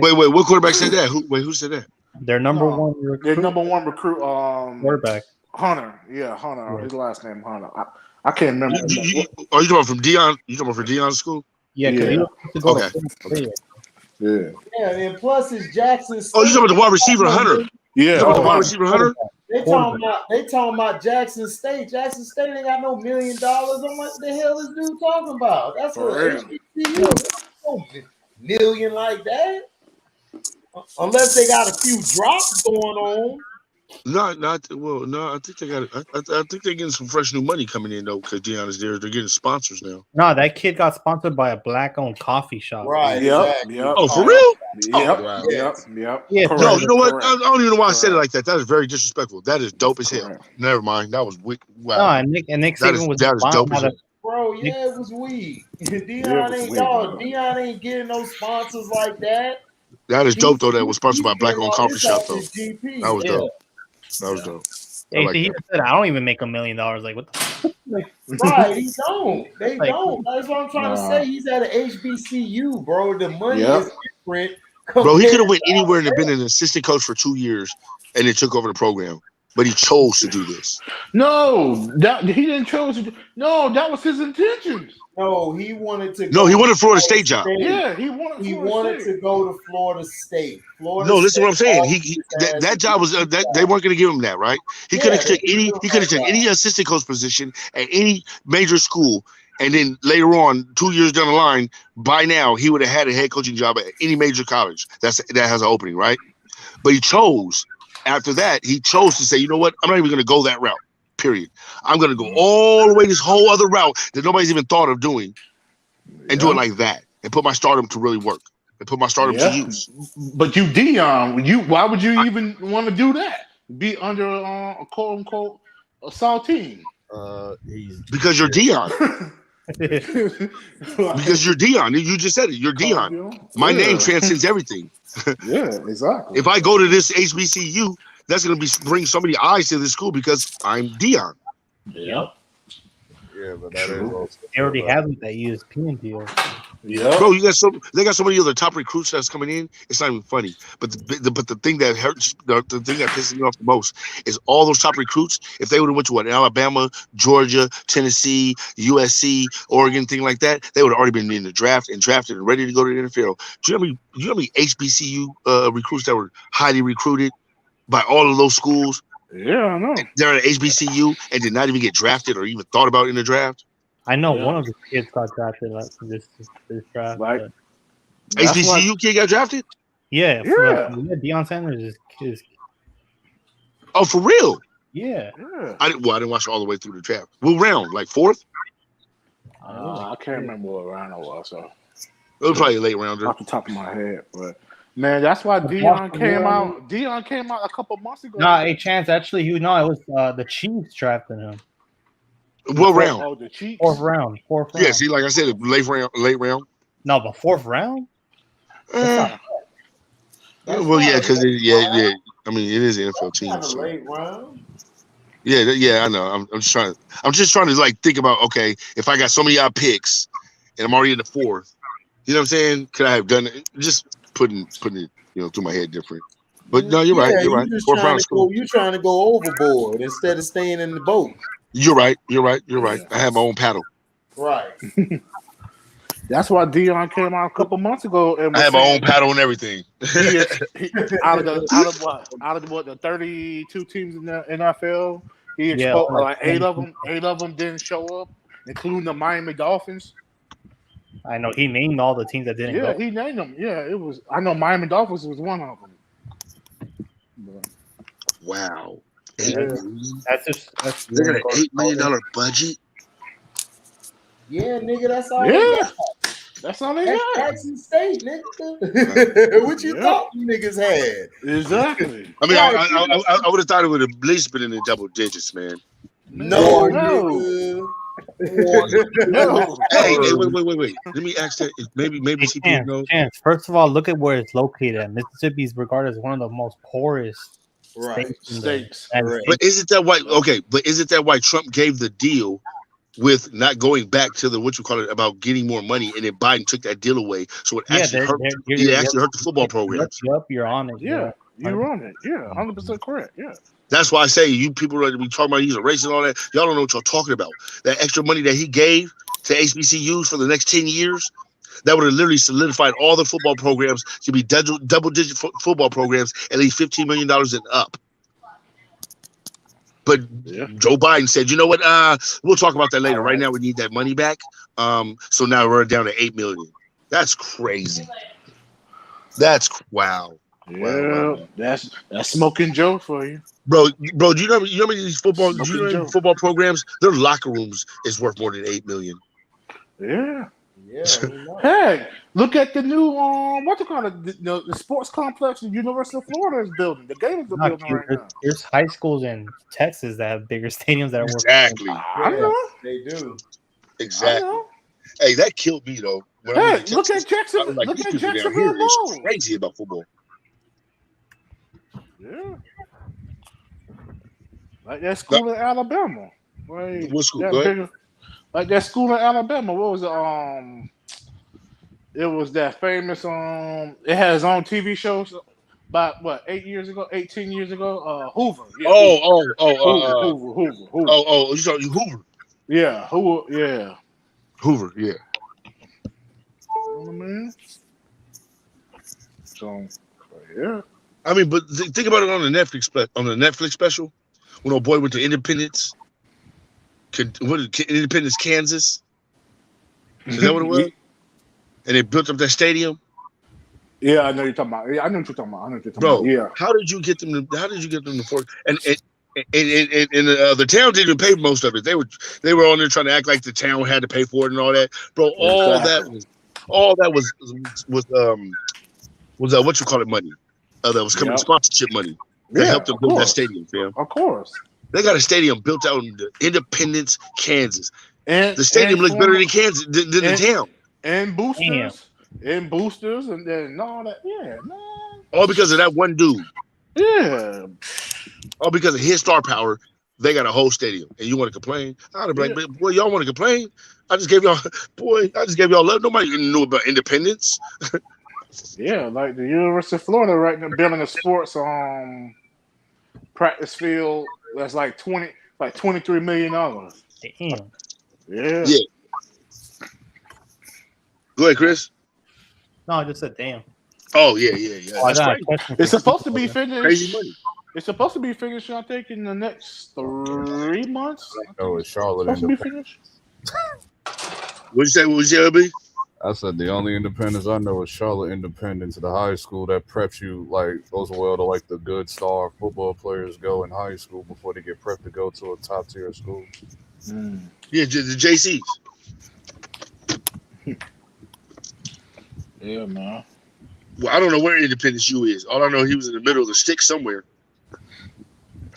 Speaker 7: Wait, what quarterback said that? Who said that?
Speaker 8: Their number one recruit.
Speaker 10: Their number one recruit.
Speaker 8: Quarterback.
Speaker 10: Hunter. Yeah, Hunter. Yeah. His last name Hunter. I can't remember.
Speaker 7: Are you talking about from Dion? You talking about from Dion's school?
Speaker 8: Yeah, because
Speaker 10: Yeah.
Speaker 8: he don't have to go
Speaker 7: Okay.
Speaker 8: to Florida State.
Speaker 10: Yeah.
Speaker 1: Yeah, and plus it's Jackson State.
Speaker 7: Oh, you talking about the wide receiver Hunter?
Speaker 10: Yeah.
Speaker 7: You talking about the wide
Speaker 10: Hunter.
Speaker 7: receiver Hunter?
Speaker 1: They talking about Jackson State. Jackson State ain't got no $1 million. I'm like, what the hell is dude talking about? That's
Speaker 10: For
Speaker 1: a
Speaker 10: real.
Speaker 1: HBCU. No million like that. Unless they got a few drops going on.
Speaker 7: No. I think they got. I think they're getting some fresh new money coming in though, because Deion is there. They're getting sponsors now.
Speaker 8: No, that kid got sponsored by a black-owned coffee shop.
Speaker 1: Right.
Speaker 10: Yep.
Speaker 1: Exactly.
Speaker 10: Yep.
Speaker 7: Oh, for real?
Speaker 10: Yep.
Speaker 7: Oh, wow.
Speaker 10: Yep. Yep.
Speaker 8: Yeah,
Speaker 10: Correct.
Speaker 7: No, you know what? I
Speaker 10: Correct.
Speaker 7: don't even know why I said it
Speaker 10: Correct.
Speaker 7: like that. That is very disrespectful. That is dope as hell.
Speaker 10: Correct.
Speaker 7: Never mind. That was wicked.
Speaker 8: No,
Speaker 7: Wow.
Speaker 8: and Nick
Speaker 7: That
Speaker 8: Saban was
Speaker 7: is dope as hell.
Speaker 1: Bro, yeah, it was weak. Deion
Speaker 10: Yeah, it was
Speaker 1: ain't
Speaker 10: weak,
Speaker 1: dog.
Speaker 10: bro.
Speaker 1: Deion ain't getting no sponsors like that.
Speaker 7: That is dope though. That was sponsored by a black-owned coffee shop though.
Speaker 1: GP.
Speaker 7: That was
Speaker 1: Yeah.
Speaker 7: dope. That was dope. I
Speaker 8: Hey,
Speaker 7: like
Speaker 8: he
Speaker 7: that.
Speaker 8: said, "I don't even make $1 million." Like, what the?
Speaker 1: Right, he don't. They
Speaker 8: Like-
Speaker 1: don't. That's what I'm trying to
Speaker 10: Nah.
Speaker 1: say. He's at an HBCU, bro. The money
Speaker 10: Yep.
Speaker 1: is different.
Speaker 7: Bro, he could have went
Speaker 1: compared to
Speaker 7: anywhere and been an assistant coach for 2 years and then took over the program. But he chose to do this.
Speaker 10: No, he didn't choose to do. No, that was his intentions.
Speaker 1: No, he wanted to.
Speaker 7: No, he wanted a Florida State job.
Speaker 10: Yeah, he wanted.
Speaker 1: He
Speaker 10: Florida
Speaker 1: wanted
Speaker 10: State.
Speaker 1: to go to Florida State. Florida
Speaker 7: No, listen to what I'm
Speaker 1: State
Speaker 7: saying. That job was they weren't going to give him that, right? He could have took any. He could have taken any assistant coach position at any major school, and then later on, 2 years down the line, by now he would have had a head coaching job at any major college that has an opening, right? But he chose. After that, he chose to say, you know what? I'm not even going to go that route. Period. I'm going to go all the way this whole other route that nobody's even thought of doing, and do it like that, and put my stardom to really work, and put my stardom to use.
Speaker 10: But you, Deion, why would you even want to do that? Be under a quote unquote assault team?
Speaker 7: Because you're Deion. Because you're Deion. You just said it. You're Deion. My name transcends everything.
Speaker 10: Yeah, exactly.
Speaker 7: If I go to this HBCU, that's going to bring so many eyes to this school because I'm Deion.
Speaker 10: Yep.
Speaker 6: Yeah, but that is also.
Speaker 8: They already have that ESPN deal.
Speaker 10: Yeah.
Speaker 7: Bro, they got so many other top recruits that's coming in. It's not even funny. But the thing that hurts, the thing that pisses me off the most is all those top recruits. If they would have went to Alabama, Georgia, Tennessee, USC, Oregon, thing like that, they would have already been in the draft and drafted and ready to go to the NFL. Do you know how many HBCU recruits that were highly recruited by all of those schools?
Speaker 10: Yeah, I know.
Speaker 7: They're at HBCU and did not even get drafted or even thought about in the draft.
Speaker 8: I know one of the kids got drafted this draft.
Speaker 10: Like,
Speaker 7: HBCU kid got drafted?
Speaker 8: Yeah. Deion Sanders is.
Speaker 7: Oh, for real?
Speaker 8: Yeah.
Speaker 7: I didn't watch all the way through the draft. What round? Like fourth?
Speaker 10: I can't remember what round it was. So
Speaker 7: It was probably a late rounder.
Speaker 10: off the top of my head, but man, that's why Deion came out. Deion came out a couple months ago.
Speaker 8: Nah, a chance actually. It was the Chiefs drafting him.
Speaker 7: What round?
Speaker 10: Oh, the Chiefs.
Speaker 8: Fourth round.
Speaker 7: Yeah, see, like I said, late round.
Speaker 8: No, but fourth round.
Speaker 7: Well, yeah, because yeah. I mean, it is an NFL team.
Speaker 1: Not a
Speaker 7: So.
Speaker 1: late round.
Speaker 7: Yeah, I know. I'm just trying to like think about, okay, if I got so many odd picks and I'm already in the fourth, you know what I'm saying? Could I have done it? Just putting it, through my head different. But no, you're right. You're right. Fourth round is cool.
Speaker 1: You're trying to go overboard instead of staying in the boat.
Speaker 7: You're right. I have my own paddle.
Speaker 1: Right.
Speaker 10: That's why Deion came out a couple months ago. And
Speaker 7: I have my own paddle and everything.
Speaker 10: Out of the 32 teams in the NFL, he exposed like 8 of them didn't show up, including the Miami Dolphins.
Speaker 8: I know he named all the teams that didn't go.
Speaker 10: Yeah, he named them. Yeah, it was. I know Miami Dolphins was one of them.
Speaker 7: Wow.
Speaker 10: Yeah.
Speaker 8: That's
Speaker 7: They got an $8 million budget.
Speaker 1: Yeah, nigga, that's all.
Speaker 10: Yeah, that's all they
Speaker 1: That's
Speaker 10: got.
Speaker 1: Jackson State, nigga. What you thought you niggas had?
Speaker 10: Exactly.
Speaker 7: I mean, I would have thought it would have at least been in the double digits, man.
Speaker 1: No.
Speaker 10: No.
Speaker 7: Hey, wait. Let me ask that. Maybe see people know.
Speaker 8: First of all, look at where it's located at. Mississippi is regarded as one of the most poorest
Speaker 10: states.
Speaker 7: But isn't that why? Okay, but isn't that why Trump gave the deal with not going back to the about getting more money, and then Biden took that deal away? So it actually hurt. It actually hurt the football programs.
Speaker 8: Yep, you're on it.
Speaker 10: Yeah, you're on it. Yeah, 100% correct. Yeah.
Speaker 7: That's why I say you people that we talking about he's a racist and all that. Y'all don't know what y'all talking about. That extra money that he gave to HBCUs for the next 10 years, that would have literally solidified all the football programs to be double-digit football programs, at least $15 million and up. But Joe Biden said, you know what? We'll talk about that later. Right now, we need that money back. So now we're down to $8 million. That's crazy. That's wow.
Speaker 10: Yeah, that's Smoking Joe for you,
Speaker 7: bro. Do you know these football programs? Their locker rooms is worth more than $8 million.
Speaker 10: Yeah. Hey, look at the new what you call it, the sports complex the University of Florida is building. The Gators are building right now.
Speaker 8: There's high schools in Texas that have bigger stadiums that are worth.
Speaker 7: Exactly.
Speaker 10: I know.
Speaker 1: They do.
Speaker 7: Exactly. Hey, that killed me though.
Speaker 10: Hey, look at Jacksonville.
Speaker 7: Like,
Speaker 10: look
Speaker 7: these
Speaker 10: at
Speaker 7: people down
Speaker 10: Jacksonville
Speaker 7: here is
Speaker 10: Bowl.
Speaker 7: crazy about football.
Speaker 10: Yeah. Like that school in Alabama. Right.
Speaker 7: What school?
Speaker 10: Like that school in Alabama. What was it? It was that famous. It had its own TV shows. About what? 18 years ago. Hoover. Yeah,
Speaker 7: Hoover. You talking Hoover?
Speaker 10: Yeah. Hoover. Yeah.
Speaker 7: Hoover. Yeah.
Speaker 10: You know what I mean? So, yeah.
Speaker 7: I mean, but think about it on the Netflix special when old boy went to Independence. Independence, Kansas? Is that what it was? And they built up that stadium.
Speaker 10: Yeah, I know you're talking about. Yeah, I know what you're talking about.
Speaker 7: Bro,
Speaker 10: yeah.
Speaker 7: How did you get them to force? And the town didn't even pay most of it. They were on there trying to act like the town had to pay for it and all that. Bro, all that was what you call it money. That was coming sponsorship money. That helped them build that stadium, fam.
Speaker 10: Of course.
Speaker 7: They got a stadium built out in Independence, Kansas. And the stadium looks better than Kansas than the town.
Speaker 10: And boosters, and then all that. Yeah, man.
Speaker 7: All because of that one dude.
Speaker 10: Yeah.
Speaker 7: All because of his star power. They got a whole stadium, and you want to complain? I'd be like, boy, y'all want to complain? I just gave y'all love. Nobody knew about independence.
Speaker 10: Yeah, like the University of Florida right now building a sports practice field that's like $23 million.
Speaker 8: Damn.
Speaker 10: Yeah.
Speaker 7: Go ahead, Chris.
Speaker 8: No, I just said damn.
Speaker 7: Oh yeah. That's right.
Speaker 10: It's supposed to be finished.
Speaker 7: Crazy money.
Speaker 10: It's supposed to be finished, I think, in the next 3 months.
Speaker 6: Oh, it's Charlotte.
Speaker 10: Supposed to be finished.
Speaker 7: What'd you say, LB?
Speaker 6: I said the only independence I know is Charlotte Independence, the high school that preps you, like, goes well to, like, the good star football players go in high school before they get prepped to go to a top tier school.
Speaker 7: Yeah, the JCs.
Speaker 10: Yeah, man.
Speaker 7: Well, I don't know where Independence U is. All I know, he was in the middle of the sticks somewhere.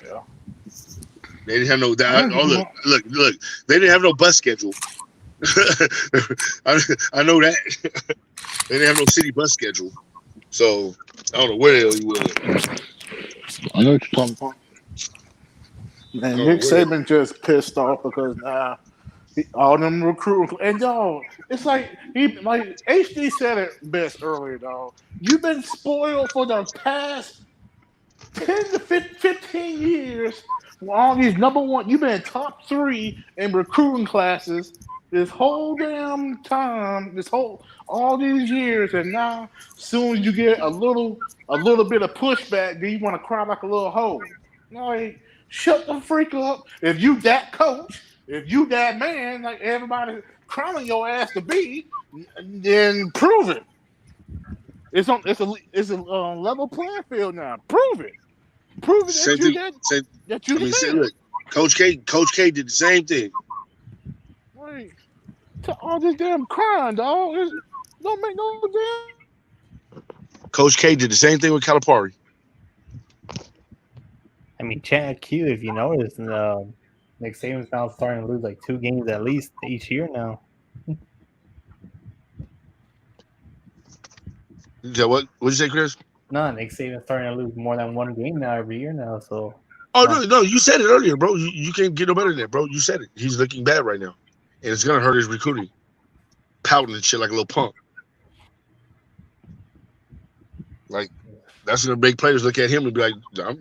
Speaker 10: Yeah.
Speaker 7: They didn't have no. Look. They didn't have no bus schedule. I know that. They didn't have no city bus schedule. So I don't know where the hell he was.
Speaker 10: I know what you're talking about. Man, Nick Saban just pissed off because all them recruiting and dog, it's like HD said it best earlier, dog. You've been spoiled for the past 10 to 15 years. All these number one, you've been top 3 in recruiting classes this whole damn time, all these years, and now soon as you get a little bit of pushback, then you want to cry like a little hoe. Like, shut the freak up. If you that coach, if you that man, like everybody crowning your ass to be, then prove it. It's a level playing field now. Prove it. Prove it that you
Speaker 7: look, Coach K did the same thing.
Speaker 10: Like, to all this damn crying, dog. It don't make no damn.
Speaker 7: Coach K did the same thing with Calipari.
Speaker 8: I mean, Chad Q, if you notice, Nick Saban's now starting to lose like 2 games at least each year now.
Speaker 7: What'd you say, Chris?
Speaker 8: No, Nick Saban's starting to lose more than 1 game now every year now. So.
Speaker 7: No, you said it earlier, bro. You can't get no better than that, bro. You said it. He's looking bad right now, and it's gonna hurt his recruiting. Pouting and shit like a little punk. Like, that's gonna make players look at him and be like, I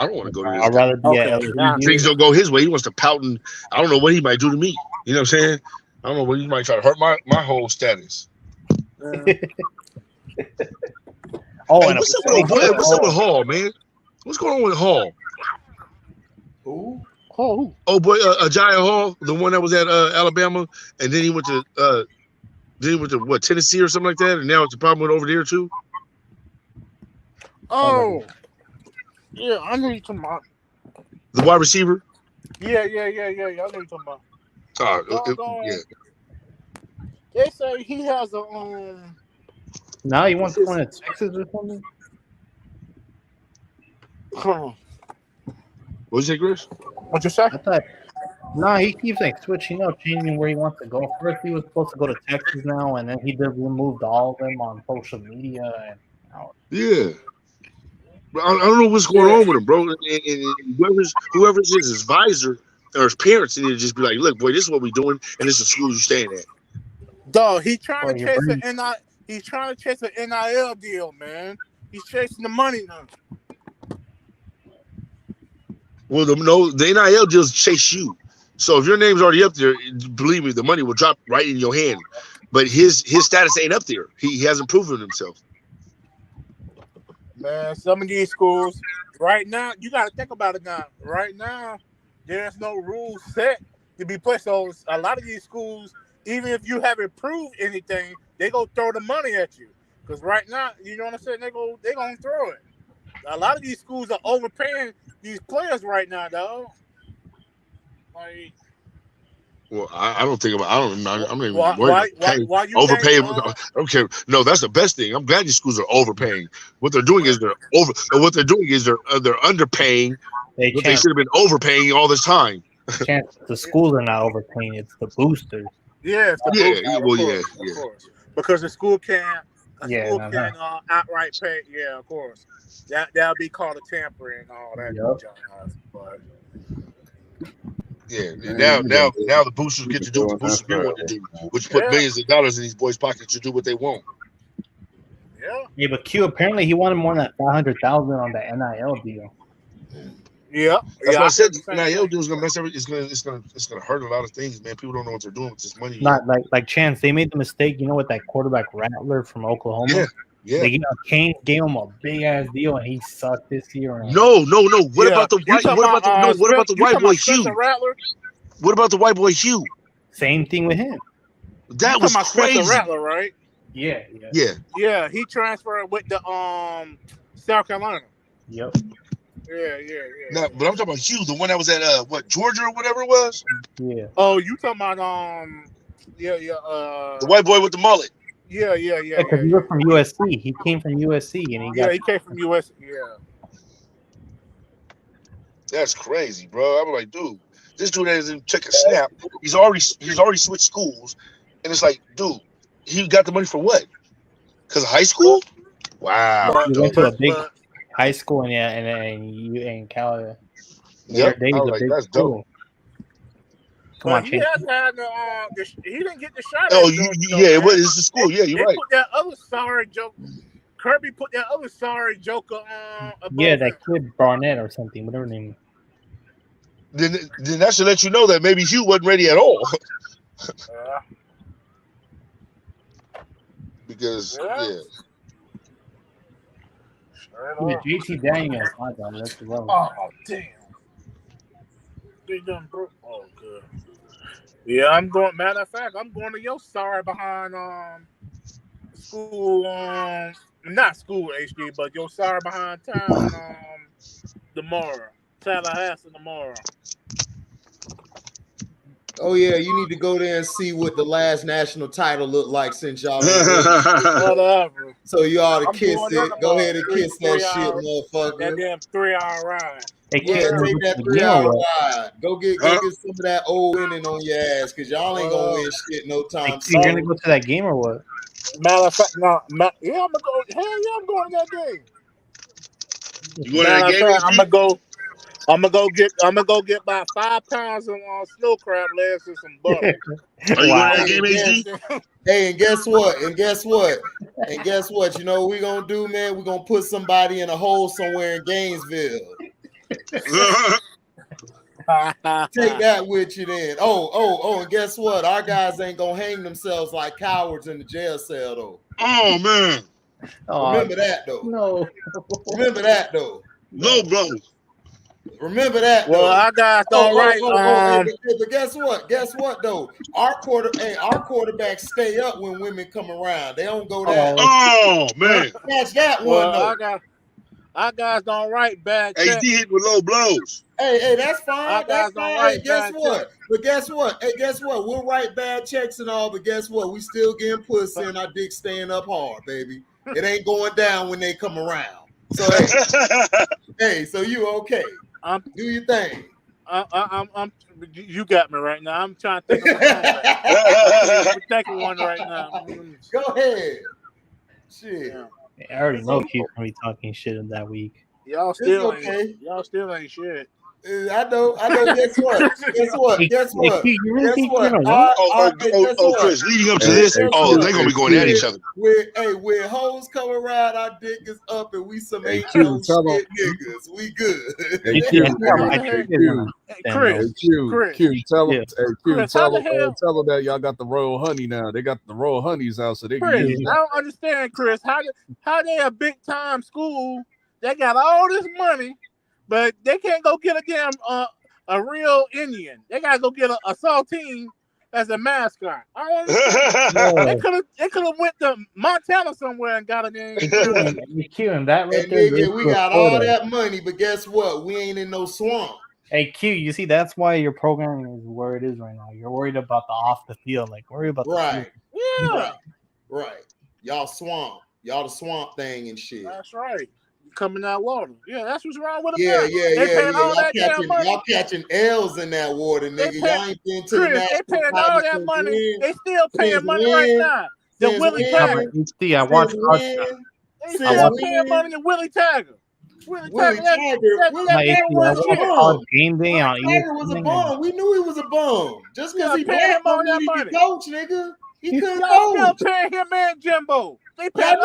Speaker 7: don't want to go to this.
Speaker 8: I'd rather be
Speaker 7: things don't go his way. He wants to pout, and I don't know what he might do to me. You know what I'm saying? I don't know what he might try to hurt my whole status.
Speaker 8: Oh,
Speaker 7: Hey,
Speaker 8: and
Speaker 7: what's up with Hall, man? What's going on with Hall?
Speaker 1: Who?
Speaker 7: Oh boy, Agiah Hall, the one that was at Alabama, and then he went to what, Tennessee or something like that, and now it's a problem with over there too.
Speaker 10: Oh, yeah, I know you're talking about.
Speaker 7: The wide receiver.
Speaker 10: Yeah. I know you're talking about.
Speaker 7: Yeah.
Speaker 10: They say he has a
Speaker 8: Now he wants to go to Texas or something.
Speaker 7: What'd you say, Chris?
Speaker 10: What you say?
Speaker 8: I thought. No, he keeps like switching up, changing where he wants to go. First, he was supposed to go to Texas now, and then he just removed all of them on social media. And
Speaker 7: Yeah. But I don't know what's going on with him, bro. And whoever's his advisor or his parents need to just be like, look, boy, this is what we're doing, and this is the school you're staying at.
Speaker 10: Dog, he's trying to chase an NIL deal, man. He's chasing the money now.
Speaker 7: Well, the NIL deals chase you. So if your name's already up there, believe me, the money will drop right in your hand. But his status ain't up there. He hasn't proven himself.
Speaker 10: Man, some of these schools right now, you got to think about it now. Right now, there's no rules set to be put. So a lot of these schools, even if you haven't proved anything, they go throw the money at you. Because right now, you know what I'm saying? They gonna throw it. A lot of these schools are overpaying these players right now, though. Like,
Speaker 7: well, I'm not even worried
Speaker 10: why
Speaker 7: about
Speaker 10: you
Speaker 7: overpaying.
Speaker 10: think,
Speaker 7: I don't care. No, that's the best thing. I'm glad these schools are overpaying. What they're doing is they're underpaying. They should have been overpaying all this time.
Speaker 8: The schools are not overpaying; it's the boosters.
Speaker 10: Yeah, it's the boosters. Of course. Because the school can't. Outright pay. Yeah, of course. That'll be called a tampering and all that. But
Speaker 7: yeah, now the boosters get to do what the boosters been wanting to do, which put millions of dollars in these boys' pockets to do what they want.
Speaker 8: Yeah, but Q apparently he wanted more than $500,000 on the NIL deal.
Speaker 10: Yeah,
Speaker 7: that's why I said the NIL deal is gonna mess everything. It's gonna hurt a lot of things, man. People don't know what they're doing with this money.
Speaker 8: Not like Chance. They made the mistake, with that quarterback Rattler from Oklahoma.
Speaker 7: Yeah.
Speaker 8: Kane gave him a big ass deal, and he sucked this year.
Speaker 7: No. What about the white? What about the white boy Hugh? What about the white boy Hugh?
Speaker 8: Same thing with him.
Speaker 7: That was crazy.
Speaker 10: Rattler, right?
Speaker 8: Yeah.
Speaker 10: Yeah, he transferred with the South Carolina.
Speaker 8: Yep.
Speaker 10: Yeah.
Speaker 7: No, but I'm talking about Hugh, the one that was at Georgia or whatever it was.
Speaker 8: Yeah.
Speaker 10: Oh, you talking about
Speaker 7: the white boy with the mullet.
Speaker 10: Yeah.
Speaker 8: Because he was from USC. He came from USC, and
Speaker 10: he came from USC. Yeah.
Speaker 7: That's crazy, bro. I'm like, dude, this dude hasn't took a snap. He's already switched schools, and it's like, dude, he got the money for what? Because of high school? Wow.
Speaker 8: He went to a big high school, and you in Cali.
Speaker 7: Yep. That's dope.
Speaker 8: Come on, Chase.
Speaker 10: He didn't get the shot.
Speaker 7: Oh, it's the school. Yeah, you're right.
Speaker 10: Put that other sorry joke. Kirby put that other sorry joker on.
Speaker 8: Yeah, that kid Barnett or something, whatever name.
Speaker 7: Then that should let you know that maybe Hugh wasn't ready at all. Because
Speaker 8: JT Daniels. That's the level.
Speaker 10: Oh damn! They done broke. Oh good. Yeah, I'm going. Matter of fact, I'm going to your sorry behind school. Not school HD, but your sorry behind town. Tomorrow, Tallahassee tomorrow.
Speaker 1: Oh yeah, you need to go there and see what the last national title looked like since y'all.
Speaker 10: Whatever.
Speaker 1: So you ought to kiss it. Go ahead and kiss that shit, motherfucker.
Speaker 10: That damn 3-hour ride.
Speaker 1: Hey, yeah, take that 3-hour ride. Go get some of that old winning on your ass, because y'all ain't gonna win shit no time soon.
Speaker 8: You're gonna go to that game or what?
Speaker 10: Matter of fact, I'm gonna go. Hell yeah, I'm going to that game.
Speaker 7: You going to that game?
Speaker 10: I'm gonna go get about 5 pounds of snow crab legs and some butter.
Speaker 7: Are you going to that game, HD?
Speaker 1: Hey, and guess what? You know what we gonna do, man? We're gonna put somebody in a hole somewhere in Gainesville. Take that with you then. Oh, and guess what? Our guys ain't gonna hang themselves like cowards in the jail cell though.
Speaker 7: Oh man.
Speaker 1: Remember that though.
Speaker 10: No.
Speaker 1: Remember that though.
Speaker 7: No, bro.
Speaker 1: Remember that
Speaker 10: Well,
Speaker 1: though.
Speaker 10: our guys don't write.
Speaker 1: But guess what? Guess what though? Our quarterbacks stay up when women come around. They don't go down.
Speaker 7: Oh man.
Speaker 1: Catch that one though.
Speaker 10: Our guys don't write bad checks.
Speaker 7: AD hit with low blows.
Speaker 1: Hey, that's fine.
Speaker 10: Our
Speaker 1: That's
Speaker 10: guys don't
Speaker 1: fine.
Speaker 10: write
Speaker 1: Hey, guess
Speaker 10: bad
Speaker 1: what?
Speaker 10: checks.
Speaker 1: But guess what? Hey, guess what? We'll write bad checks and all, but guess what? We still getting pussy and our dick staying up hard, baby. It ain't going down when they come around. So hey, so you okay? Do your thing.
Speaker 10: You got me right now. I'm trying to think of I'm thinking one right now.
Speaker 1: Go ahead. Shit.
Speaker 8: Yeah. I already know Q's gonna be talking shit in that week.
Speaker 10: Y'all still ain't shit.
Speaker 1: I know. Guess what? Guess what?
Speaker 7: Chris, leading up to this, they're gonna be going at each other.
Speaker 1: When hoes come around, our dick is up and we some ain't no shit niggas. We good.
Speaker 6: Q, tell them that y'all got the Royal Honey now. They got the Royal Honeys out, so they can use
Speaker 10: I don't understand, Chris. How they a big time school? They got all this money, but they can't go get a damn a real Indian. They gotta go get a saltine as a mascot. I don't understand. They could have went to Montana somewhere and got a name.
Speaker 8: Q and that right there.
Speaker 1: Nigga, we got all that money, but guess what? We ain't in no swamp.
Speaker 8: Hey Q, you see that's why your programming is where it is right now. You're worried about the off the field, worry about the
Speaker 10: field.
Speaker 1: Right. Y'all swamp. Y'all the swamp thing and shit.
Speaker 10: That's right. Coming out water. Yeah, that's what's wrong with them.
Speaker 1: Y'all catching L's in that water, nigga. Y'all ain't been to the national.
Speaker 10: They paying all that money. They still paying money right now. The Willie Tagger.
Speaker 8: I watch
Speaker 10: They still paying money to Willie Tagger. Willie Tagger.
Speaker 8: Game day on
Speaker 1: Tagger was a bum. We knew he was a bum. Just because he black don't mean he can coach, nigga. He couldn't coach.
Speaker 10: Still paying him and Jimbo. They pay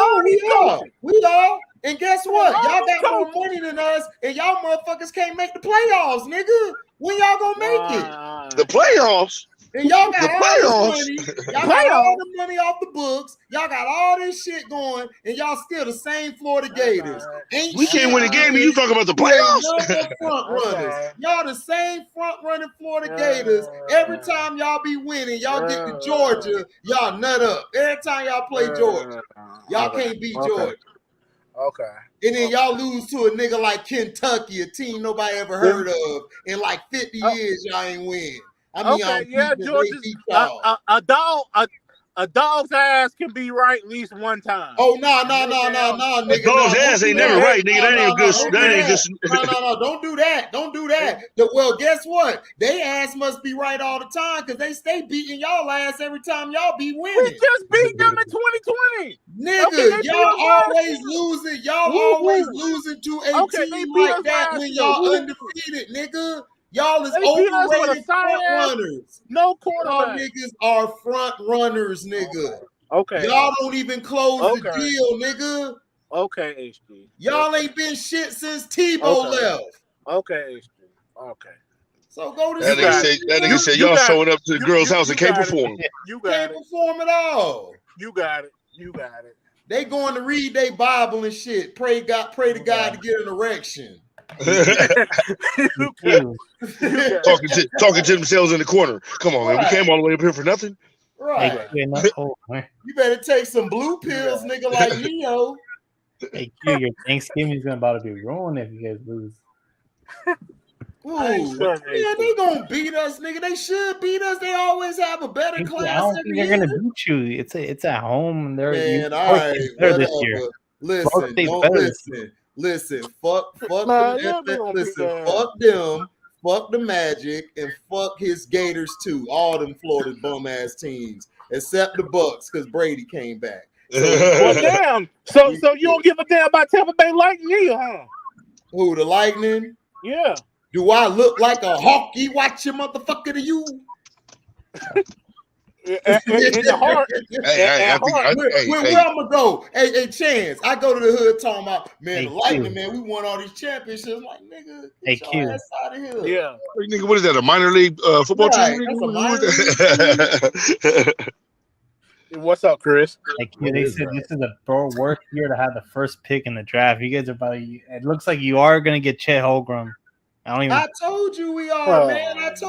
Speaker 1: we are. And guess what? Y'all got more money than us, and y'all motherfuckers can't make the playoffs, nigga. When y'all gonna make it?
Speaker 7: The playoffs?
Speaker 1: And y'all got all this money. Y'all got all the money off the books. Y'all got all this shit going, and y'all still the same Florida Gators.
Speaker 7: We can't win a game, and you talking about the playoffs?
Speaker 1: Front runners. Y'all the same front running Florida Gators. Every time y'all be winning, y'all get to Georgia, y'all nut up. Every time y'all play Georgia, y'all can't beat Georgia.
Speaker 10: Okay.
Speaker 1: And then y'all lose to a nigga like Kentucky, a team nobody ever heard of. In like 50 years, y'all ain't win. I mean,
Speaker 10: Georgia. A dog's ass can be right at least one time.
Speaker 1: Oh no, nigga.
Speaker 7: A dog's ass ain't never right, nigga. That ain't good.
Speaker 1: No, don't do that. Don't do that. Well, guess what? They ass must be right all the time because they stay beating y'all ass every time y'all be winning.
Speaker 10: We just beat them in 2020.
Speaker 1: Nigga, y'all always losing. Y'all always losing to a team like that when y'all undefeated, nigga. Y'all is overrated front runners.
Speaker 10: No quarterback.
Speaker 1: Y'all niggas are front runners, nigga.
Speaker 10: Okay.
Speaker 1: Y'all don't even close the deal, nigga.
Speaker 10: Okay, HG.
Speaker 1: Y'all ain't been shit since Tebow left.
Speaker 10: Okay, HG. Okay.
Speaker 1: So go to
Speaker 7: that nigga said y'all showing up to the girl's house and can't perform.
Speaker 10: You got
Speaker 1: can't perform at all.
Speaker 10: You got it.
Speaker 1: They going to read their Bible and shit. Pray to God to get an erection.
Speaker 7: talking to themselves in the corner. Come on, man. We came all the way up here for nothing.
Speaker 1: Right. You better take some blue pills, nigga, like Neo.
Speaker 8: Hey, Q, your Thanksgiving is about to be ruined if you guys lose.
Speaker 1: Yeah, they gonna beat us, nigga. They should beat us. They always have a better class.
Speaker 8: I don't think they're gonna beat you. It's at home, and they're
Speaker 1: all right,
Speaker 8: this year.
Speaker 1: Listen, fuck them, fuck the Magic, and fuck his Gators too. All them Florida bum ass teams, except the Bucks, because Brady came back.
Speaker 10: Well, damn. So you don't give a damn about Tampa Bay Lightning, huh?
Speaker 1: Who, the Lightning?
Speaker 10: Yeah.
Speaker 1: Do I look like a hockey watching motherfucker to you?
Speaker 10: In the heart.
Speaker 1: Where I'm gonna go? Hey, Chance. I go to the hood talking about, man, the Lightning, man, we won all these championships. I'm like, nigga, get your ass out of here.
Speaker 10: Yeah.
Speaker 7: Nigga, what is that? A minor league football team?
Speaker 1: That's a minor league team.
Speaker 10: What's up, Chris?
Speaker 8: Like they said, this is the worst year to have the first pick in the draft. You guys are about. It looks like you are going to get Chet Holmgren.
Speaker 1: I told you we are, man. I told